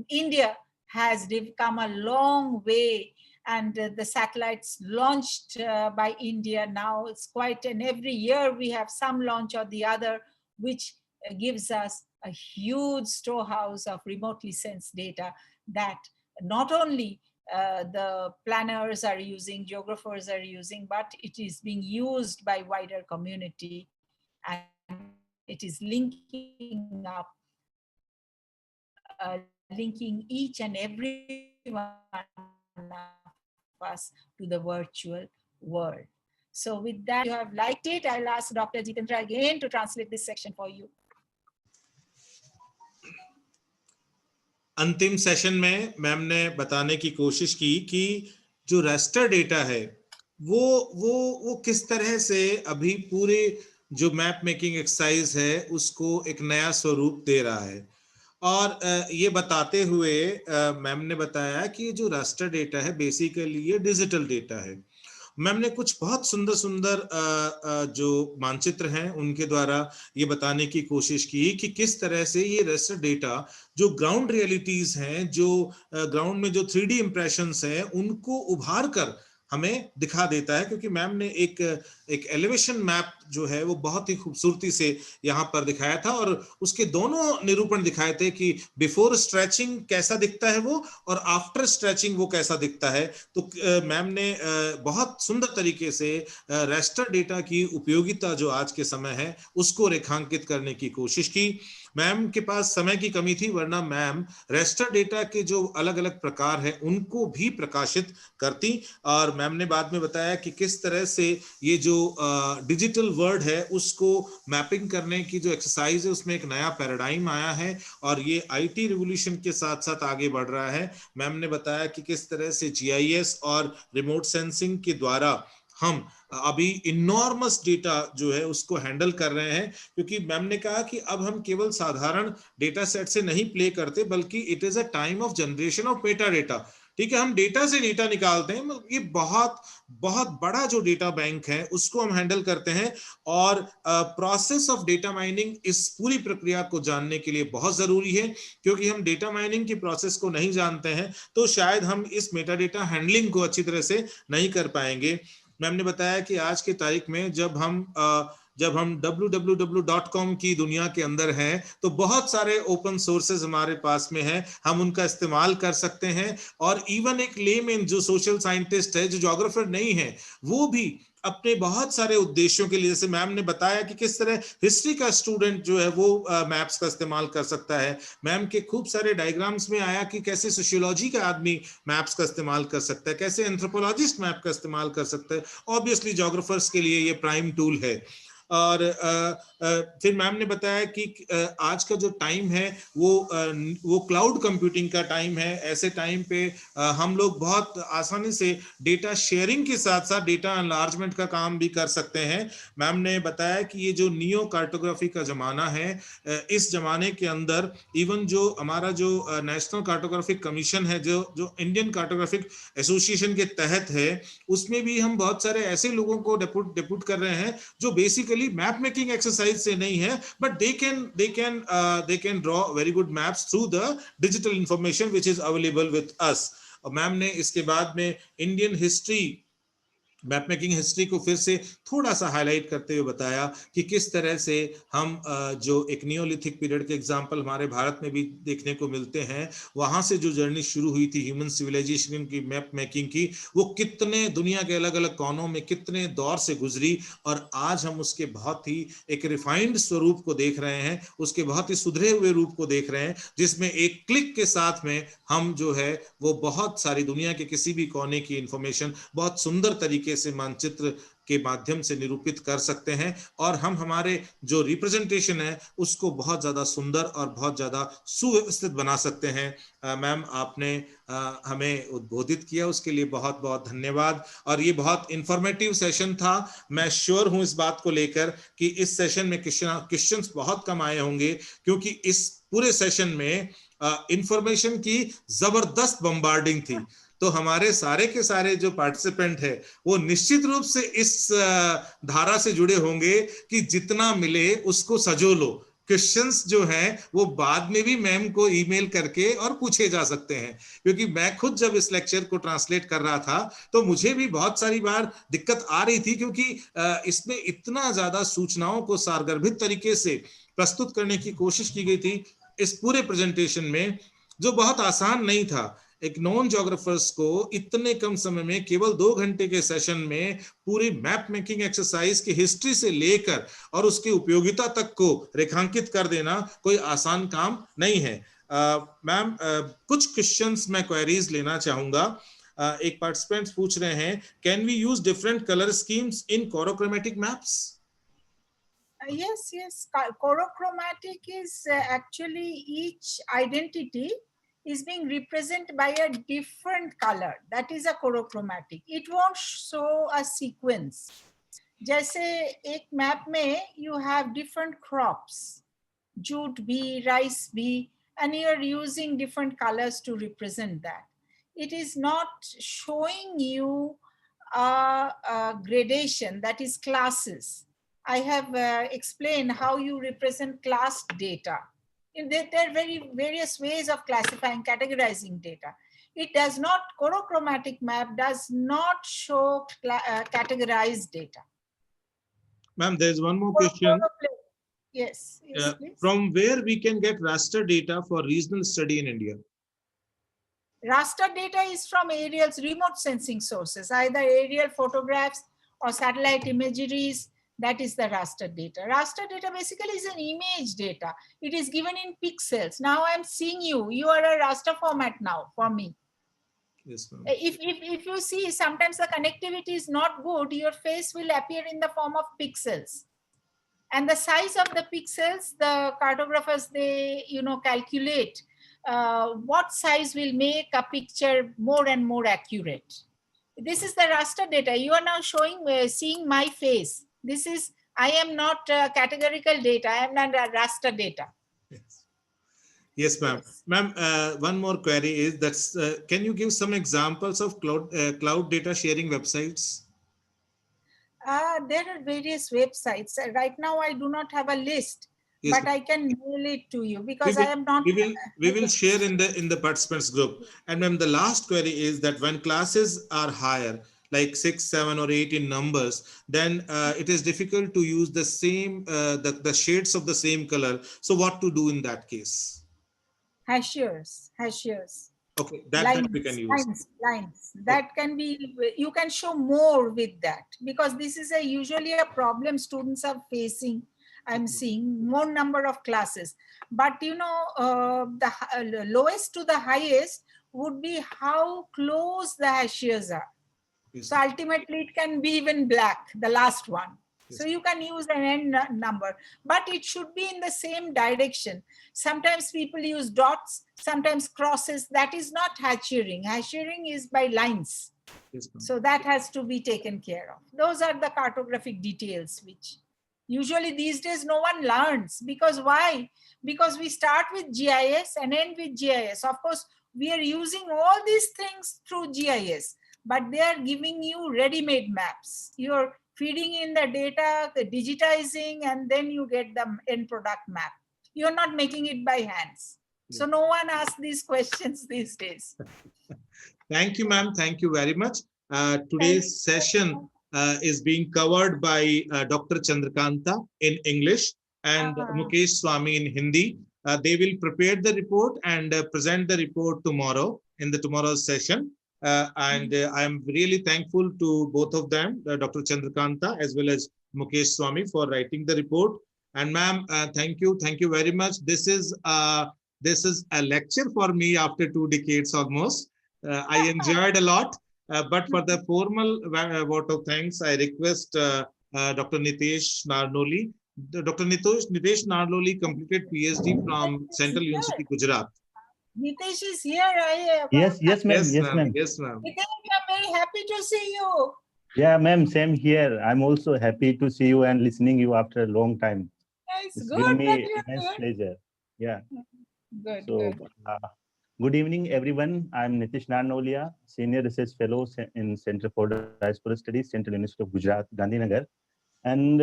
India has come a long way and the satellites launched by India now, it's quite, and every year we have some launch or the other, which gives us a huge storehouse of remotely sensed data that not only the planners are using, geographers are using, but it is being used by wider community, and it is linking up, linking each and every one of us to the virtual world. So with that, you have liked it. I'll ask Dr. Jitendra again to translate this section for you. अंतिम session में ma'am ने बताने की कोशिश की कि जो raster data है वो किस तरह से अभी पूरे जो मैप मेकिंग एक्सरसाइज है उसको एक नया स्वरूप दे रहा है। और ये बताते हुए मैम ने बताया कि जो रेस्टर डेटा है बेसिकली ये डिजिटल डेटा है। मैम ने कुछ बहुत सुंदर सुंदर जो मानचित्र हैं उनके द्वारा ये बताने की कोशिश की कि किस तरह से ये रेस्टर डेटा जो ग्राउंड रियलिटीज हैं, जो ग्राउंड में जो 3D इंप्रेशंस हैं, उनको उभार कर हमें दिखा देता है। क्योंकि मैम ने एक एलिवेशन मैप जो है वो बहुत ही खूबसूरती से यहाँ पर दिखाया था और उसके दोनों निरूपण दिखाए थे कि बिफोर स्ट्रेचिंग कैसा दिखता है वो और आफ्टर स्ट्रेचिंग वो कैसा दिखता है। तो मैम ने बहुत सुंदर तरीके से रेस्टर डेटा की उपयोगिता जो आज के समय है उसको रेखांकित करने की कोशिश की। मैम के पास समय की कमी थी, वरना मैम रेस्टर डेटा के जो अलग अलग प्रकार है उनको भी प्रकाशित करती। और मैम ने बाद में बताया कि किस तरह से ये जो डिजिटल वर्ल्ड है उसको मैपिंग करने की जो एक्सरसाइज है उसमें एक नया पैराडाइम आया है और ये आईटी रिवोल्यूशन के साथ साथ आगे बढ़ रहा है। मैम ने बताया कि किस तरह से जीआईएस और रिमोट सेंसिंग के द्वारा हम अभी इनॉर्मस डेटा जो है उसको हैंडल कर रहे हैं। क्योंकि मैम ने कहा कि अब हम केवल साधारण डेटा सेट से नहीं प्ले करते, बल्कि it is a time of generation of Meta data. ठीक है, हम डेटा से डेटा निकालते हैं, ये बहुत बहुत बड़ा जो डेटा बैंक है उसको हम हैंडल करते हैं। और प्रोसेस ऑफ डेटा माइनिंग इस पूरी प्रक्रिया को जानने के लिए बहुत जरूरी है, क्योंकि हम डेटा माइनिंग की प्रोसेस को नहीं जानते हैं तो शायद हम इस मेटा डेटा हैंडलिंग को अच्छी तरह से नहीं कर पाएंगे। मैम ने बताया कि आज की तारीख में जब हम www.com की दुनिया के अंदर हैं तो बहुत सारे ओपन सोर्सेज हमारे पास में हैं, हम उनका इस्तेमाल कर सकते हैं। और इवन एक लेमैन जो सोशल साइंटिस्ट है, जो ज्योग्राफर नहीं है, वो भी अपने बहुत सारे उद्देश्यों के लिए, जैसे मैम ने बताया कि किस तरह हिस्ट्री का स्टूडेंट जो है वो मैप्स का इस्तेमाल कर सकता है। मैम के खूब सारे डायग्राम्स में आया कि कैसे सोशियोलॉजी का आदमी मैप्स का इस्तेमाल कर सकता है, कैसे एंथ्रोपोलॉजिस्ट मैप का इस्तेमाल कर सकता है। ऑब्वियसली ज्योग्राफर्स के लिए ये प्राइम टूल है। और फिर मैम ने बताया कि आज का जो टाइम है वो क्लाउड कंप्यूटिंग का टाइम है। ऐसे टाइम पे हम लोग बहुत आसानी से डेटा शेयरिंग के साथ साथ डेटा एनलार्जमेंट का काम भी कर सकते हैं। मैम ने बताया कि ये जो नियो कार्टोग्राफी का जमाना है, इस जमाने के अंदर इवन जो हमारा जो नेशनल कार्टोग्राफिक कमीशन है, जो इंडियन कार्टोग्राफिक एसोसिएशन के तहत है, उसमें भी हम बहुत सारे ऐसे लोगों को डेप्यूट कर रहे हैं जो बेसिकली मैप मेकिंग एक्सरसाइज से नहीं है, but they can draw very good maps through the digital information which is available with us। और मैम ने इसके बाद में Indian history, map making history को फिर से थोड़ा सा हाईलाइट करते हुए बताया कि किस तरह से हम जो एक नियोलिथिक पीरियड के एग्जांपल हमारे भारत में भी देखने को मिलते हैं, वहां से जो जर्नी शुरू हुई थी ह्यूमन सिविलाइजेशन की मैप मेकिंग की, वो कितने दुनिया के अलग अलग कोनों में कितने दौर से गुजरी और आज हम उसके बहुत ही एक रिफाइंड स्वरूप को देख रहे हैं, उसके बहुत ही सुधरे हुए रूप को देख रहे हैं, जिसमें एक क्लिक के साथ में हम जो है वो बहुत सारी दुनिया के किसी भी कोने की इंफॉर्मेशन बहुत सुंदर तरीके से मानचित्र के माध्यम से निरूपित कर सकते हैं। और हम हमारे जो रिप्रेजेंटेशन है उसको बहुत ज्यादा सुंदर और बहुत ज्यादा सुव्यवस्थित बना सकते हैं। मैम, आपने हमें उद्बोधित किया, उसके लिए बहुत बहुत धन्यवाद। और ये बहुत इंफॉर्मेटिव सेशन था। मैं श्योर हूं इस बात को लेकर कि इस सेशन में क्वेश्चंस बहुत कम आए होंगे, क्योंकि इस पूरे सेशन में इंफॉर्मेशन की जबरदस्त बम्बार्डिंग थी। तो हमारे सारे के सारे जो पार्टिसिपेंट है वो निश्चित रूप से इस धारा से जुड़े होंगे कि जितना मिले उसको सजो लो, क्वेश्चंस जो हैं वो बाद में भी मैम को ईमेल करके और पूछे जा सकते हैं, क्योंकि मैं खुद जब इस लेक्चर को ट्रांसलेट कर रहा था तो मुझे भी बहुत सारी बार दिक्कत आ रही थी, क्योंकि इसमें इतना ज्यादा सूचनाओं को सारगर्भित तरीके से प्रस्तुत करने की कोशिश की गई थी इस पूरे प्रेजेंटेशन में, जो बहुत आसान नहीं था। एक नॉन जोग्राफर्स को इतने कम समय में केवल 2 घंटे के सेशन में पूरी मैप मेकिंग एक्सरसाइज की हिस्ट्री से लेकर और उसकी उपयोगिता तक को रेखांकित कर देना कोई आसान काम नहीं है। मैम, कुछ क्वेश्चंस मैं क्वेरीज लेना चाहूंगा। एक पार्टिसिपेंट पूछ रहे हैं, can we use different colour schemes in chorochromatic maps? Yes, yes. Chorochromatic is actually each identity is being represented by a different color. That is a chorochromatic. It won't show a sequence. जैसे एक map में you have different crops, jute bee, rice bee, and you are using different colors to represent that. It is not showing you a gradation, that is classes. I have explained how you represent class data. There are various ways of classifying, categorizing data. It does not, chorochromatic map does not show categorized data. Ma'am, there's one more question. Yes, yes, please. From where we can get raster data for regional study in India? Raster data is from aerials, remote sensing sources, either aerial photographs or satellite imageries. That is the raster data. Raster data basically is an image data. It is given in pixels. Now I'm seeing you. You are a raster format now for me. Yes, ma'am. If you see, sometimes the connectivity is not good, your face will appear in the form of pixels. And the size of the pixels, the cartographers, they calculate what size will make a picture more and more accurate. This is the raster data. You are now showing, seeing my face. This is, I am not categorical data. I am not raster data. Yes. Yes, ma'am. Yes. Ma'am, one more query is that can you give some examples of cloud data sharing websites? There are various websites. Right now, I do not have a list, Yes, but I can mail it to you because I am not. We will share in the participants group. And ma'am, the last query is that when classes are higher, like 6, 7, or 8 in numbers, then it is difficult to use the same the shades of the same color. So what to do in that case? Hashiers. Okay, that we can use. Lines. That can be, you can show more with that, because this is usually a problem students are facing. I'm seeing more number of classes, but the lowest to the highest would be how close the hashiers are. Yes. So ultimately it can be even black, the last one. Yes. So you can use an end number, but it should be in the same direction. Sometimes people use dots, sometimes crosses. That is not hashiering. Hashiering is by lines. Yes, so that has to be taken care of. Those are the cartographic details, which usually these days no one learns. Because why? Because we start with GIS and end with GIS. Of course, we are using all these things through GIS, but they are giving you ready-made maps. You're feeding in the data, digitizing, and then you get the end product map. You're not making it by hands. So no one asks these questions these days. Thank you, ma'am. Thank you very much. Today's session is being covered by Dr. Chandrakanta in English and Mukesh Swami in Hindi. They will prepare the report and present the report tomorrow in the tomorrow's session. I'm really thankful to both of them, Dr. Chandrakanta as well as Mukesh Swami, for writing the report. And ma'am, thank you very much. This is a lecture for me after 2 decades almost. I enjoyed a lot, but for the formal vote of thanks, I request Dr. Nitesh Narnoli. Dr. Nitesh Narnoli completed PhD from Central University, Gujarat. Nitesh is here. Yes, ma'am. Yes, ma'am. Yes, ma'am. Nitesh, I'm very happy to see you. Yeah, ma'am. Same here. I'm also happy to see you and listening you after a long time. It's It's good. given me that you're immense good. pleasure. Yeah. Good. So, good evening, everyone. I'm Nitish Narnolia, Senior Research Fellow in Center for Diaspora Studies, Central University of Gujarat, Gandhinagar. And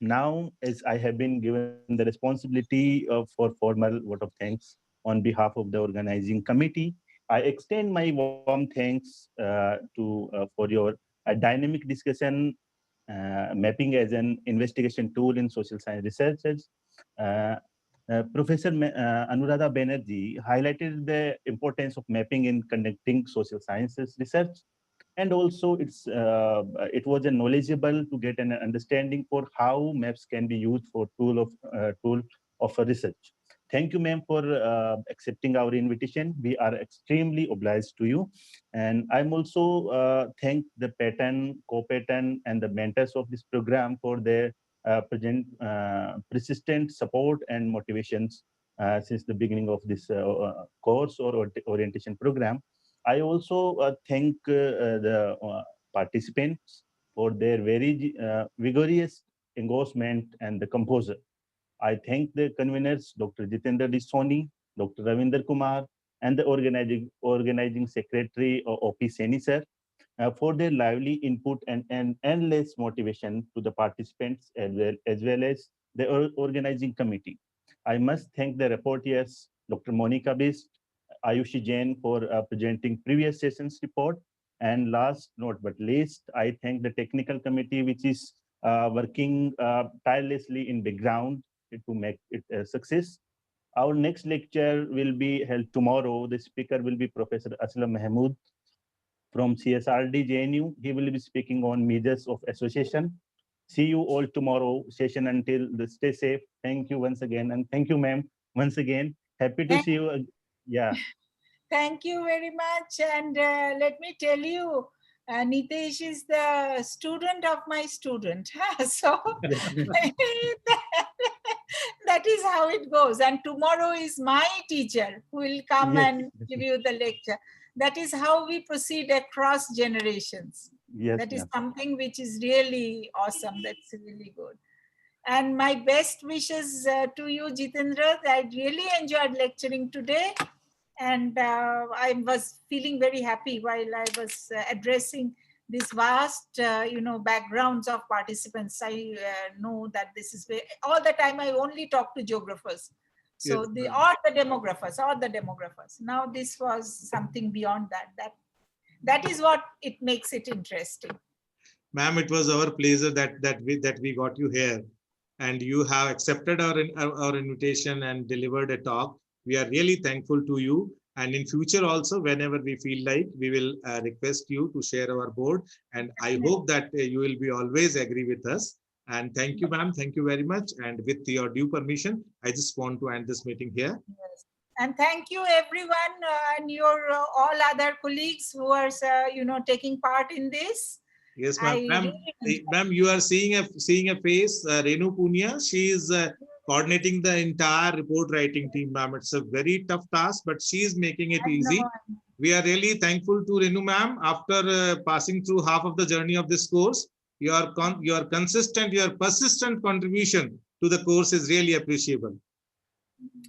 now, as I have been given the responsibility for formal vote of thanks on behalf of the organizing committee, I extend my warm thanks for your dynamic discussion, mapping as an investigation tool in social science researchers. Professor Anuradha Banerjee highlighted the importance of mapping in conducting social sciences research, and also it was a knowledgeable to get an understanding for how maps can be used for tool of a research. Thank you, ma'am, for accepting our invitation. We are extremely obliged to you, and I'm also thank the pattern, co-pattern, and the mentors of this program for their persistent support and motivations since the beginning of this course or orientation program. I also thank the participants for their very vigorous engagement and the composer. I thank the conveners, Dr. Jitendra Soni, Dr. Ravinder Kumar, and the organizing secretary, O.P. Seni sir, for their lively input and endless motivation to the participants as well as the organizing committee. I must thank the reporters, Dr. Monica Bist, Ayushi Jain for presenting previous sessions report. And last not but least, I thank the technical committee, which is working tirelessly in background to make it a success. Our next lecture will be held tomorrow. The speaker will be Professor Aslam Mahmood from CSRD JNU. He will be speaking on measures of association. See you all tomorrow session. Until the stay safe. Thank you once again. And thank you, ma'am, once again. Happy to see you. Yeah. Thank you very much. And let me tell you, Nitesh is the student of my student. So that is how it goes. And tomorrow is my teacher who will come Yes. and give you the lecture. That is how we proceed across generations. Yes, That is ma'am. something which is really awesome. That's really good. And my best wishes to you, Jitendra. I really enjoyed lecturing today. And I was feeling very happy while I was addressing these vast, backgrounds of participants. I know that this is all the time I only talk to geographers. So Yes, the ma'am. or the demographers. Now this was something beyond that. That is what it makes it interesting. Ma'am, it was our pleasure that we got you here, and you have accepted our invitation and delivered a talk. We are really thankful to you. And in future also, whenever we feel like, we will request you to share our board. And I hope that you will be always agree with us. And thank you, ma'am. Thank you very much. And with your due permission, I just want to end this meeting here. Yes. And thank you, everyone, and your all other colleagues who are, taking part in this. Yes, ma'am. I Ma'am, really ma'am, you are seeing a face, Renu Punia. She is coordinating the entire report writing team, ma'am. It's a very tough task, but she is making it easy. We are really thankful to Renu, ma'am. After passing through half of the journey of this course, your consistent, your persistent contribution to the course is really appreciable.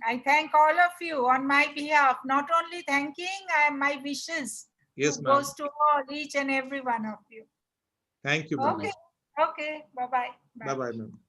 I thank all of you on my behalf. Not only thanking, my wishes Yes, ma'am. goes to all, each and every one of you. Thank you, ma'am. Okay. Okay. Bye-bye. Bye-bye, ma'am.